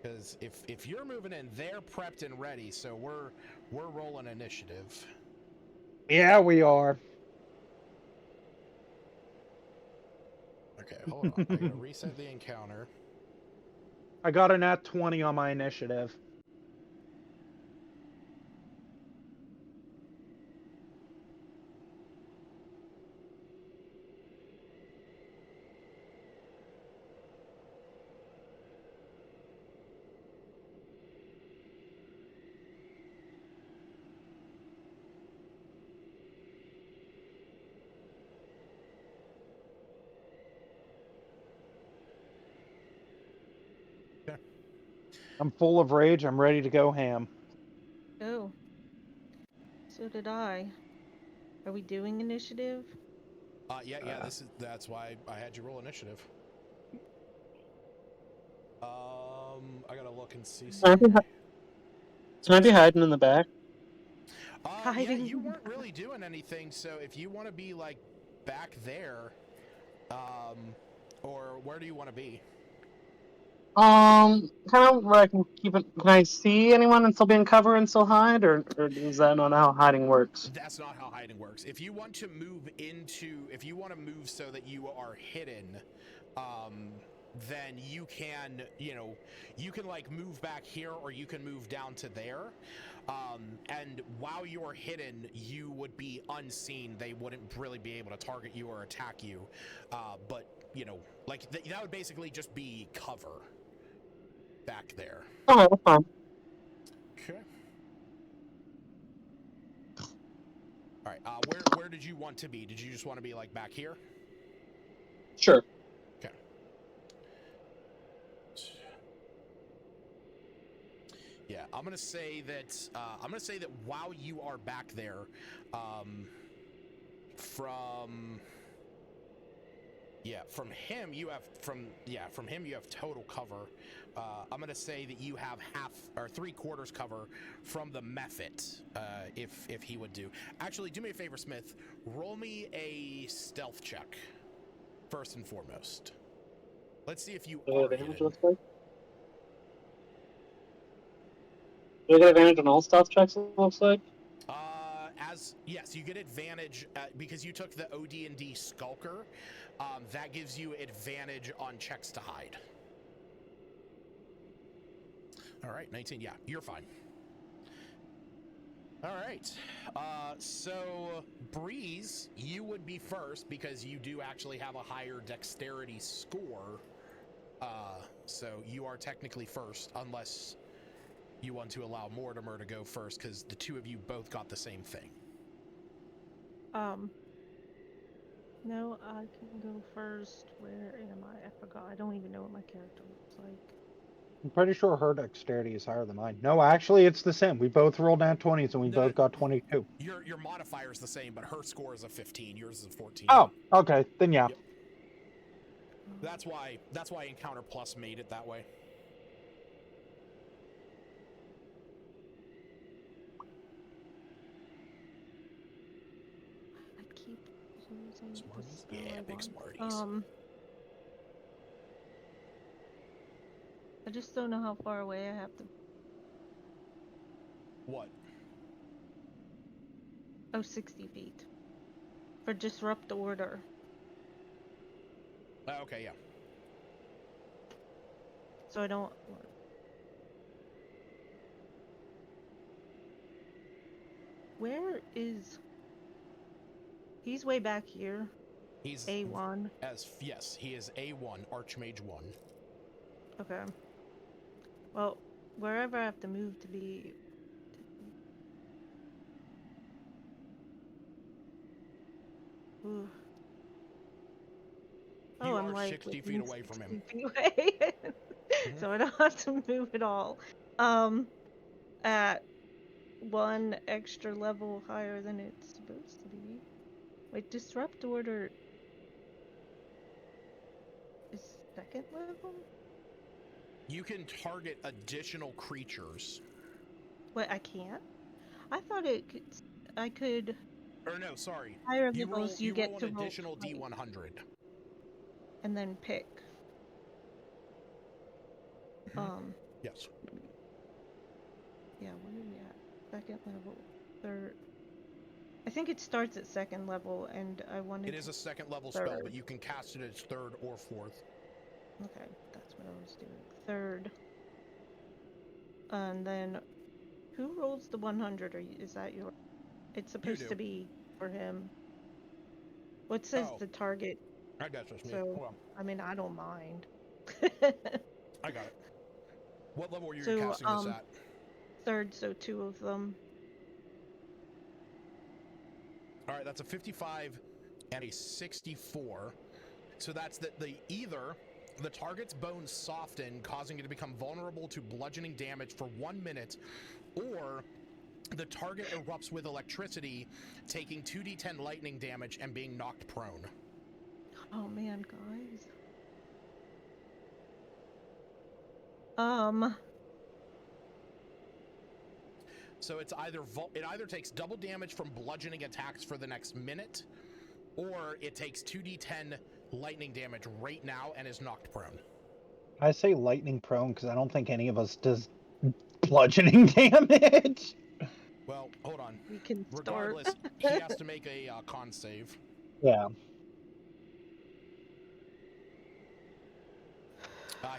Because if you're moving in, they're prepped and ready. So we're rolling initiative. Yeah, we are. Okay, hold on. I gotta reset the encounter. I got a nat 20 on my initiative. I'm full of rage. I'm ready to go ham. Oh, so did I. Are we doing initiative? Yeah. That's why I had you roll initiative. I gotta look and see. Can I be hiding in the back? Yeah, Hiding. you weren't really doing anything. So if you want to be like back there, or where do you want to be? Kind of where I can keep it. Can I see anyone and still be in cover and still hide, or is that not how hiding works? That's not how hiding works. If you want to move so that you are hidden, then you can, you can like move back here or you can move down to there. And while you're hidden, you would be unseen. They wouldn't really be able to target you or attack you. But, like that would basically just be cover back there. Okay, that's fine. Okay. All right. Where did you want to be? Did you just want to be like back here? Sure. Okay. Yeah, I'm gonna say that while you are back there, from him you have total cover. I'm gonna say that you have half or 3/4 cover from the Mephit, if he would do. Actually, do me a favor, Smith. Roll me a stealth check first and foremost. Let's see if you Do I get are advantage, hidden. looks like? Do I get advantage on all stealth checks, it looks like? Yes, you get advantage because you took the OD&D Skulker. That gives you advantage on checks to hide. All right, 19. Yeah, you're fine. All right. So Breeze, you would be first because you do actually have a higher dexterity score. So you are technically first, unless you want to allow Mortimer to go first, because the two of you both got the same thing. No, I can go first. Where am I? I forgot. I don't even know what my character looks like. I'm pretty sure her dexterity is higher than mine. No, actually, it's the same. We both rolled nat 20s and we No, both got 22. Your modifier is the same, but her score is a 15. Yours is a 14. Oh, okay. Then yeah. Yep. That's why Encounter Plus made it that way. I keep losing the Smarties? spell Yeah, I big want. Smarties. I just don't know how far away I have to. What? Oh, 60 feet. For disrupt order. Okay, yeah. So I don't. Where is. He's way back here. He's A1. Yes, he is A1, Archmage 1. Okay. Well, wherever I have to move to be. You Ooh. Oh, I'm are like 60 feet within away from 60 him. feet away. So I don't have to move at all. At one extra level higher than it's supposed to be. Wait, disrupt order is second level? You can target additional creatures. Wait, I can't? I thought I could. Or no, sorry. Higher You levels you roll get an to roll additional twice D100. and then pick. Yes. Yeah, where are we at? Second level, third. I think it starts at second level, and I wanted It is a second level third. spell, but you can cast it as third or fourth. Okay, that's what I was doing. Third. And then, who rolls the 100? Is that your? It's supposed do. to be for him. What says Oh. the target? I guess that's me. So, Hold on. I mean, I don't mind. I got it. What level are you So, casting this at? third, so 2 of them. All right, that's a 55 and a 64. So that's either the target's bones soften, causing it to become vulnerable to bludgeoning damage for 1 minute, or the target erupts with electricity, taking 2d10 lightning damage and being knocked prone. Oh man, guys. So it's it either takes double damage from bludgeoning attacks for the next minute, or it takes 2d10 lightning damage right now and is knocked prone. I say lightning prone because I don't think any of us does bludgeoning damage. Well, hold on. We can Regardless, start. he has to make a con save. Yeah.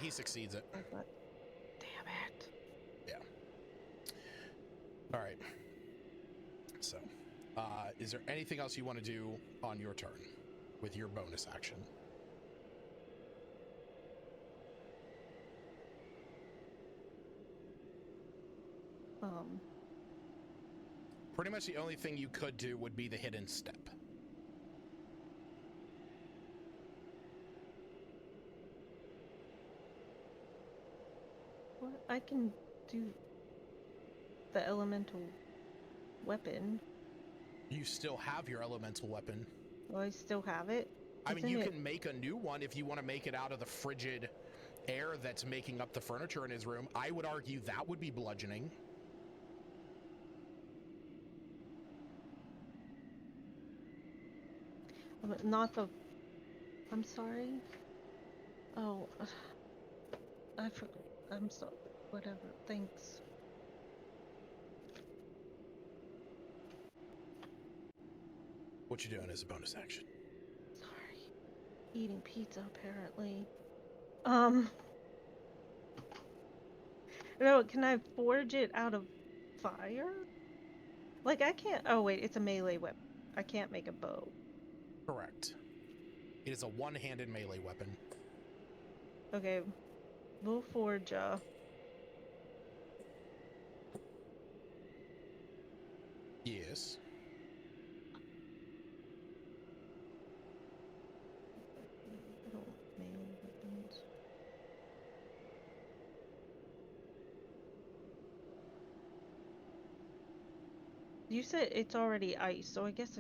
He succeeds it. Damn it. Yeah. All right. So, is there anything else you want to do on your turn with your bonus action? Pretty much the only thing you could do would be the hidden step. Well, I can do the elemental weapon. You still have your elemental weapon. Well, I still have it. I mean, you can make a new one if you want to make it out of the frigid air that's making up the furniture in his room. I would argue that would be bludgeoning. Not the... I'm sorry. Oh. I forgot. I'm sorry. Whatever. Thanks. What you doing as a bonus action? Sorry. Eating pizza, apparently. No, can I forge it out of fire? Like, I can't... Oh, wait. It's a melee weapon. I can't make a bow. Correct. It is a one-handed melee weapon. Okay. We'll forge, Yes. Melee weapons. You said it's already ice, so I guess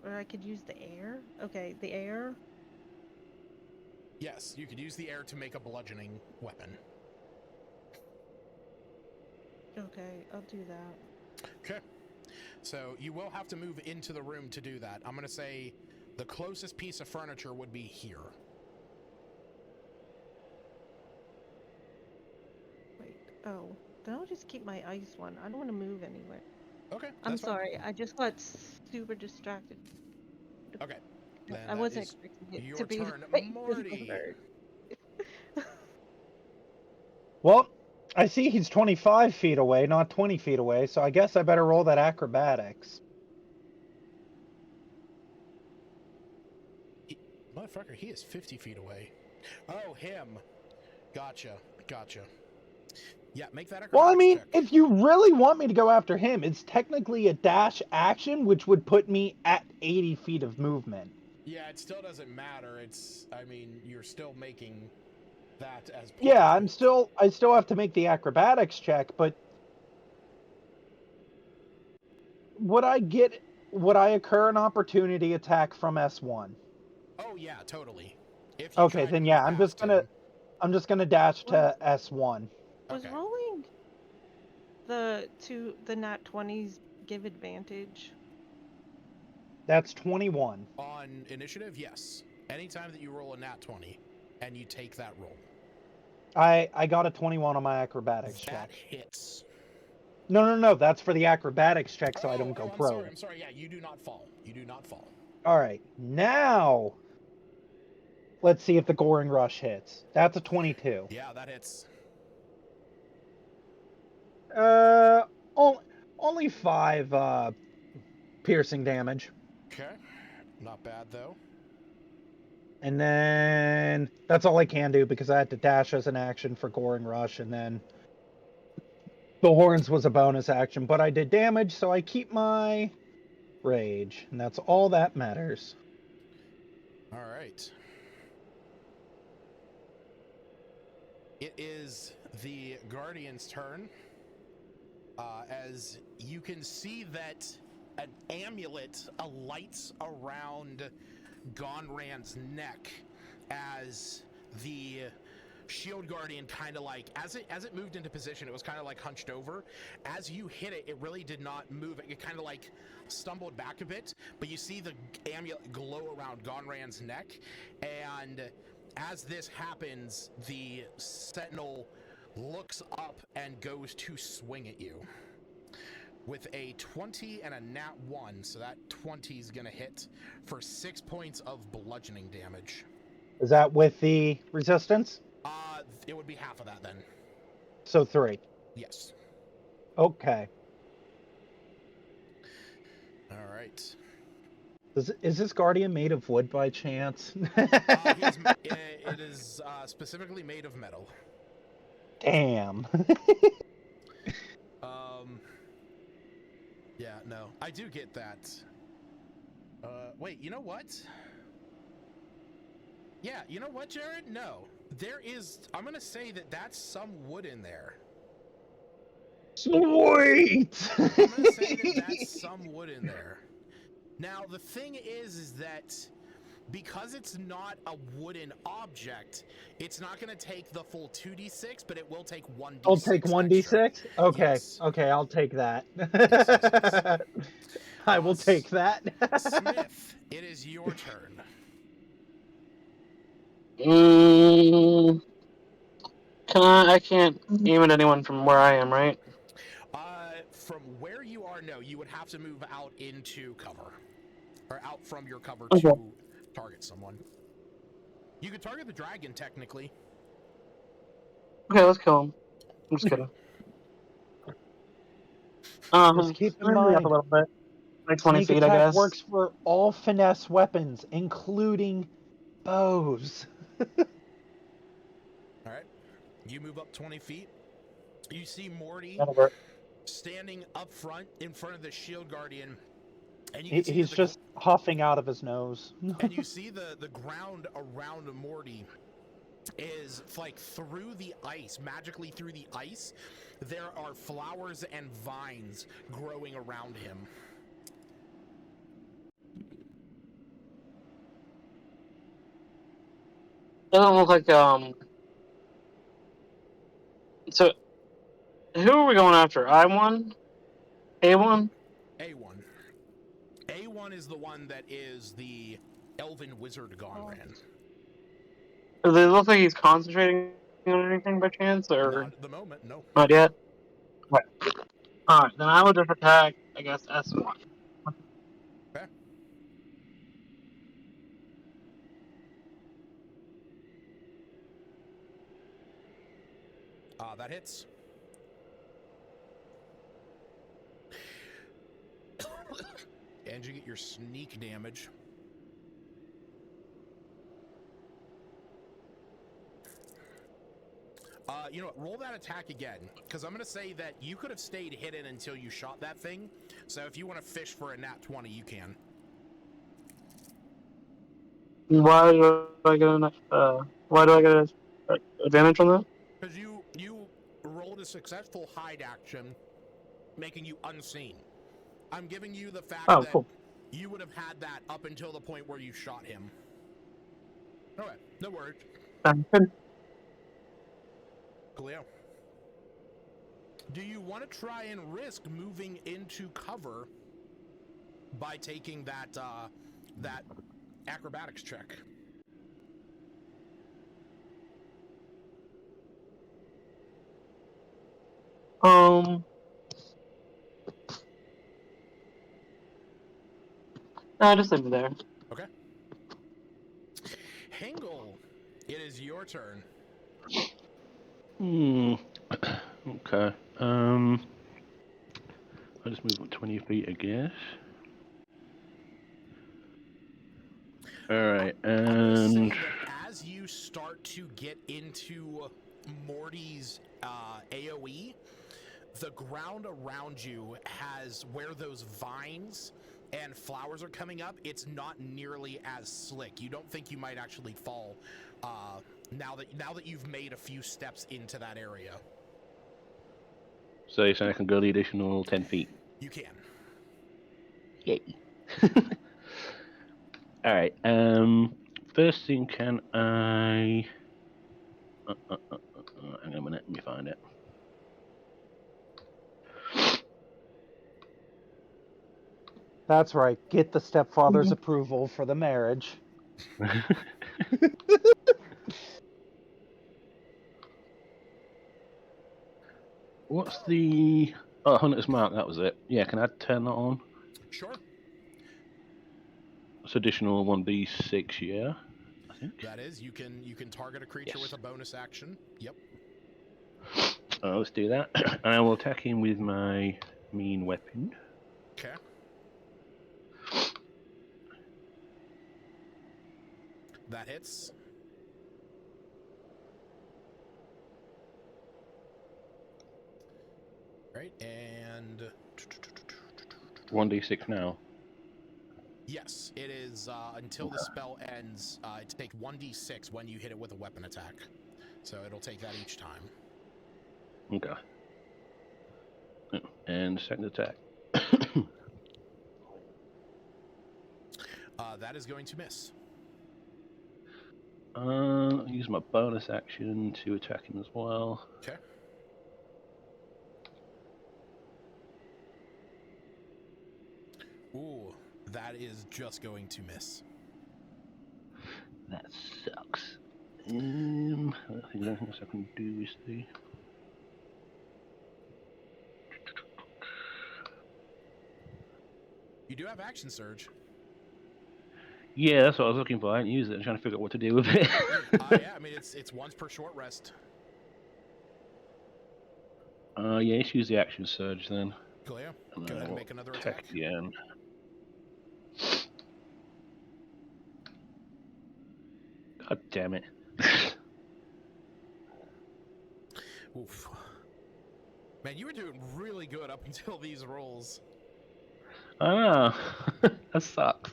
or I could use the air? Okay, the air? Yes, you could use the air to make a bludgeoning weapon. Okay, I'll do that. Okay. So you will have to move into the room to do that. I'm going to say the closest piece of furniture would be here. Wait, oh. Then I'll just keep my ice one. I don't want to move anywhere. Okay. I'm that's fine. sorry, I just got super distracted. Okay. Then I wasn't expecting it your to be turn, right this Morty. moment. Well, I see he's 25 feet away, not 20 feet away, so I guess I better roll that acrobatics. Motherfucker, he is 50 feet away. Oh, him. Gotcha. Yeah, make that acrobatics Well, I mean, check. if you really want me to go after him, it's technically a dash action, which would put me at 80 feet of movement. Yeah, it still doesn't matter. I mean, you're still making that as part Yeah, of it. I still have to make the acrobatics check, but would I occur an opportunity attack from S1? Oh yeah, totally. If you Okay, tried then to yeah, move past him. I'm just gonna dash to S1. Was Okay. rolling the nat 20s give advantage? That's 21. On initiative, yes. Anytime that you roll a nat 20 and you take that roll. I got a 21 on my acrobatics That check. hits. No. That's for the acrobatics check, so I don't go I'm pro. sorry. I'm sorry. Yeah, you do not fall. You do not fall. All right, now let's see if the Goring Rush hits. That's a 22. Yeah, that hits. Uh, only 5 piercing damage. Okay. Not bad, though. And then that's all I can do because I had to dash as an action for Goring Rush, and then the horns was a bonus action, but I did damage, so I keep my rage, and that's all that matters. All right. It is the Guardian's turn. As you can see that an amulet alights around Gonran's neck as the shield guardian kind of like as it moved into position, it was kind of like hunched over. As you hit it, it really did not move. It kind of like stumbled back a bit, but you see the amulet glow around Gonran's neck, and as this happens, the sentinel looks up and goes to swing at you with a 20 and a nat 1, so that 20 is gonna hit for 6 points of bludgeoning damage. Is that with the resistance? It would be half of that then. So 3. Yes. Okay. All right. Is this Guardian made of wood by chance? It is specifically made of metal. Damn. Yeah, no, I do get that. Wait, you know what? Yeah, you know what, Jared? No, there is. I'm gonna say that that's some wood in there. Sweet. I'm gonna say that that's some wood in there. Now, the thing is that because it's not a wooden object, it's not going to take the full 2d6, but it will take 1d6. I'll take 1d6? Okay, yes. okay, I'll take that. Yes. I will take that. Smith, it is your turn. I can't aim at anyone from where I am, right? From where you are, no. You would have to move out into cover. Or out from your cover Okay. to target someone. You could target the dragon, technically. Okay, let's kill him. I'm just kidding. Just keep in maybe mind, up a little bit. Like 20 sneak feet, I attack guess. works for all finesse weapons, including bows. Alright. You move up 20 feet. You see Morty That'll work. standing up front in front of the shield guardian. And you can see He's just huffing out of his nose. and you see the ground around Morty is like through the ice, magically through the ice, there are flowers and vines growing around him. Doesn't look like So, who are we going after? I1? A1? A1. A1 is the one that is the elven wizard Gonran. Does it look like he's concentrating on anything by chance, or Not at the moment, no. not yet? Right. Alright, then I will just attack, I guess, S1. Okay. That hits. And you get your sneak damage. You know what? Roll that attack again, because I'm going to say that you could have stayed hidden until you shot that thing. So if you want to fish for a nat 20, you can. Why do I get an advantage on that? Because you rolled a successful hide action, making you unseen. I'm giving you the fact that Cool. you would have had that up until the point where you shot him. Okay, no worries. Good. Cleo. Do you want to try and risk moving into cover by taking that that acrobatics check? No, just leave it there. Okay. Hingle, it is your turn. Okay. I'll just move up 20 feet, I guess. Alright, I'm going to say and... that as you start to get into Morty's AoE, the ground around you has, where those vines and flowers are coming up, it's not nearly as slick. You don't think you might actually fall now that you've made a few steps into that area. So you're saying I can go the additional 10 feet? You can. Yay. Alright, first thing, can I... hang on a minute, let me find it. That's right. Get the stepfather's approval for the marriage. What's the... Oh, Hunter's Mark, that was it. Yeah, can I turn that on? Sure. It's additional 1d6, yeah? I think. That is, you can target a creature Yes. with a bonus action. Yep. Let's do that. And I will attack him with my mean weapon. Okay. That hits. Right, and 1d6 now. yes, it is until the spell ends. It takes 1d6 when you hit it with a weapon attack, so it'll take that each time. Okay. And second attack. That is going to miss. Use my bonus action to attack him as well. Okay. Ooh, that is just going to miss. That sucks. I think there's anything else I can do is the... You do have action surge. Yeah, that's what I was looking for. I didn't use it. I'm trying to figure out what to do with it. Yeah, I mean it's once per short rest. Yeah, let's use the action surge then. Go, yeah. And Go then ahead and I'll make another attack. again. God damn it. Oof. Man, you were doing really good up until these rolls. Ah, that sucks.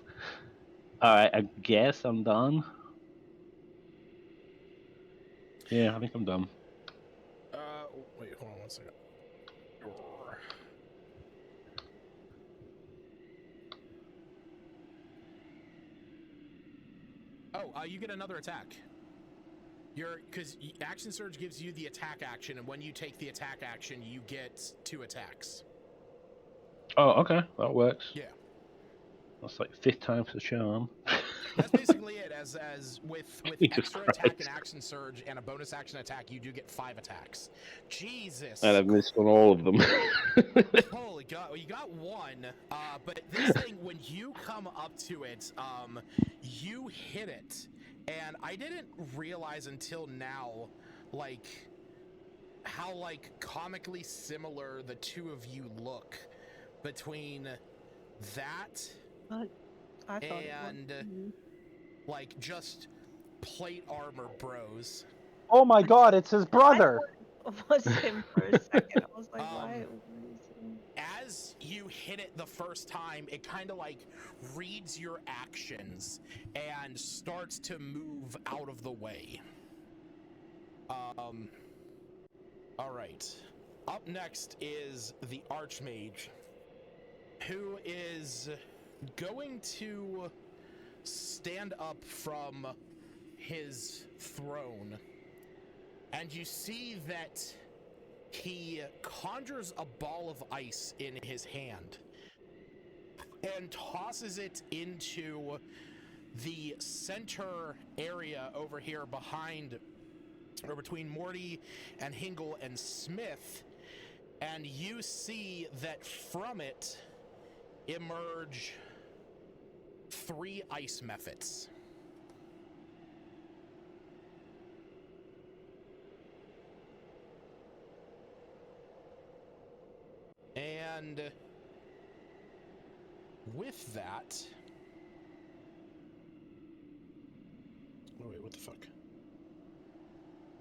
Alright, I guess I'm done. Yeah, I think I'm done. Wait, hold on one second. Oh, you get another attack. Because action surge gives you the attack action, and when you take the attack action, you get 2 attacks. Oh, okay, that works. Yeah. That's like 5th time's the charm. That's basically it. As with Jesus extra Christ. attack and action surge and a bonus action attack, you do get 5 attacks. Jesus. And I've missed on all of them. Holy God! Well, you got 1, but this thing, when you come up to it, you hit it, and I didn't realize until now, like, how comically similar the two of you look between that I thought and it was. like just plate armor bros. Oh my god, it's his brother! It was him for a second. I was like, why? As you hit it the first time, it kind of like reads your actions and starts to move out of the way. All right. Up next is the Archmage, who is going to stand up from his throne, and you see that he conjures a ball of ice in his hand and tosses it into the center area over here behind, or between Morty and Hingle and Smith, and you see that from it emerge 3 ice mephits. And with that... Oh, wait, what the fuck?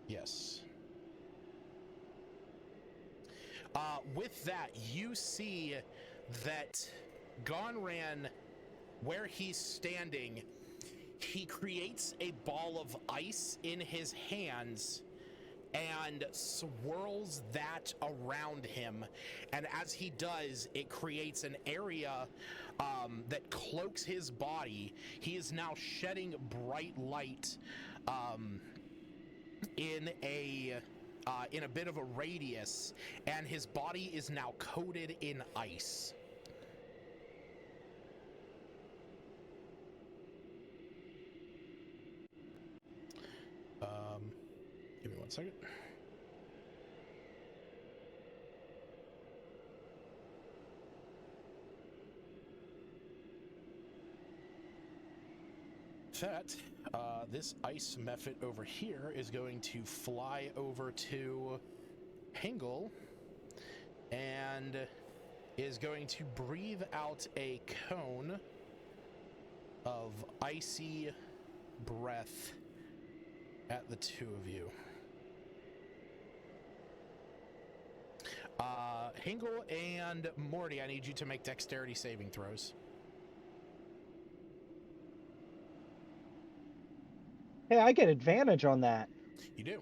Yes. With that, you see that Gonran, where he's standing, he creates a ball of ice in his hands and swirls that around him. And as he does, it creates an area that cloaks his body. He is now shedding bright light in a bit of a radius, and his body is now coated in ice. Give me 1 second. That, this ice mephit over here is going to fly over to Hingle and is going to breathe out a cone of icy breath at the two of you. Hingle and Morty, I need you to make dexterity saving throws. Hey, I get advantage on that. You do.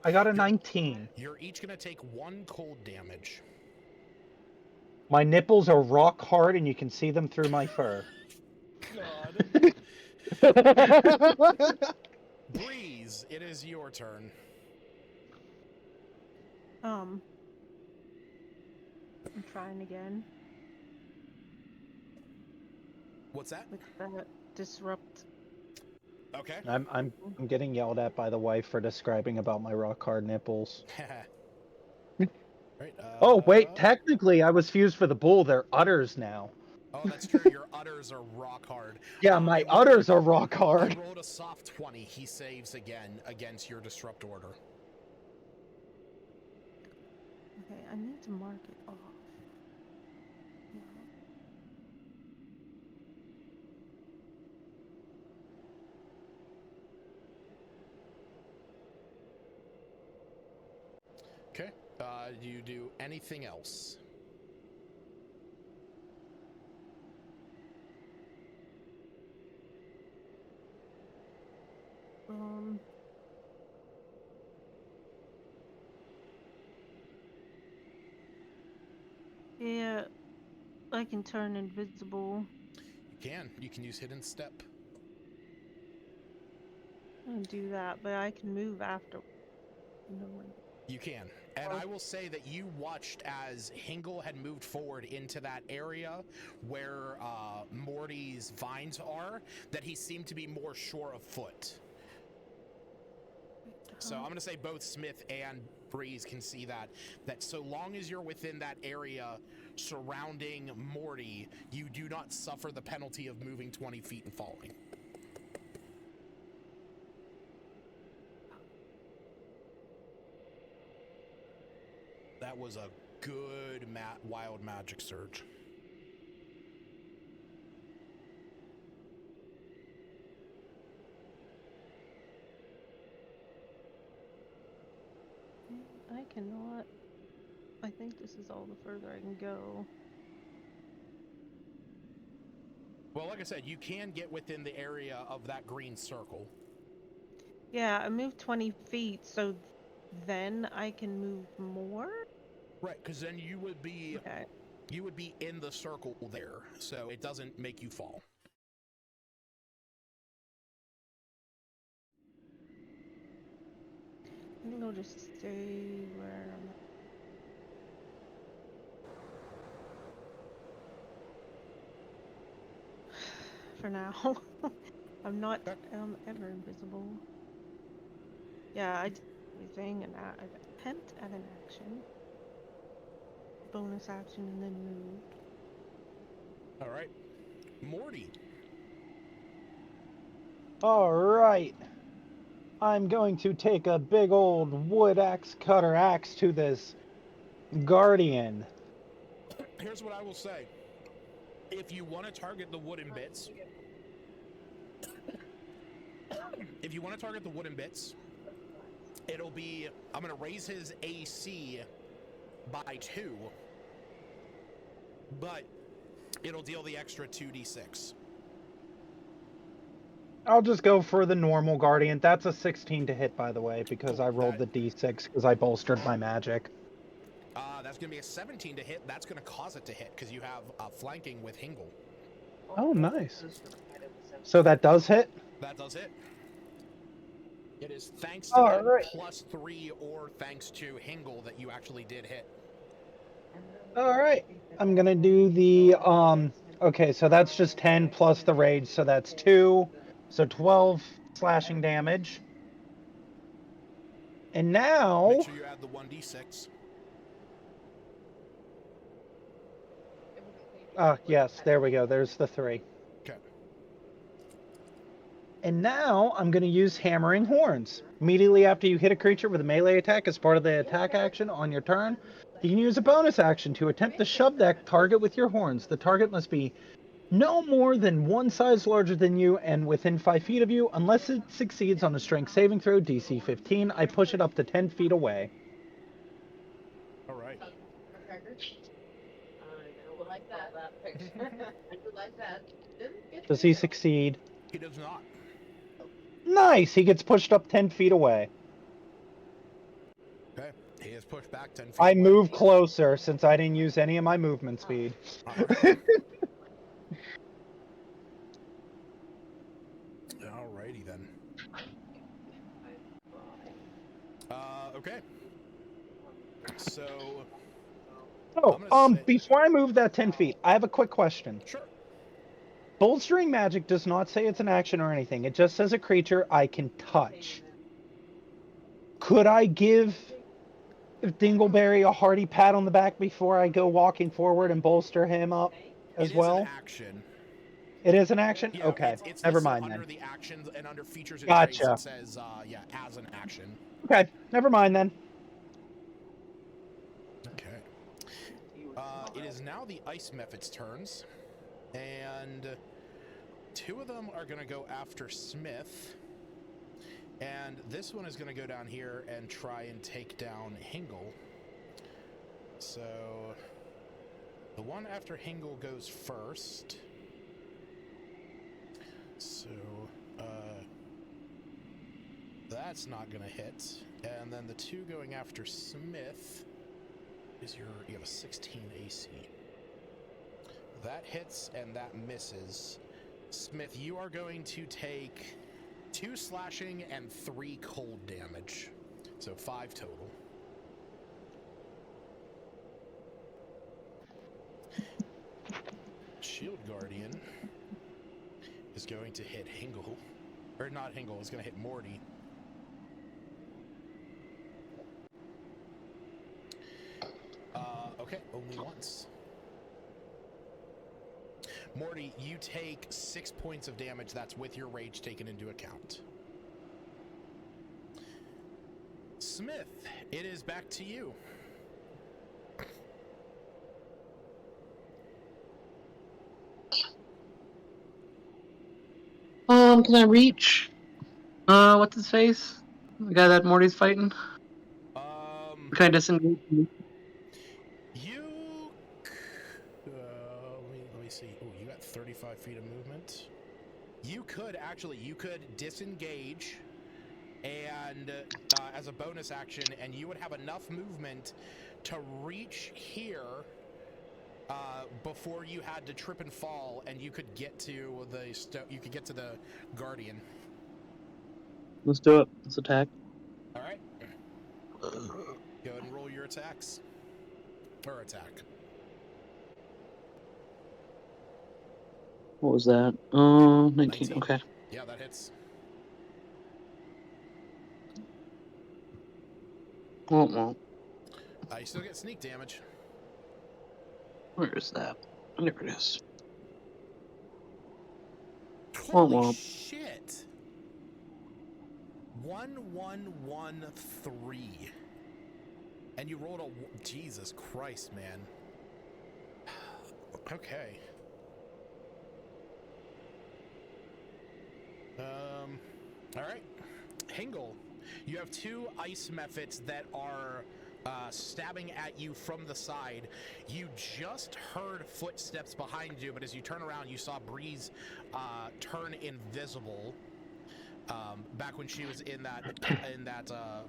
I got a 19. You're each going to take 1 cold damage. My nipples are rock hard and you can see them through my fur. God. Breeze, it is your turn. I'm trying again What's that? with the disrupt. Okay. I'm getting yelled at by the wife for describing about my rock hard nipples. Right, Oh wait, technically I was fused for the bull. They're udders now. Oh, that's true. Your udders are rock hard. Yeah, my udders are rock hard. I rolled a soft 20. He saves again against your disrupt order. Okay, I need to mark it off. Okay. Do you do anything else? Yeah, I can turn invisible. You can. You can use hidden step. I can do that, but I can move after. No one. You can. And I will say that you watched as Hingle had moved forward into that area where Morty's vines are, that he seemed to be more sure of foot. So I'm going to say both Smith and Breeze can see that so long as you're within that area surrounding Morty, you do not suffer the penalty of moving 20 feet and falling. That was a good wild magic surge. I cannot. I think this is all the further I can go. Well, like I said, you can get within the area of that green circle. Yeah, I moved 20 feet, so then I can move more? Right, because then you would be Okay. you would be in the circle there, so it doesn't make you fall. I think I'll just stay where I'm at. For now. I'm not ever invisible. Yeah, I did everything, an attempt at an action, bonus action, and then move. All right. Morty. All right. I'm going to take a big old wood axe cutter axe to this guardian. Here's what I will say. If you want to target the wooden bits, it'll be, I'm going to raise his AC by 2, but it'll deal the extra 2d6. I'll just go for the normal guardian. That's a 16 to hit, by the way, because Cool. I rolled the d6 because I bolstered my magic. That's going to be a 17 to hit. That's going to cause it to hit because you have flanking with Hingle. Oh, nice. So that does hit? That does hit. It is thanks to All that right. +3 or thanks to Hingle that you actually did hit. All right. I'm going to do the, okay, so that's just 10 plus the rage, so that's 2. So 12 slashing damage. And now... Make sure you add the 1d6. Yes, there we go. There's the 3. Okay. And now I'm going to use Hammering Horns. Immediately after you hit a creature with a melee attack as part of the attack action on your turn, you can use a bonus action to attempt to shove that target with your horns. The target must be no more than one size larger than you and within 5 feet of you, unless it succeeds on a strength saving throw, DC 15. I push it up to 10 feet away. All right. Does he succeed? He does not. Nice! He gets pushed up 10 feet away. Okay. He is pushed back 10 feet I away. move closer since I didn't use any of my movement speed. All right. Alrighty then. Okay. So. Before I move that 10 feet, I have a quick question. Sure. Bolstering magic does not say it's an action or anything. It just says a creature I can touch. Could I give Dingleberry a hearty pat on the back before I go walking forward and bolster him up as well? It is an action. It is an action? Yeah, okay. It's Never listed mind under then. the actions and under features and Gotcha. traits it says, as an action. Okay. Never mind then. Okay. It is now the Ice Mephit's turns, and 2 of them are going to go after Smith, and this one is going to go down here and try and take down Hingle. So the one after Hingle goes first. So that's not going to hit, and then the 2 going after Smith. You have a 16 AC. That hits and that misses. Smith, you are going to take 2 slashing and 3 cold damage. So 5 total. Shield Guardian is going to hit Hingle. Or not Hingle, it's going to hit Morty. Okay, only once. Morty, you take 6 points of damage. That's with your rage taken into account. Smith, it is back to you. Can I reach? What's his face? The guy that Morty's fighting? Can I disengage? You... let me see. Oh, you got 35 feet of movement. You could disengage and as a bonus action, and you would have enough movement to reach here before you had to trip and fall, and you could get to the Guardian. Let's do it. Let's attack. All right. Go ahead and roll your attacks. Or attack. What was that? 19. Okay. Yeah, that hits. Won't. You still get sneak damage. Where is that? There it is. Holy shit! 1113. And you rolled a... Jesus Christ, man. Okay. Alright. Hingle, you have 2 ice methods that are stabbing at you from the side. You just heard footsteps behind you, but as you turn around, you saw Breeze turn invisible. Back when she was in that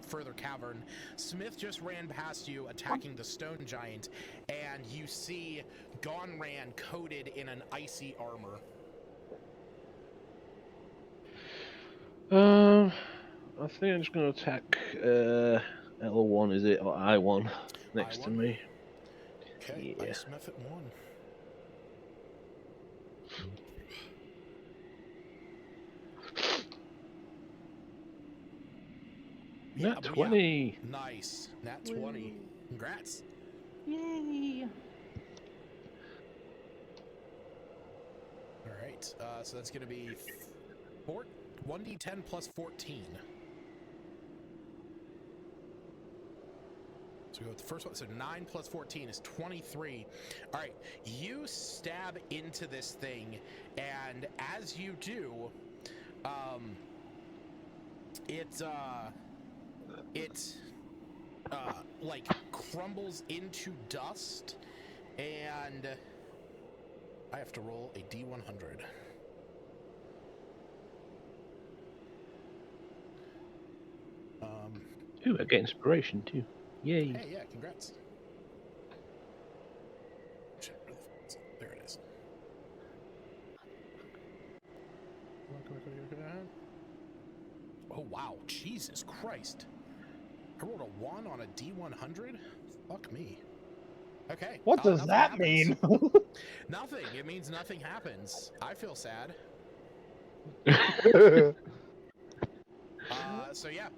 further cavern. Smith just ran past you, attacking the stone giant, and you see Gonran coated in an icy armor. I think I'm just going to attack L1, is it, or I1 next to I1? me. Okay, Yeah. Ice Method 1. Nat 20. Yeah. Nice. Nat 20. Congrats. Yay! All right. So that's going to be 1d10 plus 14. So we go with the first one. So 9 plus 14 is 23. All right. You stab into this thing, and as you do, it like crumbles into dust, and I have to roll a D100. Ooh, I get inspiration too. Yay. Hey, yeah, congrats. There it is. Oh, wow. Jesus Christ. I rolled a 1 on a D100? Fuck me. Okay. What does that mean? Nothing. It means nothing happens. I feel sad. So yeah.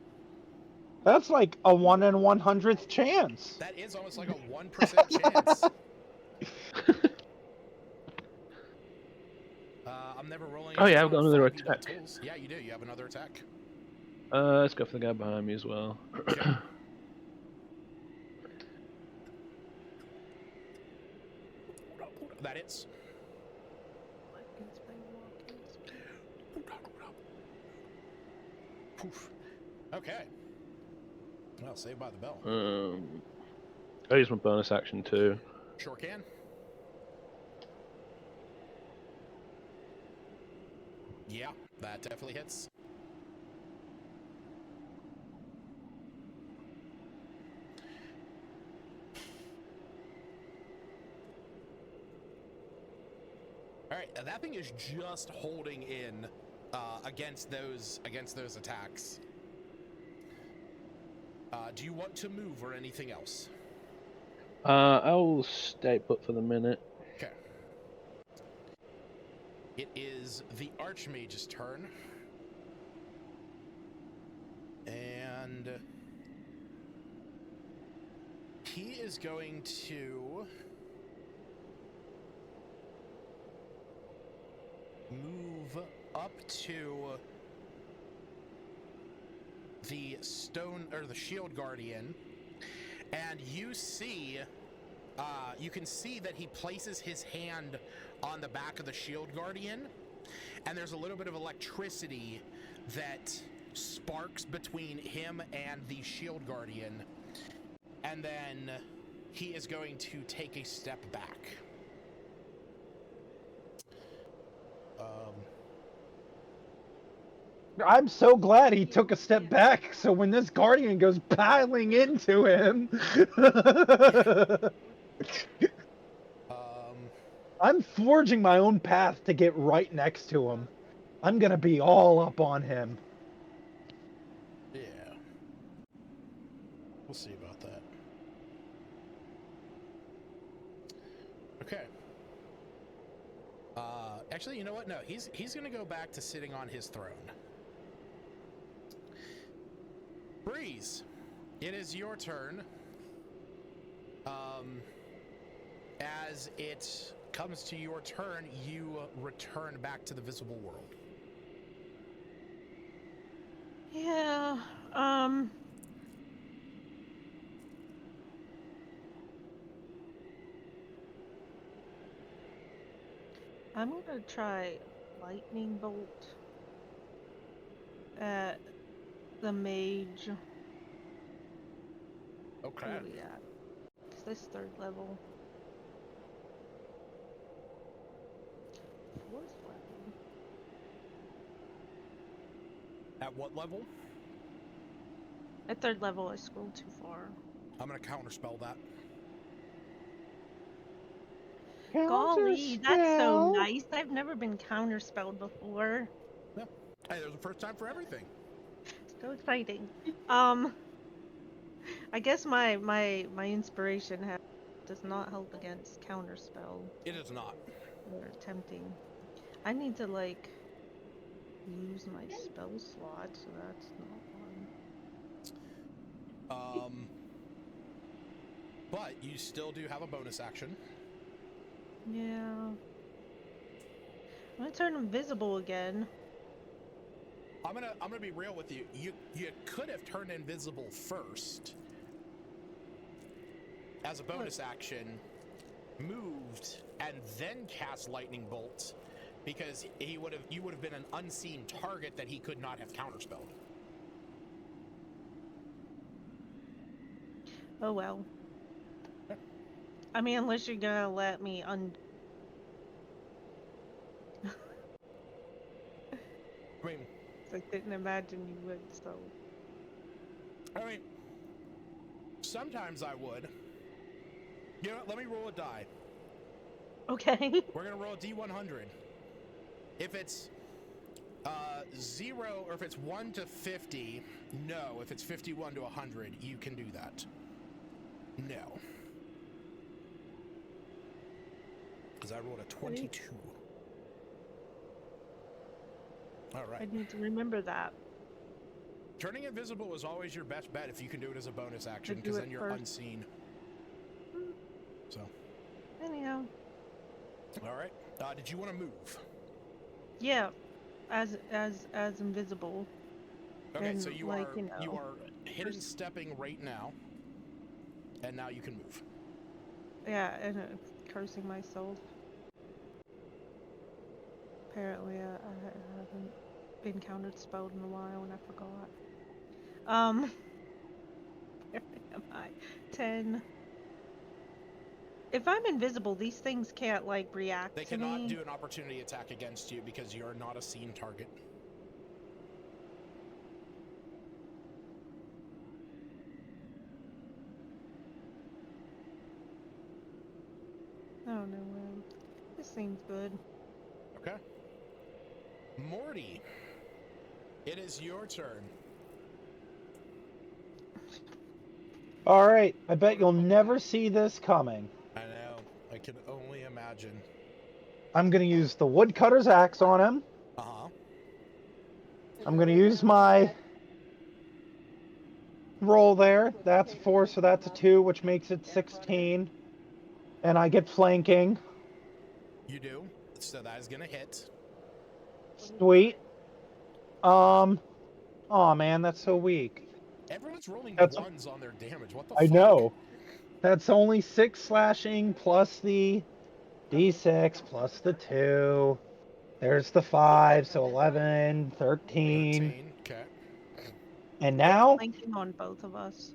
That's like a 1 in 100th chance. That is almost like a 1% chance. I'm never rolling. Oh yeah, I've got another attack. Yeah, you do. You have another attack. Let's go for the guy behind me as well. Okay. That is. Poof. Okay. Well, saved by the bell. I use my bonus action too. Sure can. Yeah, that definitely hits. All right, that thing is just holding in against those attacks. Do you want to move or anything else? I'll stay put for the minute. Okay. It is the Archmage's turn. And he is going to move up to the stone or the shield guardian, and you see you can see that he places his hand on the back of the shield guardian, and there's a little bit of electricity that sparks between him and the shield guardian, and then he is going to take a step back. I'm so glad he took a step back, so when this guardian goes piling into him... I'm forging my own path to get right next to him. I'm gonna be all up on him. Yeah. We'll see about that. Okay. Actually, you know what? No, he's gonna go back to sitting on his throne. Breeze, It is your turn. As it comes to your turn, you return back to the visible world. Yeah. I'm gonna try lightning bolt at the mage. Okay. Where are we at? Is this 3rd level? 4th level. At what level? At 3rd level, I scrolled too far. I'm gonna counterspell that. Golly, that's so Counterspell. nice. I've never been counterspelled before. Yeah. Hey, there's a first time for everything. So exciting. I guess my inspiration does not help against counterspell It is not. or tempting. I need to like use my spell slot, so that's not fun. But you still do have a bonus action. Yeah. I'm gonna turn invisible again. I'm gonna be real with you. You could have turned invisible first as a bonus action, moved, and then cast lightning bolt, because you would have been an unseen target that he could not have counterspelled. Oh well. I mean, unless you're gonna let me I mean, I didn't imagine you would, so. I mean, sometimes I would. You know what? Let me roll a die. Okay. We're gonna roll a D100. If it's 0, or if it's 1 to 50, no. If it's 51 to 100, you can do that. No. Because I rolled a 22. All right. I need to remember that. Turning invisible is always your best bet if you can do it as a bonus action, do because it then you're first. unseen. So. Anyhow. All right. Did you want to move? Yeah. As invisible. Okay, And, so you like, are you know, you are hidden stepping right now, and now you can move. Yeah, and cursing myself. Apparently, I haven't been counterspelled in a while, and I forgot. Where am I? 10. If I'm invisible, these things can't, like, react They to cannot me. do an opportunity attack against you because you're not a seen target. Oh, no, this seems good. Okay. Morty, it is your turn. All right. I bet you'll never see this coming. I know. I can only imagine. I'm going to use the woodcutter's axe on him. Uh-huh. I'm going to use my roll there. That's 4, so that's a 2, which makes it 16. And I get flanking. You do. So that is going to hit. Sweet. Oh man, that's so weak. Everyone's rolling That's 1s on their damage. What the I fuck? know. That's only 6 slashing plus the d6 plus the 2. There's the 5, so 11, 13. Okay. And now Flanking on both of us,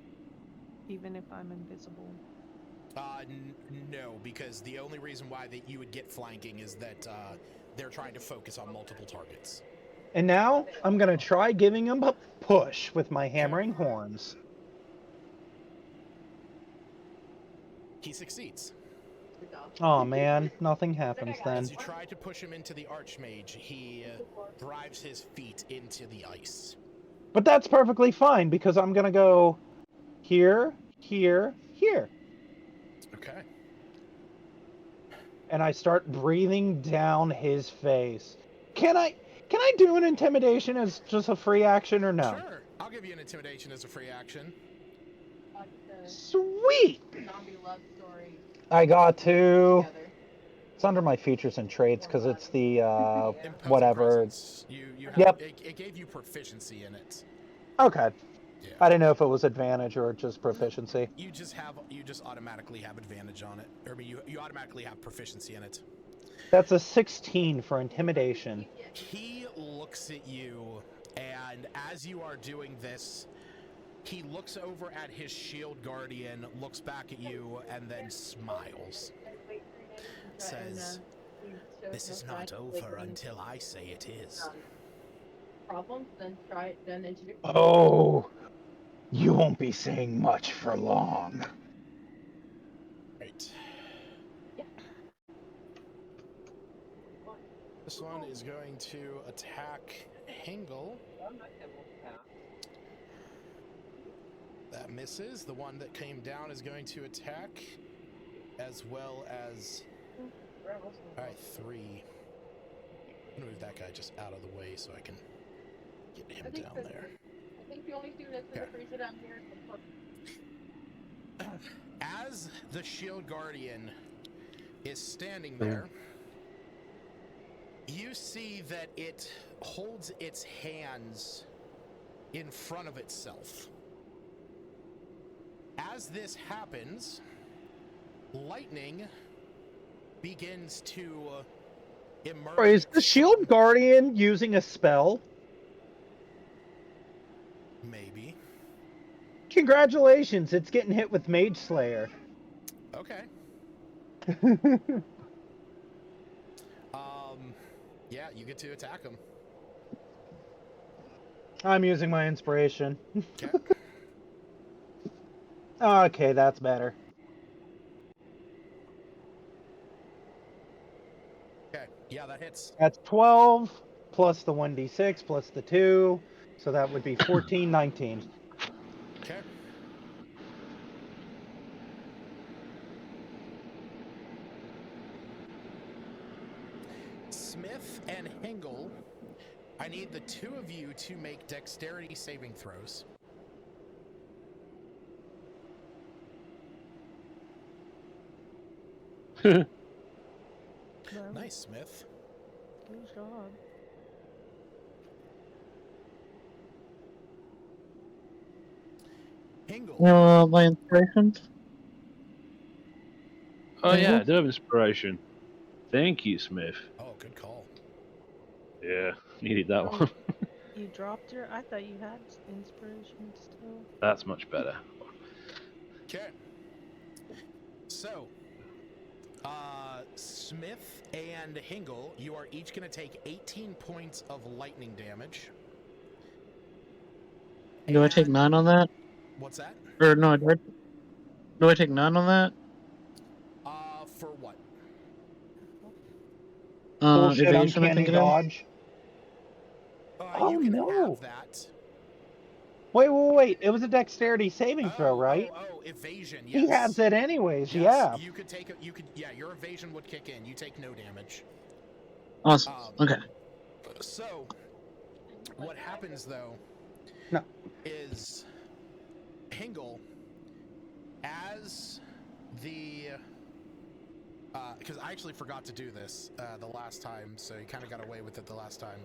even if I'm invisible. No, because the only reason why that you would get flanking is that they're trying to focus on multiple targets. And now I'm going to try giving him a push with my hammering horns. He succeeds. Oh man, nothing happens then. As you try to push him into the Archmage, he drives his feet into the ice. But that's perfectly fine because I'm going to go here, here, here. Okay. And I start breathing down his face. Can I do an intimidation as just a free action or no? Sure. I'll give you an intimidation as a free action. Sweet! I got to. It's under my features and traits because it's the Imposing whatever. presence. You have Yep. it gave you proficiency in it. Okay. Yeah. I didn't know if it was advantage or just proficiency. You just automatically have advantage on it. Or I mean, you automatically have proficiency in it. That's a 16 for intimidation. He looks at you, and as you are doing this, he looks over at his shield guardian, looks back at you, and then smiles. Says, "This is not over until I say it is." Oh, you won't be saying much for long. Right. This one is going to attack Hingle. That misses. The one that came down is going to attack, as well as... Alright, 3. I'm gonna move that guy just out of the way so I can get him down there. I think the only thing that's gonna freeze it down here is As the shield guardian is standing there, you see that it holds its hands in front of itself. As this happens, lightning begins to emerge. Is the shield guardian using a spell? Maybe. Congratulations, it's getting hit with Mage Slayer. Okay. Yeah, you get to attack him. I'm using my inspiration. Okay. Okay, that's better. Okay. Yeah, that hits. That's 12 plus the 1d6 plus the 2, so that would be 14, 19. Okay. Smith and Hingle, I need the two of you to make dexterity saving throws. Nice, Smith. Good job. Hingle. My inspirations? Oh yeah, I do have inspiration. Thank you, Smith. Oh, good call. Yeah, needed that one. You dropped your... I thought you had inspiration still. That's much better. Okay. So, Smith and Hingle, you are each going to take 18 points of lightning damage. Do I take 9 on that? What's that? Or no, do I take 9 on that? For what? Bullshit, Evasion, I uncanny think it is. dodge. Oh, You can no. have that. Wait. It was a dexterity saving throw, right? Evasion, yes. He has it anyways, Yes, yeah. you could take it. Yeah, your evasion would kick in. You take no damage. Awesome. Okay. So, what happens though is Hingle, as the because I actually forgot to do this the last time, so you kind of got away with it the last time.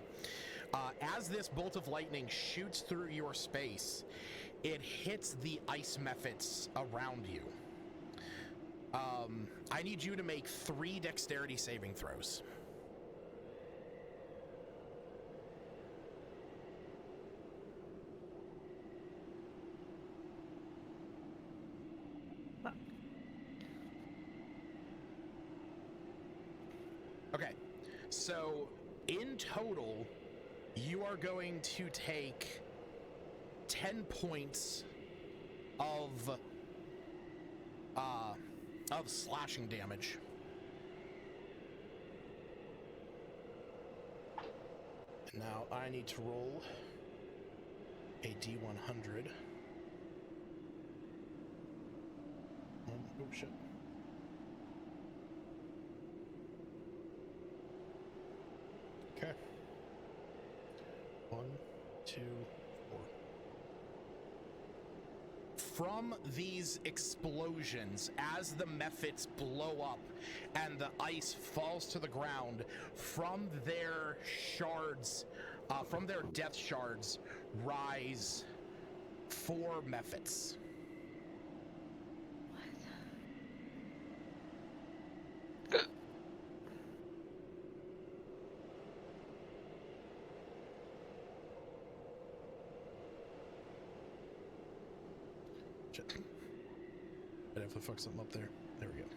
As this bolt of lightning shoots through your space, it hits the ice mephits around you. I need you to make 3 dexterity saving throws. Okay, so in total, you are going to take 10 points of slashing damage. Now I need to roll a D100. Oh shit. Okay. 1, 2, 4. from these explosions, as the mephits blow up and the ice falls to the ground, from their shards, from their death shards, rise 4 mephits. Shit. I'd have to fuck something up there. There we go.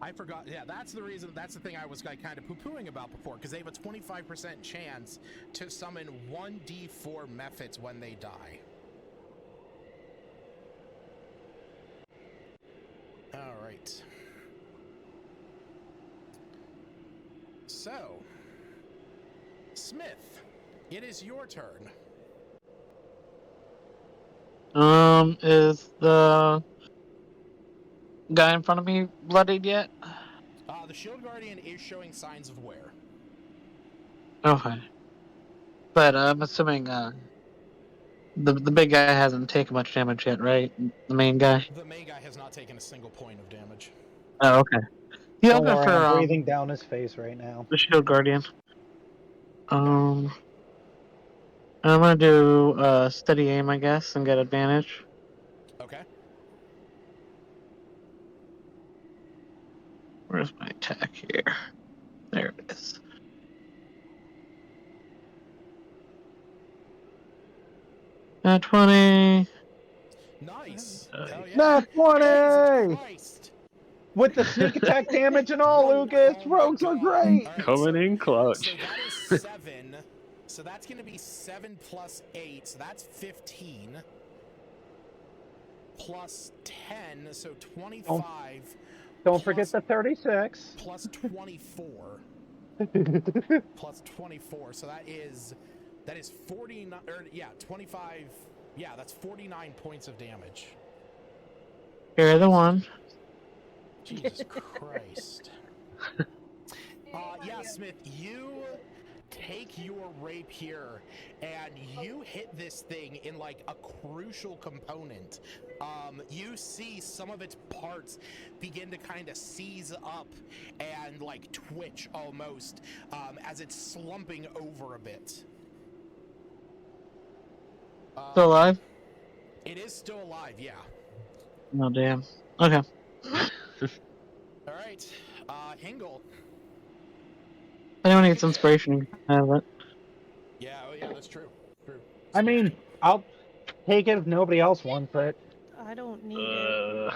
I forgot. Yeah, that's the reason. That's the thing I was kind of poo-pooing about before, because they have a 25% chance to summon 1d4 mephits when they die. All right. So, Smith, it is your turn. Is the guy in front of me bloodied yet? The Shield Guardian is showing signs of wear. Okay. But I'm assuming the big guy hasn't taken much damage yet, right? The main guy. The main guy has not taken a single point of damage. Oh, okay. Yeah, Don't I'll go worry, for I'm breathing down his face right now. the Shield Guardian. I'm gonna do steady aim, I guess, and get advantage. Okay. Where's my attack here? There it is. At 20. Nice. Hell yeah. Nat 20! Jesus Christ. With the sneak attack damage and all, Lucas, Oh my rogues are God. great. All right, Coming in clutch. So that is 7. So that's going to be 7 plus 8. So that's 15. Plus 10. So 25. Don't forget the 36. Plus 24. Plus 24. So that is 49. Or yeah, 25. Yeah, that's 49 points of damage. Here, the one. Jesus Christ. Yeah, Smith, you take your rapier and you hit this thing in like a crucial component. You see some of its parts begin to kind of seize up and like twitch almost as it's slumping over a bit. Still alive? It is still alive, yeah. No, damn. Okay. All right, Hingle. If anyone needs inspiration, you can have it. Yeah, oh yeah, that's true. True. I mean, I'll take it if nobody else wants it. I don't need it.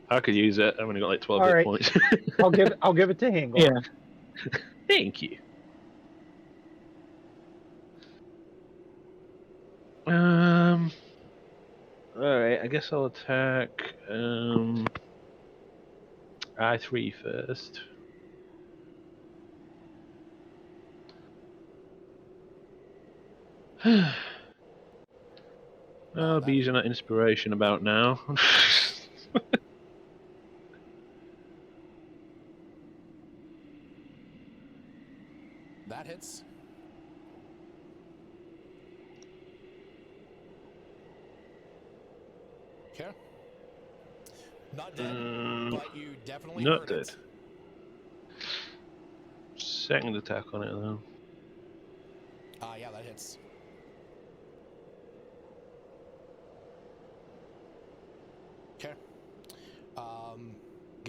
I could use it. I've only got like 12 All hit right. points. I'll give it to Hingle. Yeah. Thank you. All right. I guess I'll attack I3 first. I'll be using that inspiration about now. That hits. Okay. Not dead, but you definitely not heard dead. it. Second attack on it though. Yeah, that hits. Okay. Go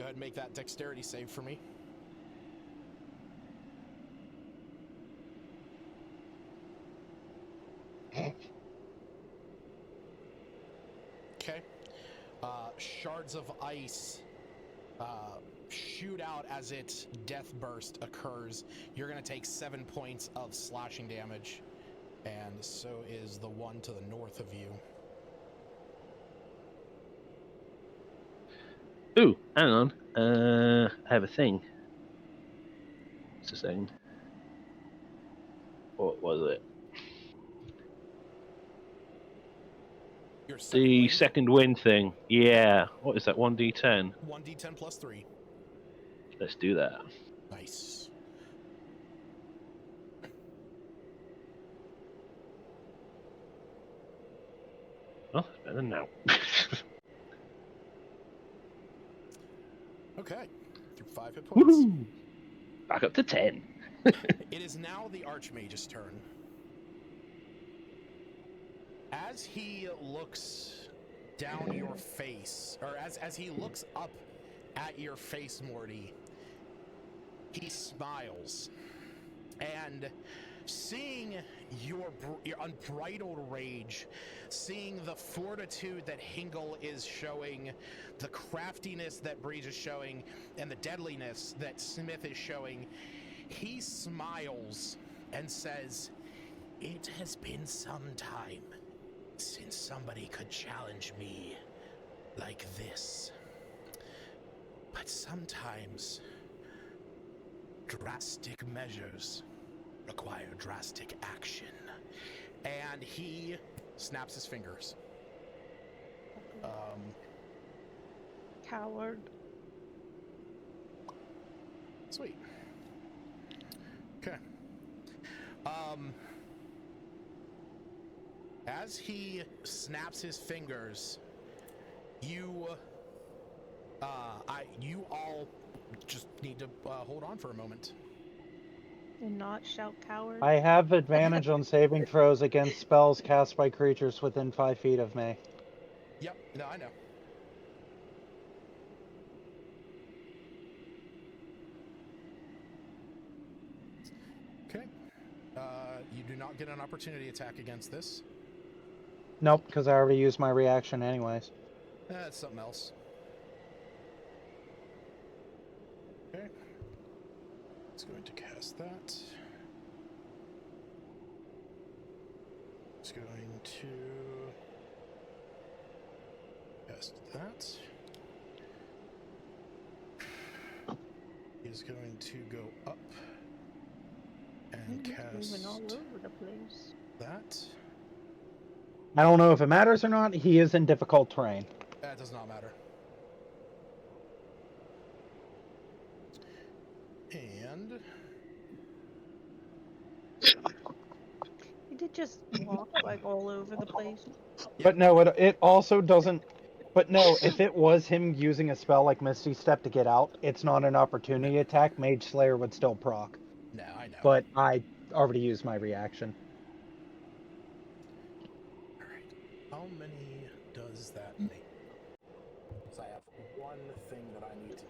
ahead and make that dexterity save for me. Okay. Shards of ice shoot out as its death burst occurs. You're going to take 7 points of slashing damage, and so is the one to the north of you. Ooh, hang on. I have a thing. Just a second. What was it? Your second The wind, second wind thing. Yeah. What is that? 1d10. 1d10 plus 3. Let's do that. Nice. Oh, it's better than now. Okay. Through 5 hit points. Woohoo! Back up to 10. It is now the Archmage's turn. As he looks down your face, or as he looks up at your face, Morty, he smiles. And seeing your unbridled rage, seeing the fortitude that Hingle is showing, the craftiness that Breeze is showing, and the deadliness that Smith is showing, he smiles and says, "It has been some time since somebody could challenge me like this. But sometimes drastic measures require drastic action." And he snaps his fingers. Coward. Sweet. Okay. As he snaps his fingers, you all just need to hold on for a moment. And not shout coward. I have advantage on saving throws against spells cast by creatures within 5 feet of me. Yep, no, I know. Okay. You do not get an opportunity attack against this. Nope, because I already used my reaction anyways. That's something else. Okay. It's going to cast that. It's going to cast that. He's going to go up and cast Moving all over the place. that. I don't know if it matters or not, he is in difficult terrain. That does not matter. And He did just walk like all over the place. But no, it also doesn't... But no, if it was him using a spell like Misty Step to get out, it's not an opportunity attack. Mage Slayer would still proc. no, I know. But I already used my reaction. All right. How many does that make? So I have one thing that I need to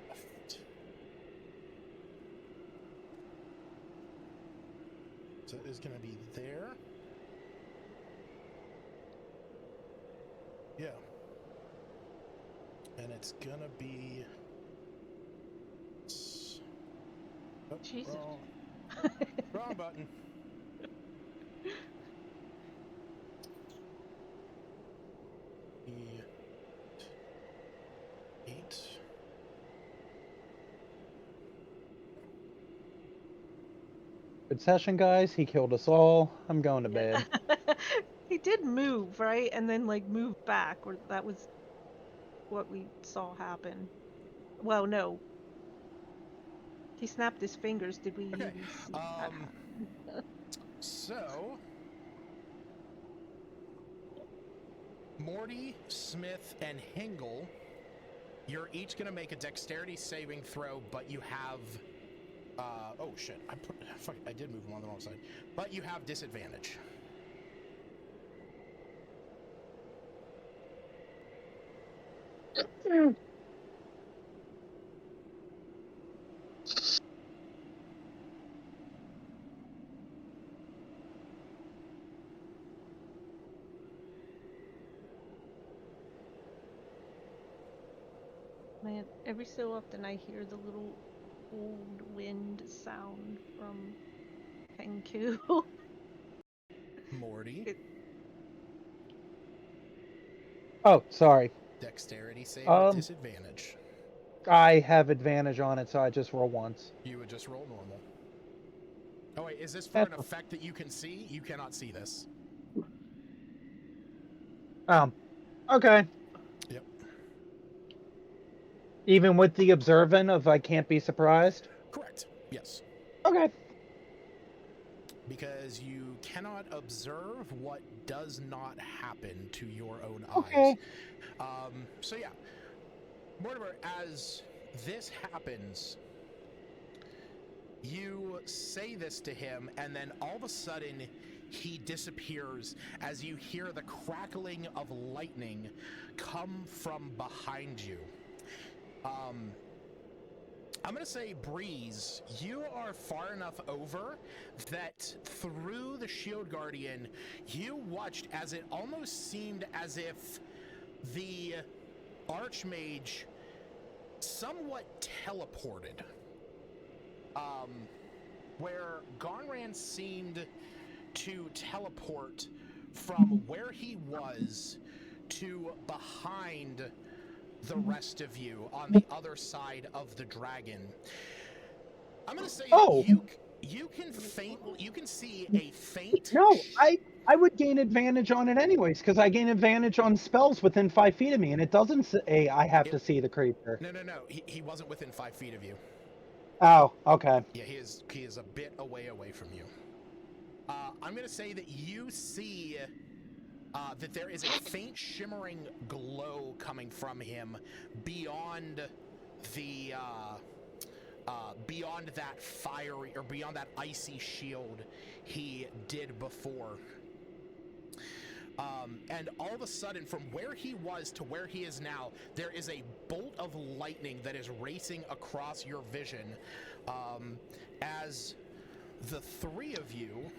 left. So it is going to be there. Yeah. And it's going to be... Oh, Jesus. wrong button. Eight. Good session, guys. He killed us all. I'm going to bed. He did move, right? And then like move back, or that was what we saw happen. Well, no. He snapped his fingers. Did we Okay. even see that happen? So Morty, Smith, and Hingle, you're each gonna make a dexterity saving throw, but you have oh shit, I did move them on the wrong side. But you have disadvantage. Man, every so often I hear the little old wind sound from Kenku. Morty, Oh, sorry. dexterity save with disadvantage. I have advantage on it, so I just roll once. You would just roll normal. Oh wait, is this for an effect that you can see? You cannot see this. Okay. Yep. Even with the observant of I can't be surprised? Correct. Yes. Okay. Because you cannot observe what does not happen to your own Okay. eyes. So yeah, Mortimer, as this happens, you say this to him, and then all of a sudden, he disappears as you hear the crackling of lightning come from behind you. I'm going to say, Breeze, you are far enough over that through the Shield Guardian, you watched as it almost seemed as if the Archmage somewhat teleported. Where Gonran seemed to teleport from where he was to behind the rest of you on the other side of the dragon. I'm gonna say that you can see a faint. No, I would gain advantage on it anyways, because I gain advantage on spells within 5 feet of me, and it doesn't say I have to see the creature. No. He wasn't within 5 feet of you. Oh, okay. Yeah, he is a bit away from you. I'm gonna say that you see that there is a faint shimmering glow coming from him beyond the beyond that fiery or beyond that icy shield he did before. And all of a sudden, from where he was to where he is now, there is a bolt of lightning that is racing across your vision, as the three of you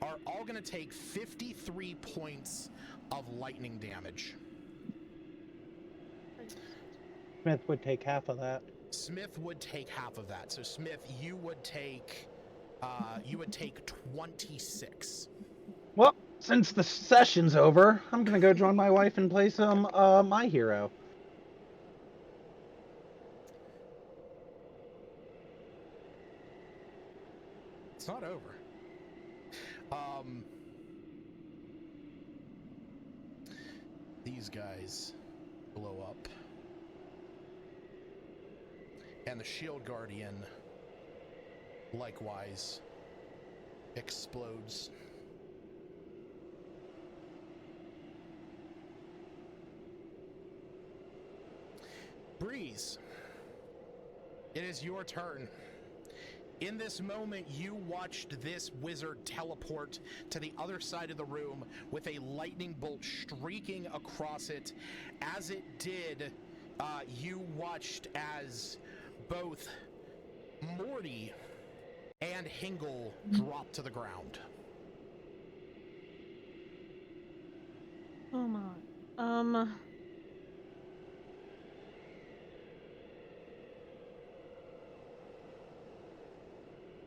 are all going to take 53 points of lightning damage. Smith would take half of that. Smith would take half of that. So Smith, you would take 26. Well, since the session's over, I'm gonna go join my wife and play some My Hero. It's not over. These guys blow up. And the Shield Guardian likewise explodes. Breeze, it is your turn. In this moment, you watched this wizard teleport to the other side of the room with a lightning bolt streaking across it. As it did, you watched as both Morty and Hingle drop to the ground. Oh my.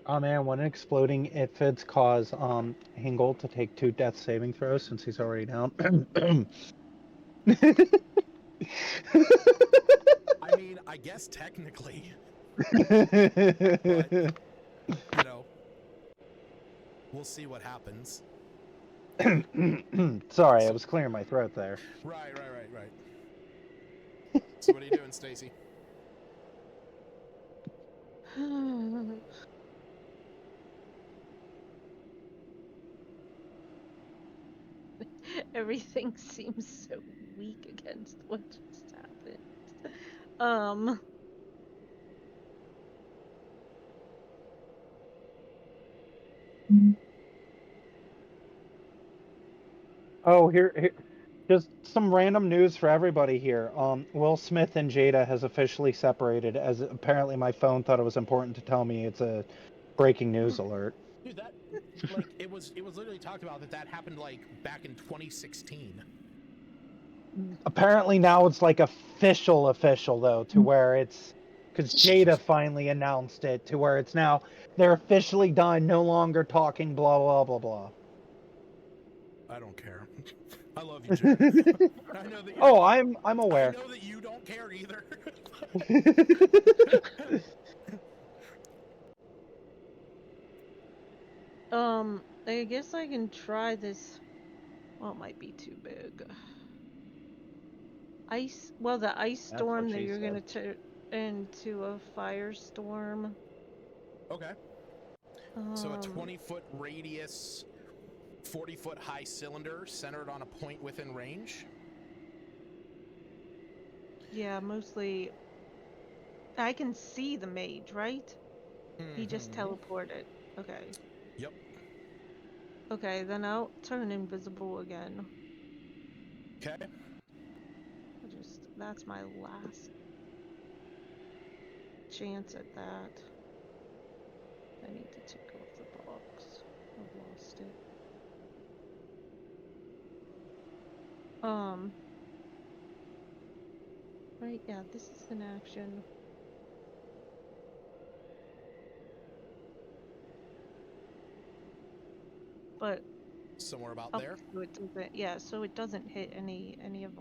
Oh man, when exploding aphids cause Hingle to take 2 death saving throws since he's already down. I mean, I guess technically, but, you know, we'll see what happens. Sorry, I was clearing my throat there. Right. So what are you doing, Stacy? Everything seems so weak against what just happened. Oh, here, just some random news for everybody here. Will Smith and Jada has officially separated, as apparently my phone thought it was important to tell me it's a breaking news alert. Dude, that, like, it was literally talked about that happened, like, back in 2016. Apparently now it's like official though, to where it's because Jada finally announced it to where it's now they're officially done, no longer talking blah blah blah blah. I don't care. I love you, Jada. I know that. Oh, I'm aware. I know that you don't care either. I guess I can try this. Well, it might be too big. ice. Well, the ice That's storm what that she you're gonna said. turn into a firestorm. Okay. So a Um, 20-foot radius, 40-foot high cylinder centered on a point within range. yeah, mostly. I can see the mage, right? He just Mhm. teleported. Okay. Yep. Okay, then I'll turn invisible again. Okay. That's my last chance at that. I need to take off the box. I've lost it. Right, yeah, this is an action. But Somewhere about up there. so it doesn't, yeah, so it doesn't hit any of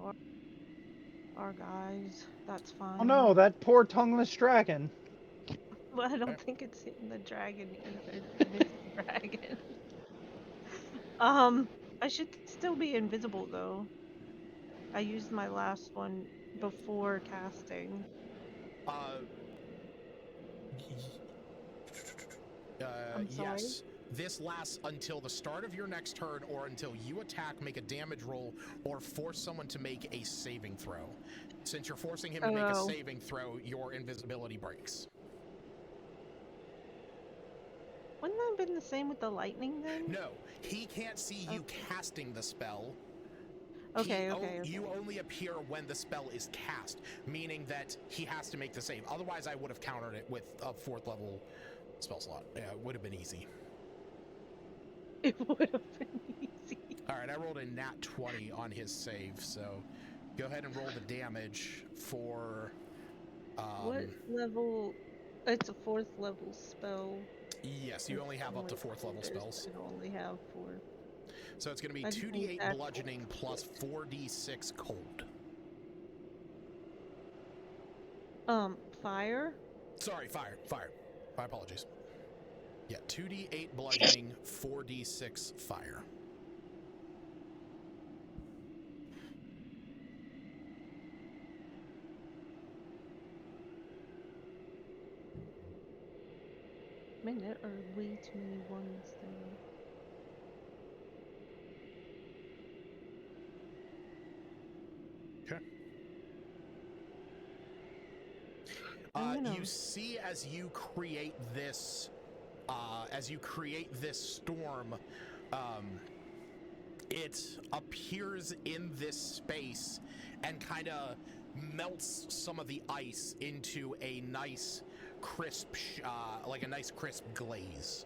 our guys. That's Oh fine. no, that poor tongueless dragon. Well, I don't Okay. think it's hitting the dragon either, Miss Dragon. I should still be invisible though. I used my last one before casting. Uh, I'm sorry. yes. This lasts until the start of your next turn or until you attack, make a damage roll, or force someone to make a saving throw. Since you're forcing him to make a Oh. saving throw, your invisibility breaks. Wouldn't that have been the same with the lightning then? No, he can't see you casting the spell. Okay. You only appear when the spell is cast, meaning that he has to make the save. Otherwise, I would have countered it with a 4th level spell slot. Yeah, it would have been easy. It would have been easy. All right, I rolled a nat 20 on his save, so go ahead and roll the damage for... What level? It's a 4th level spell. Yes, you only have up to 4th level spells. I only have 4. So it's going to be I just need 2d8 actual bludgeoning plus 4d6 cold. Fire? Sorry, fire. My apologies. Yeah, 2d8 bludgeoning, 4d6 fire. Man, there are way too many ones there. You see as you create this storm, it appears in this space and kind of melts some of the ice into a nice crisp, like a nice crisp glaze.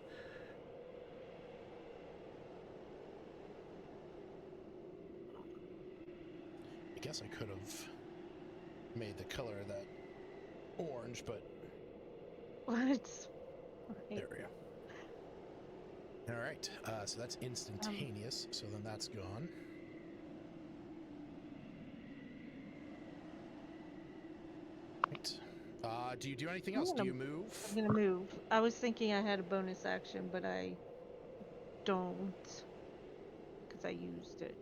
I guess I could have made the color of that orange, but What? there we go. All right, so that's instantaneous. So then that's gone. Right. Do you do anything else? Do you move? I'm gonna move. I was thinking I had a bonus action, but I don't because I used it.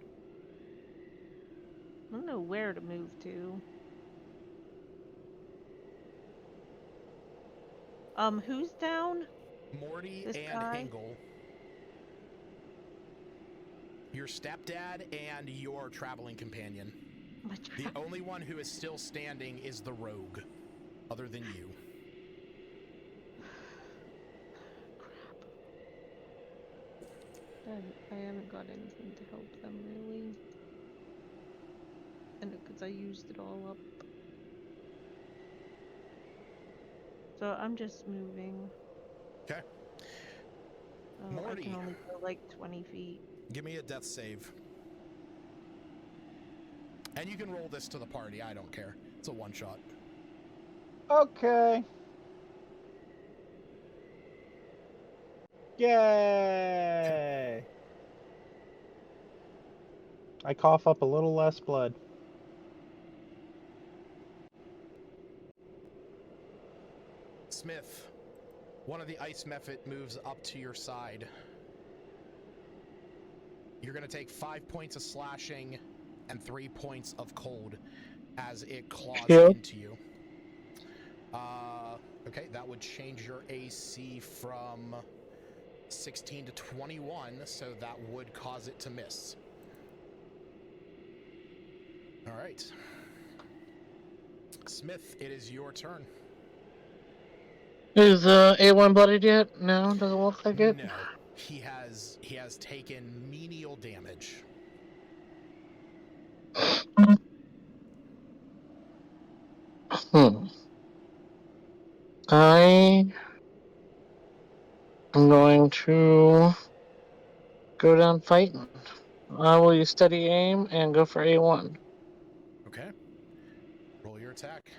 I don't know where to move to. Who's down? Morty This and guy? Hingle. Your stepdad and your traveling companion. The only one who is still standing is the rogue, other than you. Crap. I haven't got anything to help them really. And because I used it all up. So I'm just moving. Okay. I can only go like 20 feet. Give me a death save. And you can roll this to the party, I don't care. It's a one-shot. Okay. Yay! I cough up a little less blood. Smith, one of the ice mephit moves up to your side. You're going to take 5 points of slashing and 3 points of cold. as it claws Yep. into you. Okay, that would change your AC from 16 to 21, so that would cause it to miss. All right. Smith, it is your turn. Is A1 bloodied yet? No, doesn't look like it. No, he has taken menial damage. I am going to go down fighting. I will use steady aim and go for A1. Okay. Roll your attack.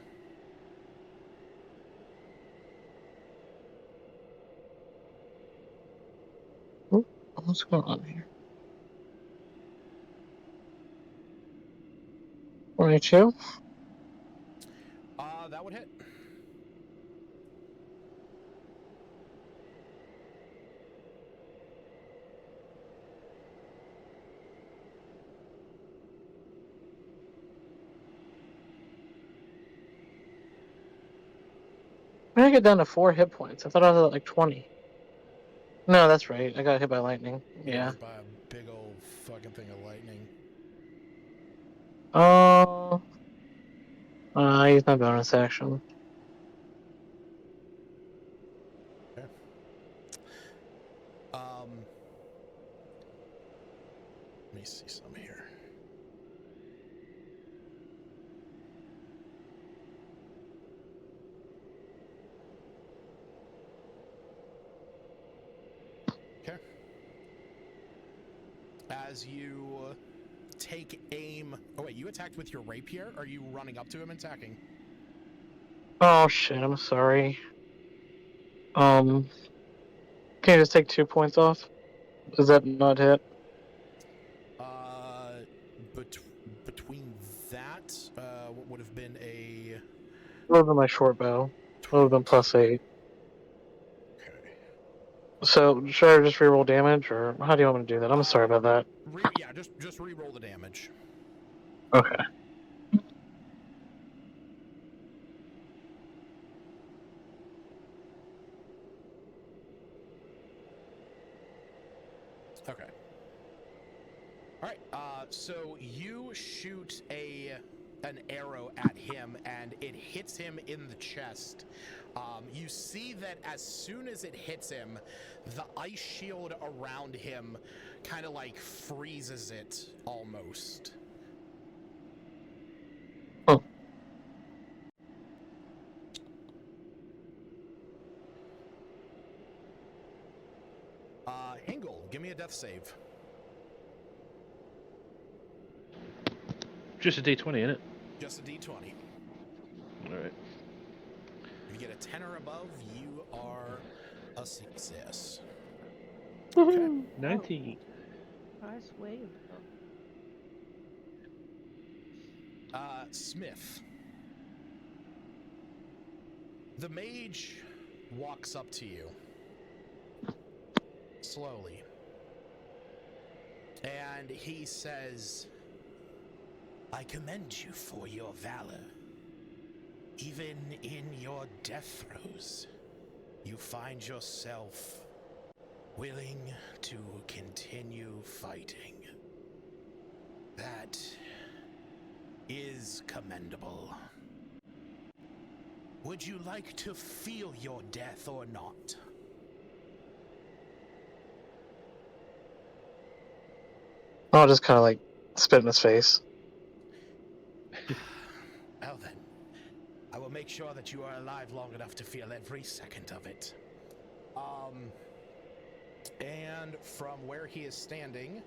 Oop, what's going on here? 22. That would hit. How did I get down to 4 hit points? I thought I was at like 20. No, that's right. I got hit by lightning. You got Yeah. hit by a big old fucking thing of lightning. I use my bonus action. Okay. Let me see some here. Okay. As you take aim... Oh, wait, you attacked with your rapier? Or are you running up to him and attacking? Oh shit, I'm sorry. Can you just take 2 points off? Is that not hit? Between that, what would have been a... Other than my short bow. Other than +8. Okay. So, should I just reroll damage, or how do you want me to do that? I'm sorry about that. Yeah, just re-roll the damage. Okay. Okay. All right. So you shoot an arrow at him, and it hits him in the chest. You see that as soon as it hits him, the ice shield around him kind of like freezes it almost. Oh. Hingle, give me a death save. Just a D20, innit? Just a d20. Alright. If you get a 10 or above, you are a success. Okay. 19. Nice wave, though. Smith. The mage walks up to you slowly, and he says, "I commend you for your valor. Even in your death throes, you find yourself willing to continue fighting. That is commendable. Would you like to feel your death or not?" I'll just kind of like spit in his face. Well then, I will make sure that you are alive long enough to feel every second of it. And from where he is standing,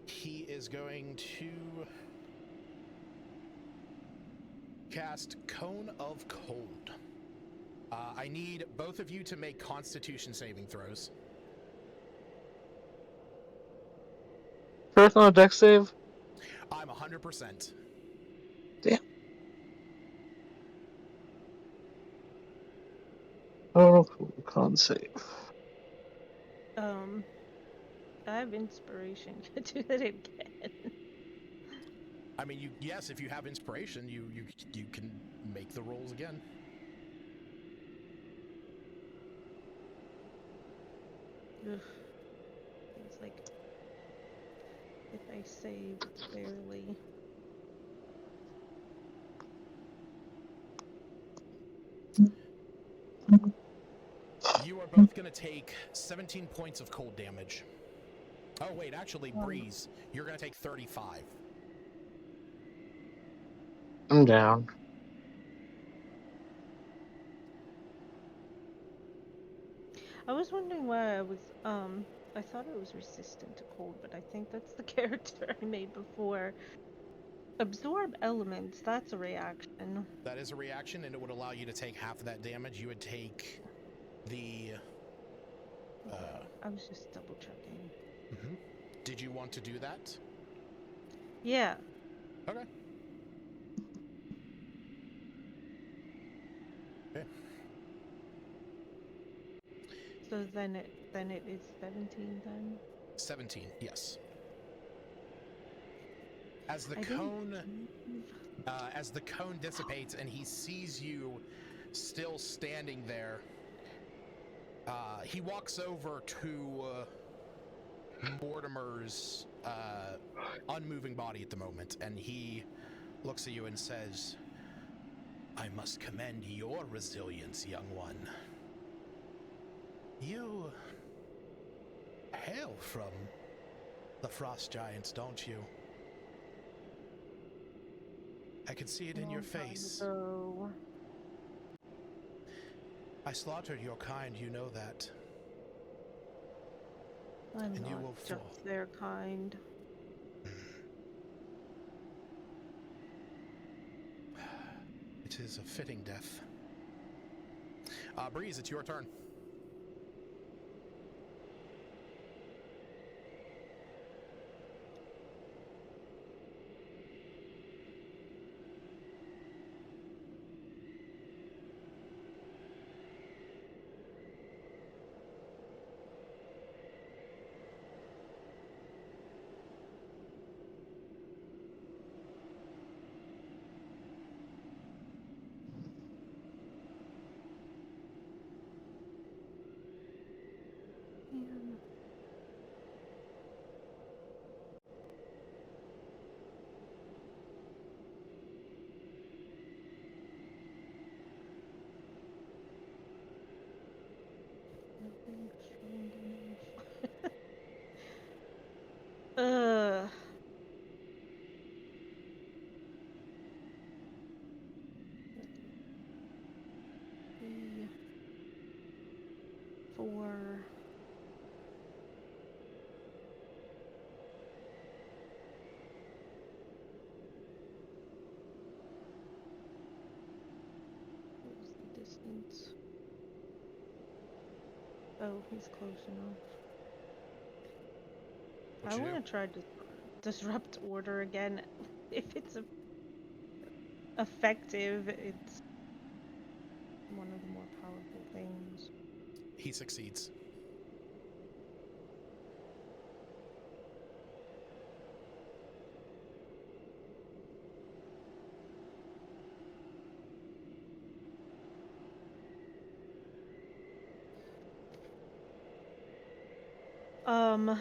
he is going to cast Cone of Cold. I need both of you to make Constitution saving throws. First on a dex save? I'm 100%. Damn. Oh, con save. I have inspiration to do that again. I mean, yes, if you have inspiration, you can make the rolls again. Ugh. It's like if I save, it's barely. You are both going to take 17 points of cold damage. Oh, wait, actually, Breeze, you're going to take 35. I'm down. I was wondering why I thought it was resistant to cold, but I think that's the character I made before. Absorb elements, that's a reaction. That is a reaction, and it would allow you to take half of that damage. You would take the... I was just double checking. Mm-hmm. Did you want to do that? Yeah. Okay. Okay. So then it is 17 then? 17, yes. As the I cone... didn't... as the cone dissipates and he sees you still standing there, he walks over to Mortimer's unmoving body at the moment, and he looks at you and says, "I must commend your resilience, young one. You hail from the Frost Giants, don't you? I can see it in your face. So... I slaughtered your kind, you know that. I'm And not you will just fall. their kind. It is a fitting death. Breeze, it's your turn. Man. Nothing strong enough. Ugh. 3, 4. What was the distance? Oh, he's close enough. What I you do? want to try to disrupt order again. If it's effective, it's one of the more powerful things. He succeeds. I don't know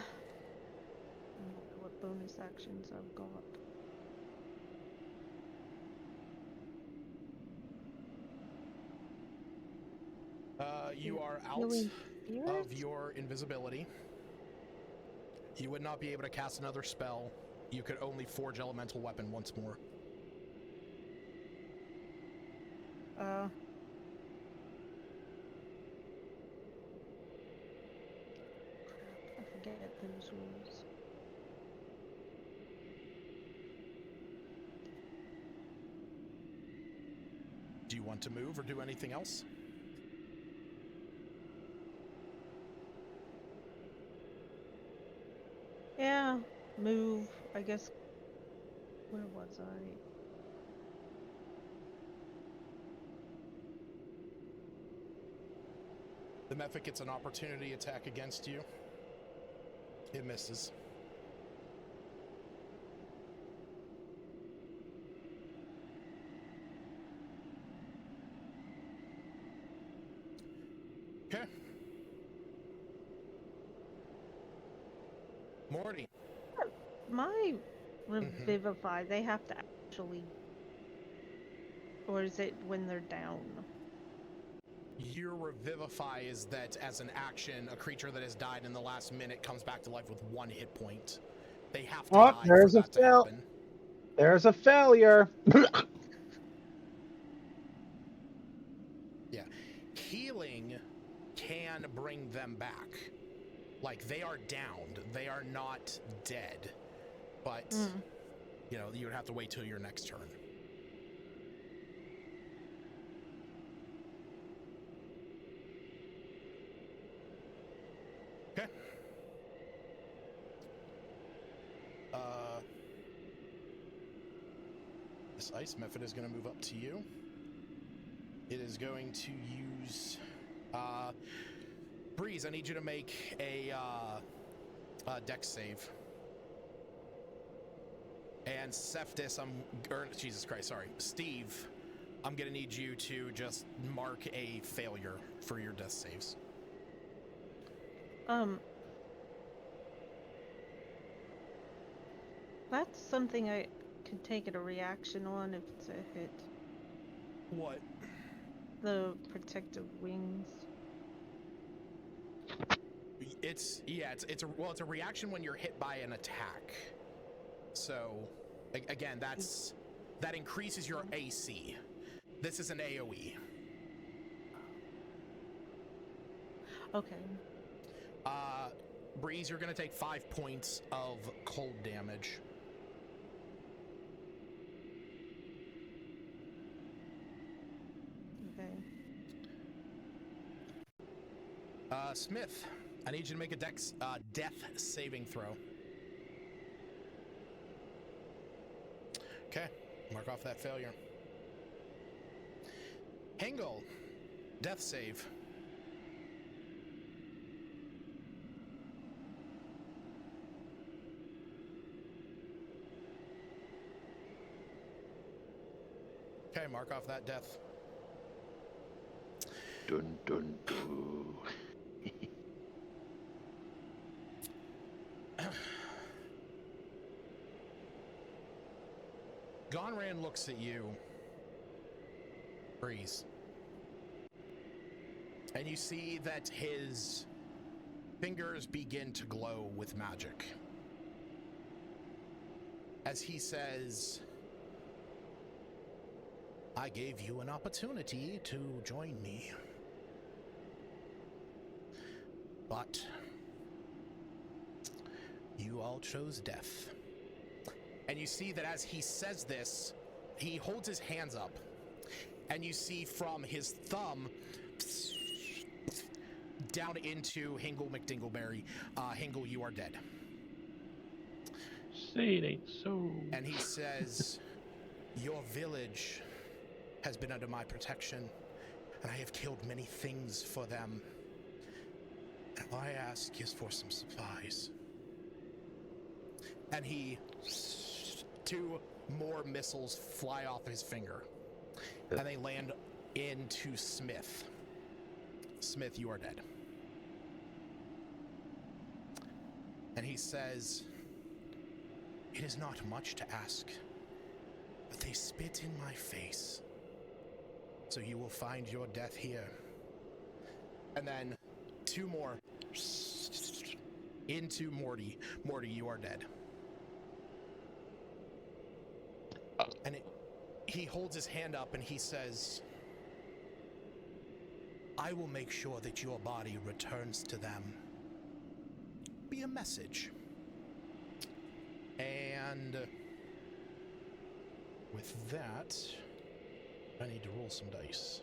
what bonus actions I've got. You are out Healing of spirit? your invisibility. You would not be able to cast another spell. You could only forge elemental weapon once more. Crap, I forget those rules. Do you want to move or do anything else? Yeah, move. I guess. Where was I? The Mephic gets an opportunity attack against you. It misses. my revivify, they have to actually, or is it when they're down? Your revivify is that as an action, a creature that has died in the last minute comes back to life with 1 hit point. They have to die for that to happen. There's a failure. Yeah. Healing can bring them back. Like, they are downed. They are not dead. But, you know, you would have to wait till your next turn. Okay. This ice method is going to move up to you. It is going to use... Breeze, I need you to make a dex save. And Cephas, Jesus Christ, sorry. Steve, I'm going to need you to just mark a failure for your death saves. That's something I could take it a reaction on if it's a hit. What? The protective wings. It's a reaction when you're hit by an attack. So again, that increases your AC. This is an AoE. Okay. Breeze, you're gonna take 5 points of cold damage. Okay. Smith, I need you to make a death saving throw. Okay, mark off that failure. Hengel, death save. Okay, mark off that death. Dun dun dun. Gonran looks at you, Breeze, and you see that his fingers begin to glow with magic. As he says, I gave you an opportunity to join me, but you all chose death. And you see that as he says this, he holds his hands up, and you see from his thumb down into Hingle McDingleberry, Hingle, you are dead. Say it ain't so. And he says, your village has been under my protection, and I have killed many things for them. And all I ask is for some supplies. And two more missiles fly off his finger, and they land into Smith. Smith, you are dead. And he says, it is not much to ask, but they spit in my face. So you will find your death here. And then 2 more into Morty. Morty, you are dead. And he holds his hand up and he says, I will make sure that your body returns to them. Be a message. And with that, I need to roll some dice.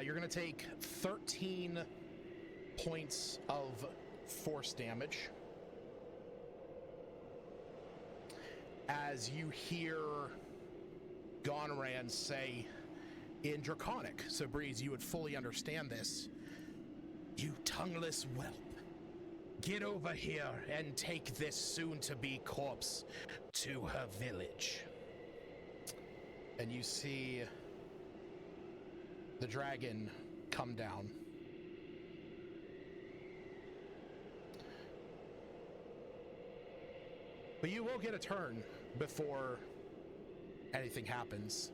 You're going to take 13 points of force damage as you hear Gonran say in Draconic. So, Breeze, you would fully understand this. You tongueless whelp. Get over here and take this soon-to-be corpse to her village. And you see the dragon come down. But you will get a turn before anything happens.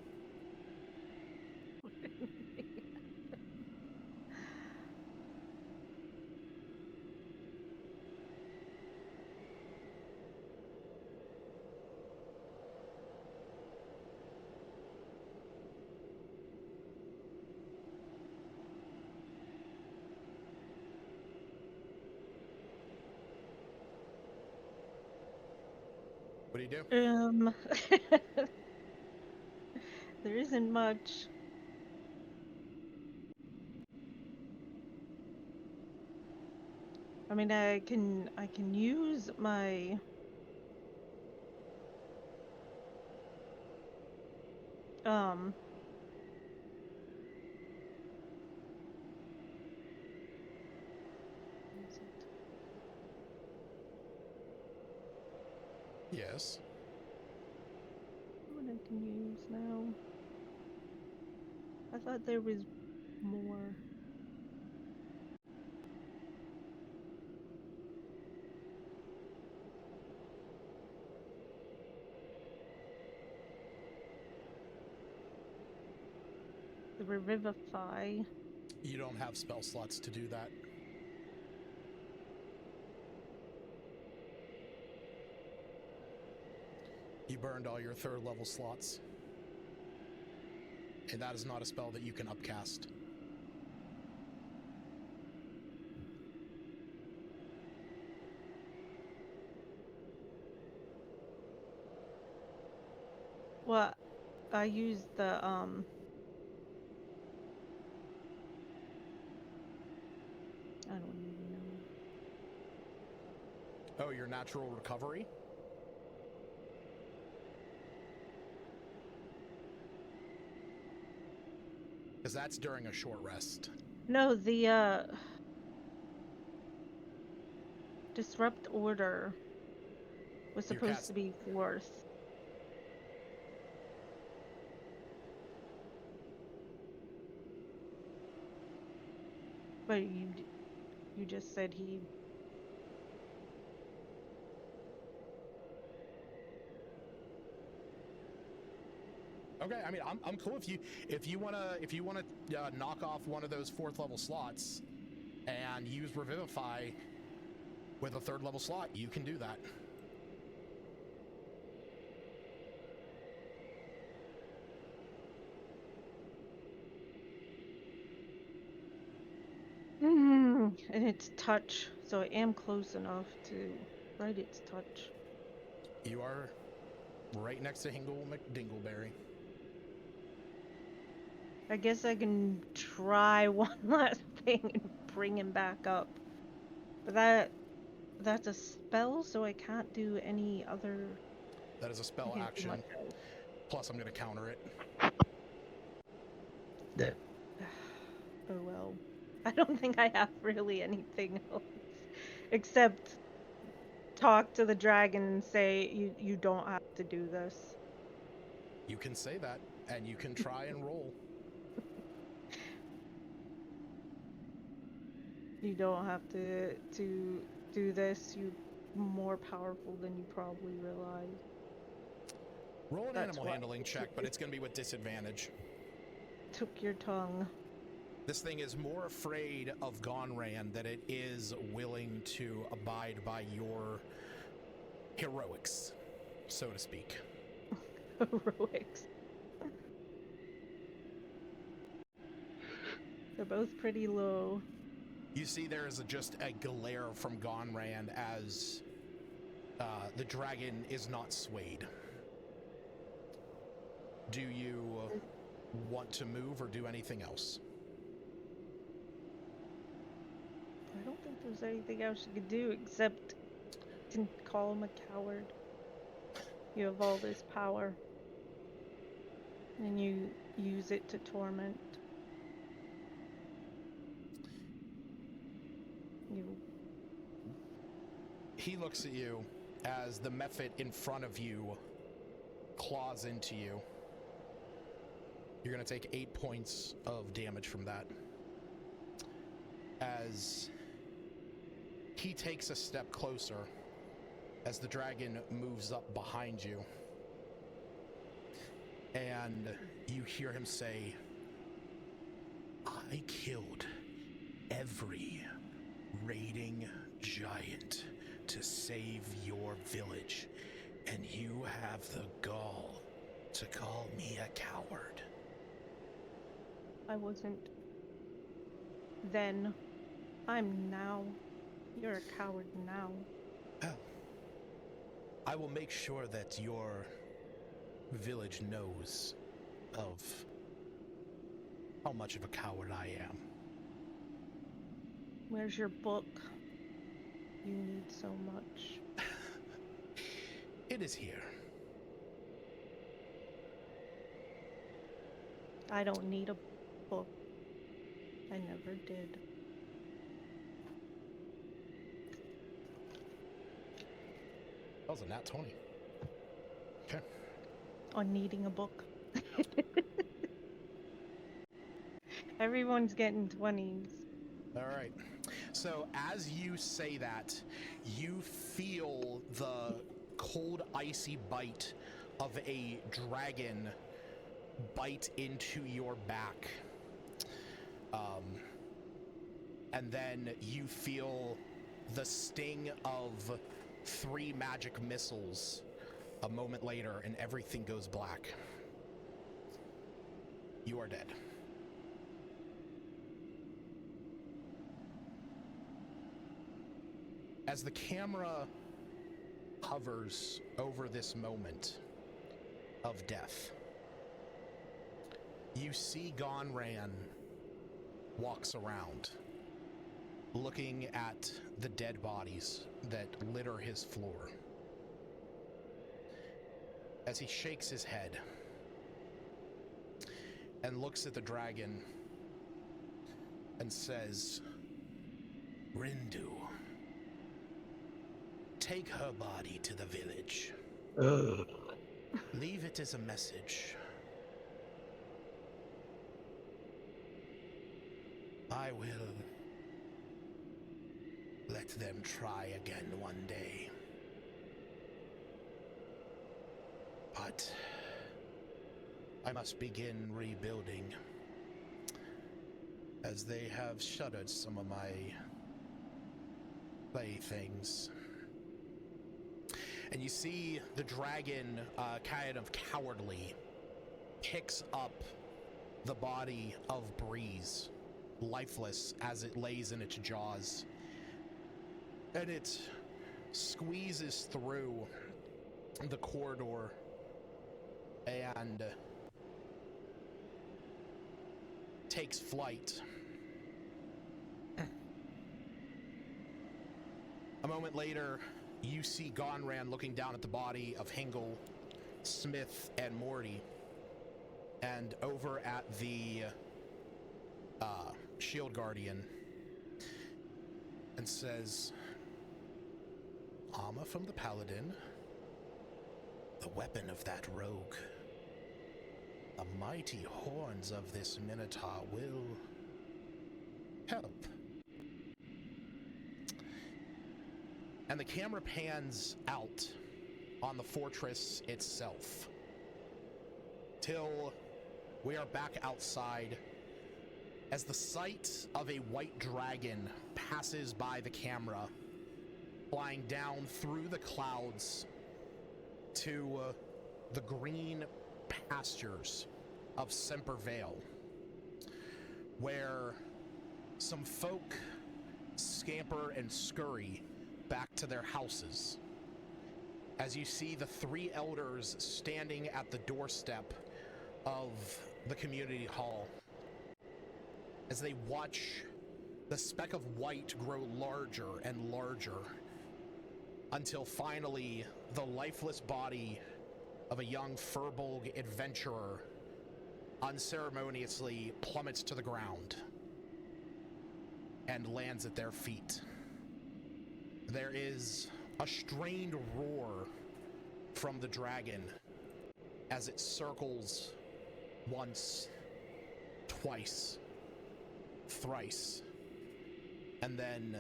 What do you do? There isn't much. I mean, I can use my what is it? Yes. What I can use now? I thought there was more. The Revivify. You don't have spell slots to do that. You burned all your 3rd level slots. And that is not a spell that you can upcast. Well, I used the I don't even know. Oh, your natural recovery? Because that's during a short rest. No, the Disrupt Order was Your supposed cast- to be 4th. But you just said he. Okay, I mean, I'm cool if you wanna knock off one of those 4th level slots and use Revivify with a 3rd level slot, you can do that. And it's touch, so I am close enough to write its touch. You are right next to Hingle McDingleberry. I guess I can try one last thing and bring him back up. But that's a spell, so I can't do any other. That is a I spell can't do action. much else. Plus, I'm going to counter it. Oh well. I don't think I have really anything else except talk to the dragon and say you don't have to do this. You can say that, and you can try and roll. You don't have to do this. You're more powerful than you probably realize. Roll an That's animal what handling check, but it's going to be with disadvantage. took your tongue. This thing is more afraid of Gonran than it is willing to abide by your heroics, so to speak. Heroics. They're both pretty low. You see there is just a glare from Gonran as the dragon is not swayed. Do you want to move or do anything else? I don't think there's anything else you could do except to call him a coward. You have all this power. And you use it to torment. You. He looks at you as the mephit in front of you claws into you. You're going to take 8 points of damage from that. As he takes a step closer as the dragon moves up behind you. And you hear him say, I killed every raiding giant to save your village, and you have the gall to call me a coward. I wasn't then. I'm now. You're a coward now. Well, I will make sure that your village knows of how much of a coward I am. Where's your book? You need so much. It is here. I don't need a book. I never did. That was a nat 20. Okay. On needing a book. Everyone's getting 20s. All right. So as you say that, you feel the cold, icy bite of a dragon bite into your back. And then you feel the sting of 3 magic missiles a moment later, and everything goes black. You are dead. As the camera hovers over this moment of death, you see Gonran walks around, looking at the dead bodies that litter his floor. As he shakes his head and looks at the dragon and says, Rindu, take her body to the village. Leave it as a message. I will let them try again one day. But I must begin rebuilding, as they have shuttered some of my playthings. And you see the dragon, kind of cowardly, picks up the body of Breeze, lifeless as it lays in its jaws. And it squeezes through the corridor and takes flight. A moment later, you see Gonran looking down at the body of Hingle, Smith, and Morty. And over at the Shield Guardian, and says, armor from the Paladin, the weapon of that rogue. The mighty horns of this Minotaur will help. And the camera pans out on the fortress itself, till we are back outside, as the sight of a white dragon passes by the camera, flying down through the clouds to the green pastures of Semper Vale, where some folk scamper and scurry back to their houses, as you see the 3 elders standing at the doorstep of the community hall, as they watch the speck of white grow larger and larger, until finally the lifeless body of a young Furbolg adventurer unceremoniously plummets to the ground and lands at their feet. There is a strained roar from the dragon as it circles once, twice, thrice, and then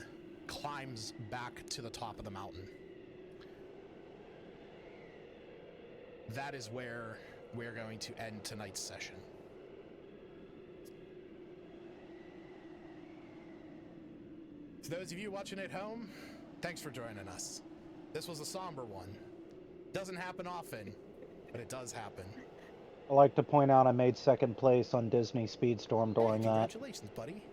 climbs back to the top of the mountain. that is where we're going to end tonight's session. To those of you watching at home, thanks for joining us. This was a somber one. Doesn't happen often, but it does happen. I like to point out I made second place on Disney Speedstorm during that. Congratulations, buddy.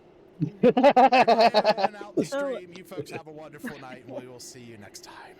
Everyone out in the So- stream, you folks have a wonderful night, and we will see you next time.